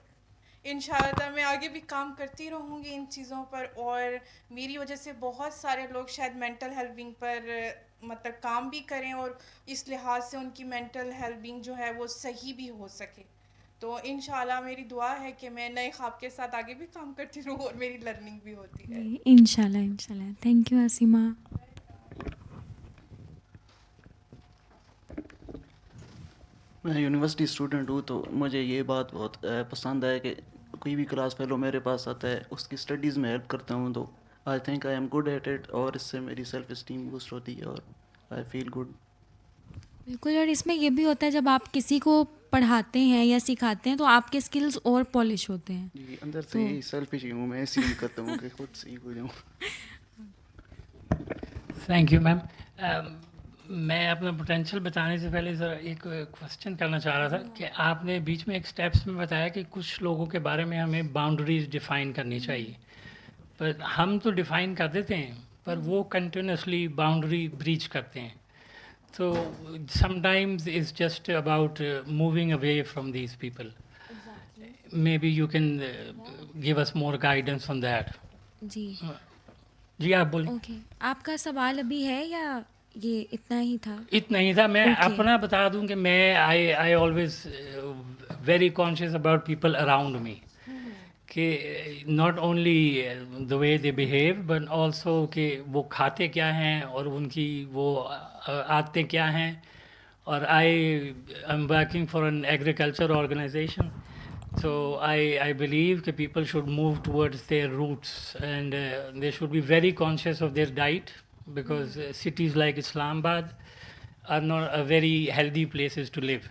इंशाअल्लाह मैं आगे भी काम करती रहूँगी इन चीज़ों पर, और मेरी वजह से बहुत सारे लोग शायद मेंटल हेल्थ विंग पर मतलब काम भी करें, और इस लिहाज से उनकी मेंटल हेल्थ विंग जो है वो सही भी हो सके। तो इंशाअल्लाह मेरी दुआ है कि मैं नए ख्वाब के साथ आगे भी काम करती रहूँ और मेरी लर्निंग भी होती है। इंशाल्लाह इंशाल्लाह। थैंक यू असीमा। मैं यूनिवर्सिटी स्टूडेंट हूँ, तो मुझे ये बात बहुत पसंद है कि कोई भी क्लास फेलो मेरे पास आता है, उसकी स्टडीज़ में हेल्प करता हूँ, तो I think I am good at it, और इससे मेरी सेल्फ इस्टीम बूस्ट होती है और आई फील गुड। बिल्कुल, और इसमें ये भी होता है जब आप किसी को पढ़ाते हैं या सिखाते हैं तो आपके स्किल्स और पॉलिश होते हैं। जी, अंदर से यही सेल्फिश हूँ मैं, इसीलिए करता हूँ कि खुद सीख हो जाऊँ। Thank you ma'am. मैं अपना पोटेंशियल बताने से पहले ज़रा एक क्वेश्चन करना चाह रहा था कि आपने बीच में एक स्टेप्स में बताया कि कुछ लोगों के बारे में हमें बाउंड्रीज डिफ़ाइन करनी चाहिए, पर हम तो डिफ़ाइन कर देते हैं पर वो कंटिन्यूसली बाउंड्री ब्रीच करते हैं। तो sometimes it's just about moving away from these people. Maybe you can give us more guidance on that. जी जी आप बोलिए। ओके, आपका सवाल अभी है या ये इतना ही था? इतना ही था। मैं Okay. अपना बता दूं कि मैं I always very conscious about people around me, कि not only the way they behave but also कि वो खाते क्या हैं और उनकी वो आदतें क्या हैं। और I am working for an agriculture organisation, so I believe that people should move towards their roots, and they should be very conscious of their diet, because cities like Islamabad are not a very healthy places to live.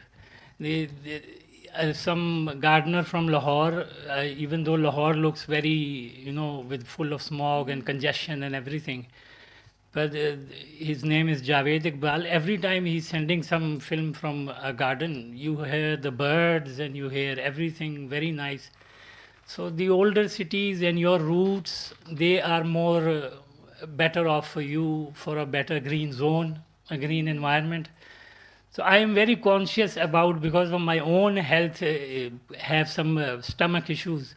Some gardener from Lahore, even though Lahore looks very, with full of smog and congestion and everything, but his name is Javed Iqbal. Every time he's sending some film from a garden, you hear the birds and you hear everything very nice. So the older cities and your roots, they are more better off for you, for a better green zone, a green environment. So I am very conscious about, because of my own health, have some stomach issues,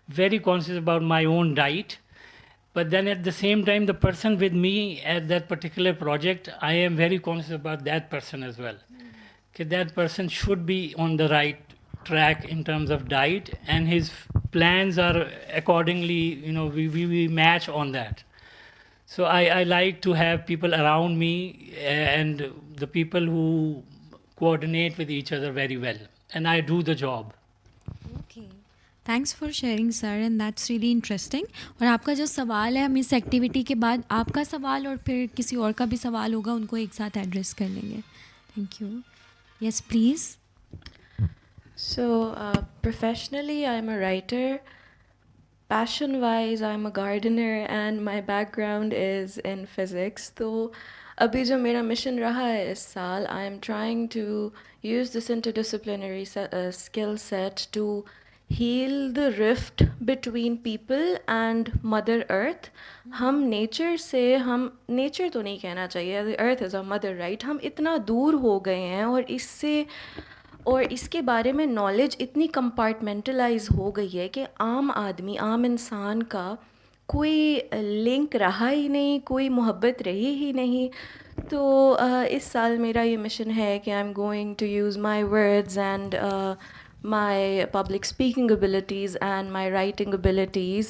very conscious about my own diet. But then at the same time, the person with me at that particular project, I am very conscious about that person as well. Okay, that person should be on the right track in terms of diet, and his plans are accordingly, we match on that. So I like to have people around me, and the people who coordinate with each other very well, and I do the job. Thanks for sharing sir, and that's really interesting. और आपका जो सवाल है, हम इस activity के बाद आपका सवाल और फिर किसी और का भी सवाल होगा, उनको एक साथ एड्रेस कर लेंगे। Thank you. Yes please. So, professionally, I'm a writer. Passion-wise, I'm a gardener, and my background is in physics. तो अभी जो मेरा मिशन रहा है इस साल, I am trying to use this interdisciplinary skill set to heal the rift between people and Mother Earth. हम nature से, हम नेचर तो नहीं कहना चाहिए, the earth is our mother, right? हम इतना दूर हो गए हैं और इसके बारे में नॉलेज इतनी कंपार्टमेंटलाइज हो गई है कि आम आदमी, आम इंसान का कोई लिंक रहा ही नहीं, कोई मोहब्बत रही ही नहीं। तो इस साल मेरा ये मिशन है कि I am going to use my words and my public speaking abilities and my writing abilities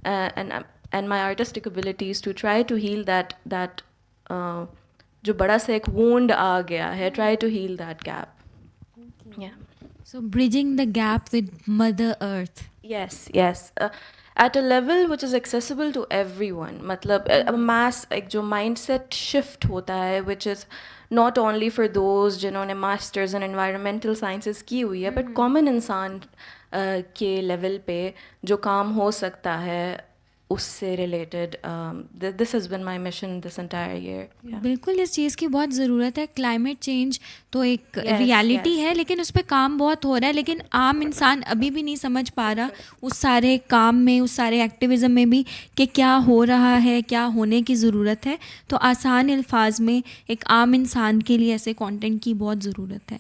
and my artistic abilities to try to heal that जो बड़ा सा एक wound आ गया है, try to heal that gap. Yeah. So bridging the gap with Mother Earth. Yes. At a level which is accessible to everyone. मतलब a mass, एक जो mindset shift होता है, which is not only for those जिन्होंने masters in environmental sciences की हुई है, but common इंसान के level पे जो काम हो सकता है उससे related. This has been my mission this entire year. Yeah. बिल्कुल इस चीज़ की बहुत ज़रूरत है। क्लाइमेट चेंज तो एक Yes, रियलिटी yes. है, लेकिन उस पर काम बहुत हो रहा है, लेकिन आम इंसान अभी भी नहीं समझ पा रहा उस सारे काम में, उस सारे एक्टिविज़म में भी कि क्या हो रहा है, क्या होने की ज़रूरत है। तो आसान अल्फाज में एक आम इंसान के लिए ऐसे कंटेंट की बहुत ज़रूरत है।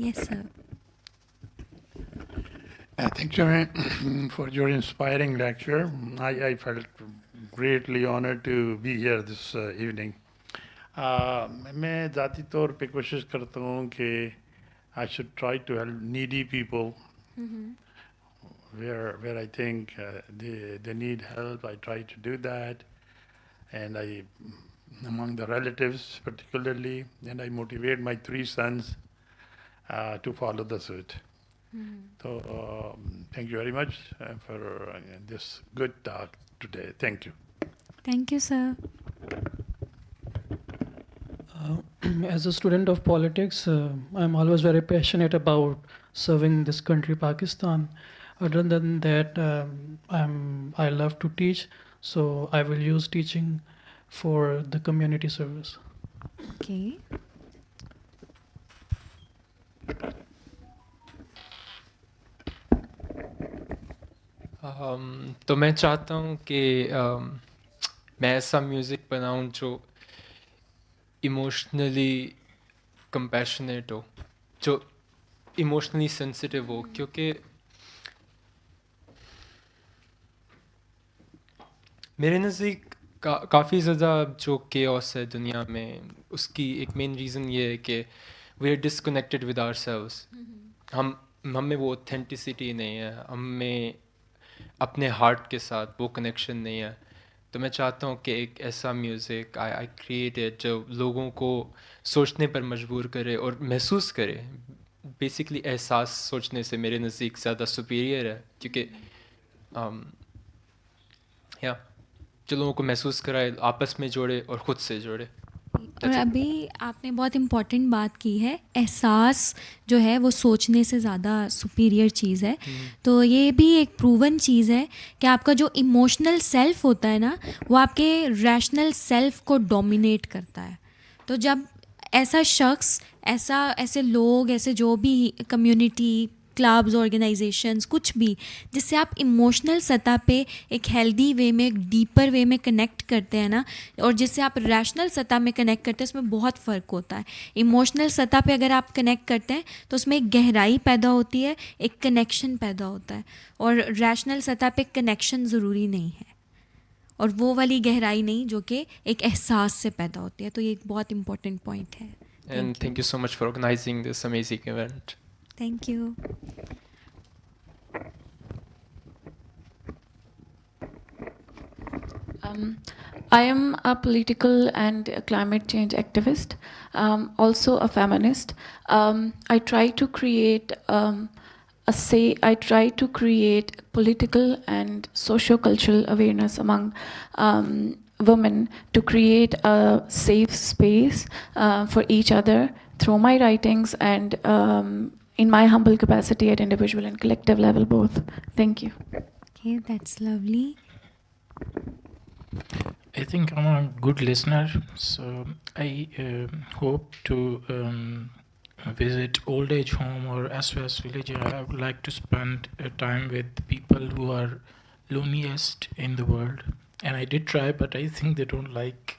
Yes sir. Thank you for your inspiring lecture. I felt greatly honored to be here this evening. मैं ज़ाती तौर पे कोशिश करता हूँ कि I should try to help needy people where I think they need help. I try to do that, and among the relatives particularly, and I motivate my 3 sons to follow the suit. So thank you very much for this good talk today. Thank you. Thank you, sir. As a student of politics, I'm always very passionate about serving this country, Pakistan. Other than that, I love to teach, so I will use teaching for the community service. Okay. तो मैं चाहता हूँ कि मैं ऐसा music बनाऊँ जो emotionally compassionate हो, जो इमोशनली सेंसिटिव हो, क्योंकि मेरे नज़दीक काफ़ी ज़्यादा जो केओस है दुनिया में, उसकी एक मेन रीज़न ये है कि we are disconnected with ourselves. हम में वो ऑथेंटिसिटी नहीं है, हम में अपने हार्ट के साथ वो कनेक्शन नहीं है। तो मैं चाहता हूँ कि एक ऐसा म्यूज़िक आई क्रिएटेड जो लोगों को सोचने पर मजबूर करे और महसूस करे। बेसिकली एहसास सोचने से मेरे नज़दीक ज़्यादा सुपीरियर है, क्योंकि या जो लोगों को महसूस कराए, आपस में जोड़े और ख़ुद से जोड़े। और अभी आपने बहुत इम्पॉर्टेंट बात की है, एहसास जो है वो सोचने से ज़्यादा सुपीरियर चीज़ है। तो ये भी एक प्रूवन चीज़ है कि आपका जो इमोशनल सेल्फ होता है ना, वो आपके रैशनल सेल्फ को डोमिनेट करता है। तो जब ऐसा शख्स, ऐसे लोग, ऐसे जो भी कम्युनिटी, क्लब्स, ऑर्गेनाइजेशंस, कुछ भी जिससे आप इमोशनल सतह पे एक हेल्दी वे में, एक डीपर वे में कनेक्ट करते हैं ना, और जिससे आप रैशनल सतह में कनेक्ट करते हैं, उसमें बहुत फ़र्क होता है। इमोशनल सतह पे अगर आप कनेक्ट करते हैं तो उसमें एक गहराई पैदा होती है, एक कनेक्शन पैदा होता है, और रैशनल सतह पे कनेक्शन ज़रूरी नहीं है, और वो वाली गहराई नहीं जो कि एक एहसास से पैदा होती है। तो ये एक बहुत इंपॉर्टेंट पॉइंट है। And thank you so much for organising this amazing event. Thank you. I am a political and climate change activist, also a feminist. I try to create I try to create political and socio-cultural awareness among women to create a safe space for each other through my writings and in my humble capacity at individual and collective level both. Thank you. Okay, that's lovely. I think I'm a good listener, so I hope to visit old age home or SOS village. I would like to spend time with people who are loneliest in the world. And I did try, but I think they don't like,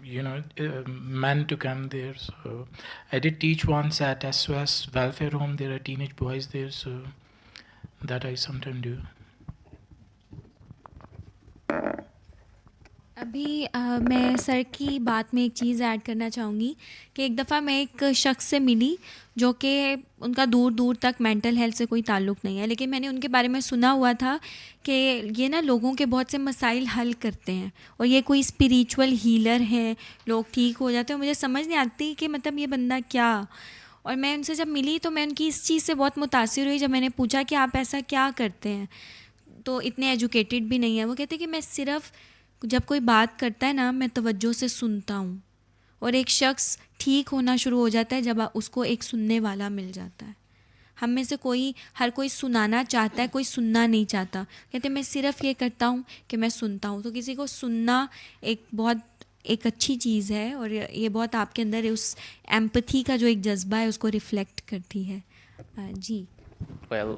men to come there. So I did teach once at SOS welfare home. There are teenage boys there, so that I sometimes do. अभी मैं sir की बात में एक चीज़ add करना चाहूँगी कि एक दफ़ा मैं एक शख्स से मिली जो कि उनका दूर दूर तक मेंटल हेल्थ से कोई ताल्लुक़ नहीं है, लेकिन मैंने उनके बारे में सुना हुआ था कि ये ना लोगों के बहुत से मसाइल हल करते हैं और ये कोई स्पिरिचुअल हीलर हैं, लोग ठीक हो जाते हैं। मुझे समझ नहीं आती कि मतलब ये बंदा क्या। और मैं उनसे जब मिली तो मैं उनकी इस चीज़ से बहुत मुतासिर हुई। जब मैंने पूछा कि आप ऐसा क्या करते हैं, तो इतने एजुकेटेड भी नहीं है। वो कहते कि मैं सिर्फ़ जब कोई बात करता है ना, मैं तवज्जो से सुनता हूँ, और एक शख्स ठीक होना शुरू हो जाता है जब उसको एक सुनने वाला मिल जाता है। हम में से हर कोई सुनाना चाहता है, कोई सुनना नहीं चाहता। कहते मैं सिर्फ़ ये करता हूँ कि मैं सुनता हूँ। तो किसी को सुनना एक अच्छी चीज़ है, और ये बहुत आपके अंदर उस एम्पैथी का जो एक जज्बा है उसको रिफ्लेक्ट करती है। जी। Well,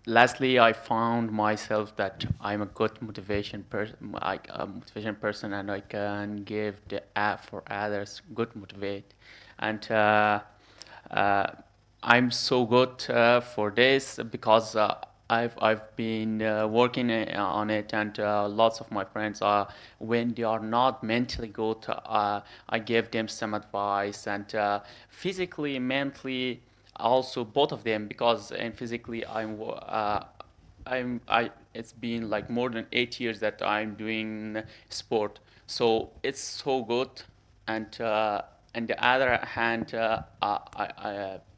lastly, I found myself that I'm a good motivation person, and I can give the for others good motivate, and I'm so good for this because I've been working on it, and lots of my friends are, when they are not mentally good, I give them some advice, and physically, mentally, also both of them, because and physically it's been like more than 8 years that I'm doing sport, so it's so good, and the other hand,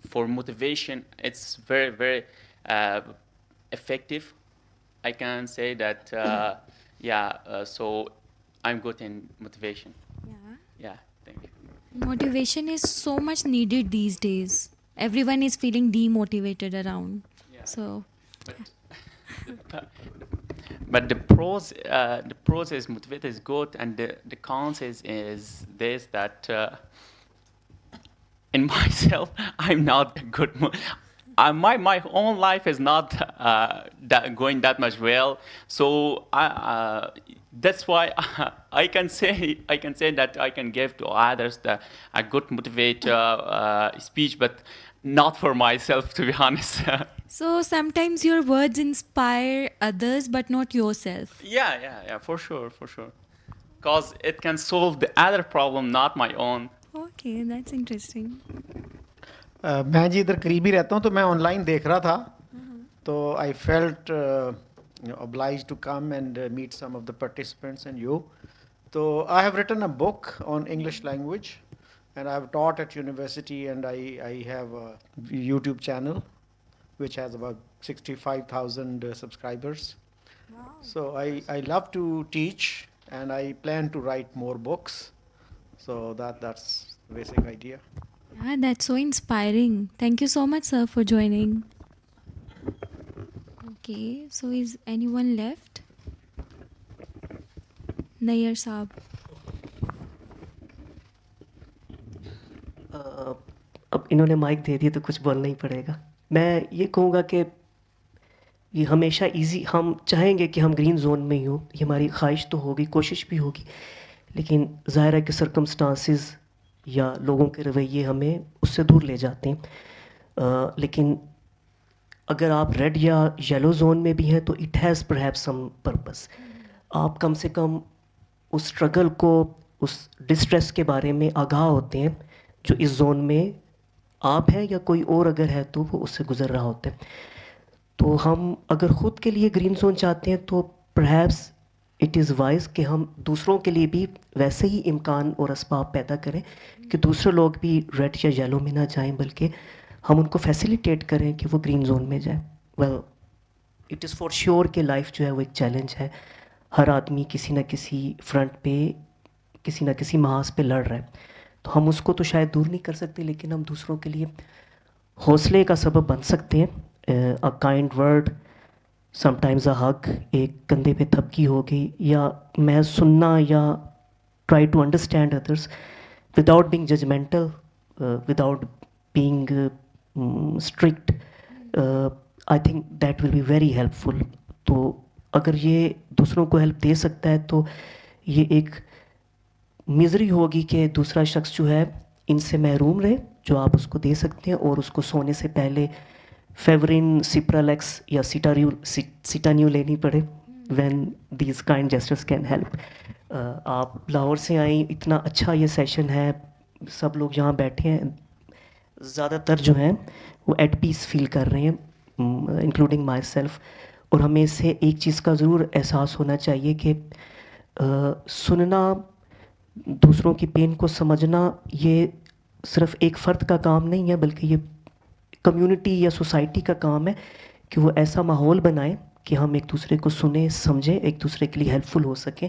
for motivation, it's very, very effective. I can say that, so I'm good in motivation. Yeah, thank you. Motivation is so much needed these days. Everyone is feeling demotivated around. Yeah. So But the pros is motivate is good, and the cons is this that in myself I'm not a good. My own life is not going that much well, so that's why I can say that I can give to others a good motivate speech, but not for myself, to be honest. So sometimes your words inspire others, but not yourself. Yeah, for sure, because it can solve the other problem, not my own. Okay, that's interesting. मैं जी इधर करीब ही रहता हूँ, तो मैं online देख रहा था, तो I felt obliged to come and meet some of the participants and you. So I have written a book on English language, and I have taught at university, and I have a YouTube channel which has about 65,000 subscribers. Wow. So I love to teach, and I plan to write more books. So that's the basic idea. Yeah, that's so inspiring. Thank you so much, sir, for joining. Okay, so is anyone left? Nayyar Saab. अब इन्होंने mic दे दिया तो कुछ बोलना ही पड़ेगा। मैं ये कहूँगा कि ये हमेशा इजी, हम चाहेंगे कि हम ग्रीन जोन में ही हो, ये हमारी ख्वाहिश तो होगी, कोशिश भी होगी, लेकिन ज़ाहिर है कि सर्कमस्टांसिस या लोगों के रवैये हमें उससे दूर ले जाते हैं। लेकिन अगर आप रेड या येलो जोन में भी हैं तो it has perhaps some purpose. आप कम से कम उस स्ट्रगल को, उस डिस्ट्रेस के बारे में आगाह होते हैं जो इस जोन में आप हैं या कोई और अगर है तो वो उससे गुज़र रहा होता है। तो हम अगर ख़ुद के लिए ग्रीन जोन चाहते हैं तो परहैप्स इट इज़ वाइज कि हम दूसरों के लिए भी वैसे ही इम्कान और असबाब पैदा करें कि दूसरे लोग भी रेड या येलो में ना जाएं, बल्कि हम उनको फैसिलिटेट करें कि वो ग्रीन जोन में जाएं। Well, it is for sure कि लाइफ जो है वो एक चैलेंज है। हर आदमी किसी न किसी फ्रंट पे, किसी न किसी महाज पे लड़ रहा है, तो हम उसको तो शायद दूर नहीं कर सकते, लेकिन हम दूसरों के लिए हौसले का सबब बन सकते हैं। A kind word, sometimes a hug, एक कंधे पे थपकी हो गई, या मैं सुनना, या try to understand others without being judgemental, without being strict, I think that will be very helpful. तो अगर ये दूसरों को हेल्प दे सकता है तो ये एक मिज़री होगी कि दूसरा शख्स जो है इनसे महरूम रहे जो आप उसको दे सकते हैं, और उसको सोने से पहले फेवरिन, सिप्रालेक्स या सिटान्यू लेनी पड़े when these kind gestures can help. आप लाहौर से आई, इतना अच्छा ये सेशन है, सब लोग यहाँ बैठे हैं, ज़्यादातर जो हैं वो एट पीस फील कर रहे हैं, इंक्लूडिंग माई सेल्फ। और हमें इससे एक चीज़ का ज़रूर एहसास होना चाहिए कि सुनना, दूसरों की पेन को समझना, ये सिर्फ़ एक फ़र्द का काम नहीं है, बल्कि ये कम्युनिटी या सोसाइटी का काम है कि वो ऐसा माहौल बनाए कि हम एक दूसरे को सुने, समझें, एक दूसरे के लिए हेल्पफुल हो सकें।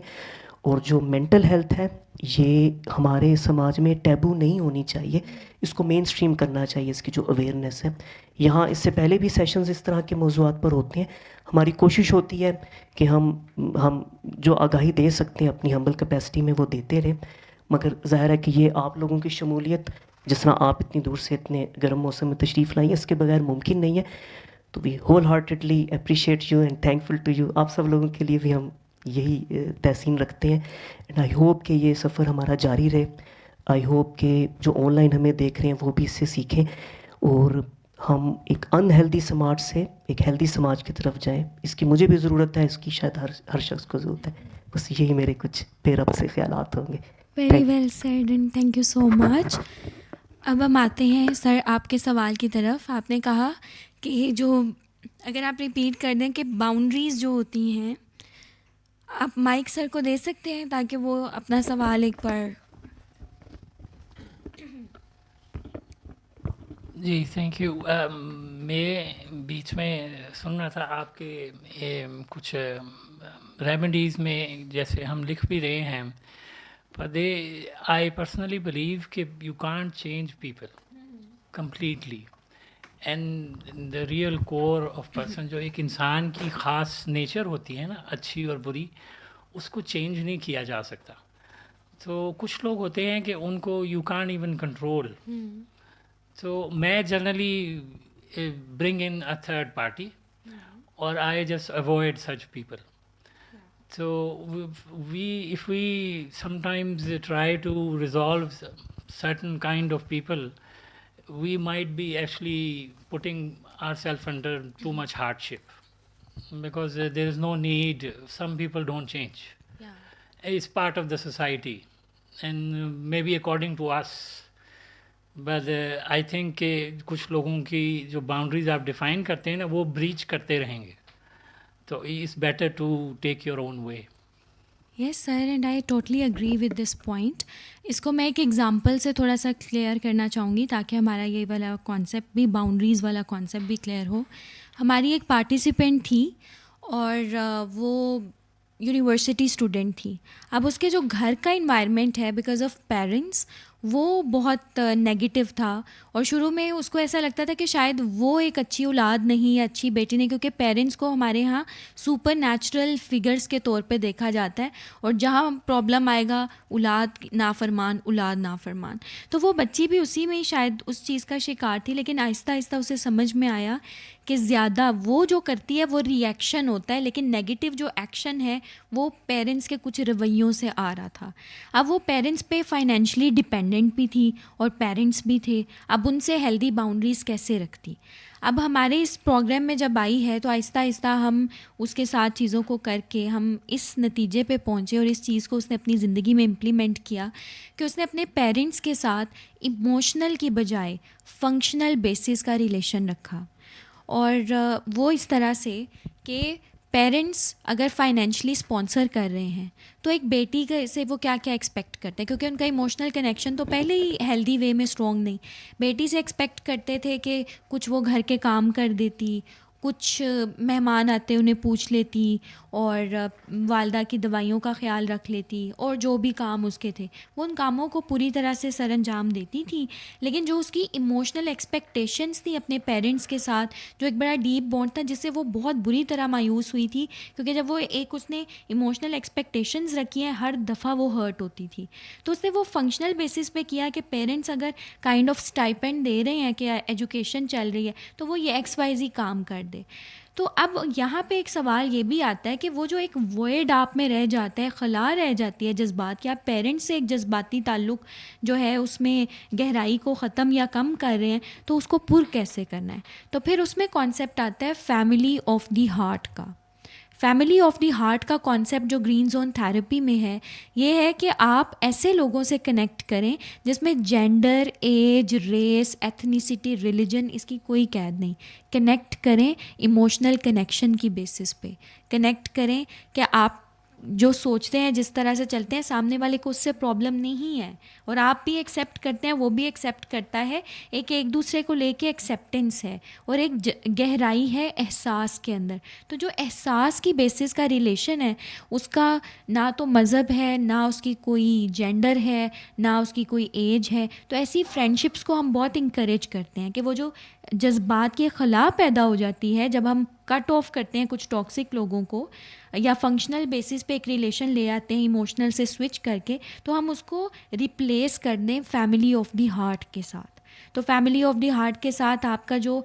और जो मेंटल हेल्थ है ये हमारे समाज में टैबू नहीं होनी चाहिए, इसको मेन स्ट्रीम करना चाहिए, इसकी जो अवेयरनेस है। यहाँ इससे पहले भी सेशंस इस तरह के मौज़ूआत पर होते हैं। हमारी कोशिश होती है कि हम जो आगाही दे सकते हैं अपनी हम्बल कैपेसिटी में वो देते रहें, मगर ज़ाहिर है कि ये आप लोगों की शमूलियत, जिस तरह आप इतनी दूर से इतने गर्म मौसम में तशरीफ़ लाई है, इसके बगैर मुमकिन नहीं है। तो we wholeheartedly appreciate you and thankful to you. आप सब लोगों के लिए भी हम यही तहसीन रखते हैं, एंड आई होप कि ये सफ़र हमारा जारी रहे। आई होप कि जो ऑनलाइन हमें देख रहे हैं वो भी इससे सीखें, और हम एक अनहेल्दी समाज से एक हेल्दी समाज की तरफ जाएं। इसकी मुझे भी ज़रूरत है, इसकी शायद हर शख्स को ज़रूरत है। बस यही मेरे कुछ बेरब से ख्यालात होंगे। Very well said and thank you so much. अब हम आते हैं सर आपके सवाल की तरफ। आपने कहा कि जो, अगर आप रिपीट कर दें कि बाउंड्रीज़ जो होती हैं, आप माइक सर को दे सकते हैं ताकि वो अपना सवाल एक बार। जी थैंक यू। मैं बीच में सुन रहा था आपके कुछ रेमेडीज़ में, जैसे हम लिख भी रहे हैं, पर आई पर्सनली बिलीव कि you can't change people completely, and the real core of person, जो एक इंसान की ख़ास नेचर होती है ना, अच्छी और बुरी, उसको चेंज नहीं किया जा सकता. तो कुछ लोग होते हैं कि उनको यू कांट इवन कंट्रोल. तो मैं generally bring in a third party, or I just avoid such people. So if we sometimes try to resolve certain kind of people, we might be actually putting ourselves under too much hardship, because there is no need. Some people don't change. It's part of the society, and maybe according to us. But I think कि कुछ लोगों की जो boundaries आप define करते हैं ना, वो ब्रीच करते रहेंगे. तो it's better to take your own way. Yes sir, and I totally agree with this point. इसको मैं एक एग्जांपल से थोड़ा सा क्लियर करना चाहूँगी ताकि हमारा ये वाला कॉन्सेप्ट भी, बाउंड्रीज़ वाला कॉन्सेप्ट भी क्लियर हो. हमारी एक पार्टिसिपेंट थी और वो यूनिवर्सिटी स्टूडेंट थी. अब उसके जो घर का इन्वायरमेंट है, बिकॉज ऑफ पेरेंट्स, वो बहुत नेगेटिव था. और शुरू में उसको ऐसा लगता था कि शायद वो एक अच्छी औलाद नहीं, अच्छी बेटी नहीं, क्योंकि पेरेंट्स को हमारे यहाँ सुपर नेचुरल फिगर्स के तौर पे देखा जाता है, और जहाँ प्रॉब्लम आएगा औलाद नाफरमान, औलाद नाफरमान. तो वो बच्ची भी उसी में ही शायद उस चीज़ का शिकार थी. लेकिन आहिस्ता आहिस्ता उसे समझ में आया कि ज़्यादा वो जो करती है वो रिएक्शन होता है, लेकिन नेगेटिव जो एक्शन है वो पेरेंट्स के कुछ रवैयों से आ रहा था. अब वो पेरेंट्स पे फाइनेंशियली डिपेंडेंट भी थी और पेरेंट्स भी थे. अब उनसे हेल्दी बाउंड्रीज़ कैसे रखती. अब हमारे इस प्रोग्राम में जब आई है तो आहिस्ता आहिस्ता हम उसके साथ चीज़ों को करके हम इस नतीजे पे पहुँचे, और इस चीज़ को उसने अपनी ज़िंदगी में इम्प्लीमेंट किया कि उसने अपने पेरेंट्स के साथ इमोशनल की बजाय फंक्शनल बेसिस का रिलेशन रखा. और वो इस तरह से कि पेरेंट्स अगर फाइनेंशियली स्पॉन्सर कर रहे हैं तो एक बेटी के से वो क्या क्या एक्सपेक्ट करते हैं, क्योंकि उनका इमोशनल कनेक्शन तो पहले ही हेल्दी वे में स्ट्रॉन्ग नहीं. बेटी से एक्सपेक्ट करते थे कि कुछ वो घर के काम कर देती, कुछ मेहमान आते उन्हें पूछ लेती, और वालदा की दवाइयों का ख्याल रख लेती, और जो भी काम उसके थे वो उन कामों को पूरी तरह से सरअंजाम देती थी. लेकिन जो उसकी इमोशनल एक्सपेक्टेशंस थी अपने पेरेंट्स के साथ, जो एक बड़ा डीप बॉन्ड था, जिससे वो बहुत बुरी तरह मायूस हुई थी, क्योंकि जब वो एक उसने इमोशनल एक्सपेक्टेशंस रखी हैं, हर दफ़ा वो हर्ट होती थी. तो उसने वो फंक्शनल बेसिस पे किया कि पेरेंट्स अगर काइंड ऑफ स्टाइपेंड दे रहे हैं कि एजुकेशन चल रही है, तो वो ये XYZ काम कर दे. तो अब यहाँ पे एक सवाल ये भी आता है कि वो जो एक वॉइड आप में रह जाता है, खला रह जाती है जज्बात की, आप पेरेंट्स से एक जज्बाती ताल्लुक़ जो है उसमें गहराई को ख़त्म या कम कर रहे हैं, तो उसको पुर कैसे करना है. तो फिर उसमें कॉन्सेप्ट आता है फैमिली ऑफ द हार्ट का. फैमिली ऑफ द हार्ट का कॉन्सेप्ट जो ग्रीन जोन थेरेपी में है, ये है कि आप ऐसे लोगों से कनेक्ट करें जिसमें gender, age, race, ethnicity, religion, इसकी कोई कैद नहीं. कनेक्ट करें इमोशनल कनेक्शन की बेसिस पे. कनेक्ट करें कि आप जो सोचते हैं, जिस तरह से चलते हैं, सामने वाले को उससे प्रॉब्लम नहीं है, और आप भी एक्सेप्ट करते हैं, वो भी एक्सेप्ट करता है. एक दूसरे को लेके एक्सेप्टेंस है, और एक गहराई है एहसास के अंदर. तो जो एहसास की बेसिस का रिलेशन है, उसका ना तो मज़हब है, ना उसकी कोई जेंडर है, ना उसकी कोई एज है. तो ऐसी फ्रेंडशिप्स को हम बहुत इंकरेज करते हैं कि वो जो जज्बात की खला पैदा हो जाती है जब हम कट ऑफ करते हैं कुछ टॉक्सिक लोगों को, या फंक्शनल बेसिस पे एक रिलेशन ले आते हैं इमोशनल से स्विच करके, तो हम उसको रिप्लेस कर दें फैमिली ऑफ द हार्ट के साथ. तो फैमिली ऑफ द हार्ट के साथ आपका जो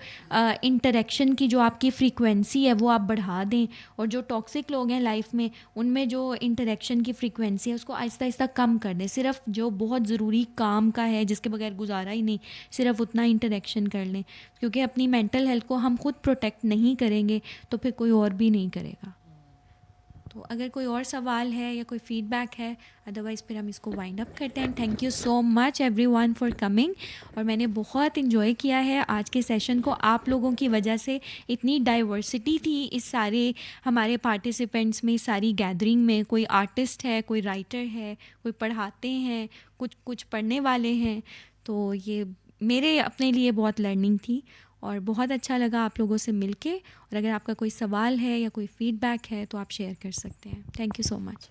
इंटरेक्शन की जो आपकी फ्रीक्वेंसी है वो आप बढ़ा दें, और जो टॉक्सिक लोग हैं लाइफ में उनमें जो इंटरेक्शन की फ्रीक्वेंसी है उसको आहिस्ता आहिस्ता कम कर दें. सिर्फ जो बहुत ज़रूरी काम का है, जिसके बगैर गुजारा ही नहीं, सिर्फ उतना इंटरेक्शन कर लें, क्योंकि अपनी मेंटल हेल्थ को हम खुद प्रोटेक्ट नहीं करेंगे तो फिर कोई और भी नहीं करेगा. तो अगर कोई और सवाल है या कोई फीडबैक है, अदरवाइज़ फिर हम इसको वाइंड अप करते हैं. Thank you so much everyone for coming. और मैंने बहुत इन्जॉय किया है आज के सेशन को. आप लोगों की वजह से इतनी डाइवर्सिटी थी इस सारे हमारे पार्टिसिपेंट्स में, सारी गैदरिंग में. कोई आर्टिस्ट है, कोई राइटर है, कोई पढ़ाते हैं, कुछ पढ़ने वाले हैं. तो ये मेरे अपने लिए बहुत लर्निंग थी, और बहुत अच्छा लगा आप लोगों से मिलके. और अगर आपका कोई सवाल है या कोई फीडबैक है तो आप शेयर कर सकते हैं. Thank you so much.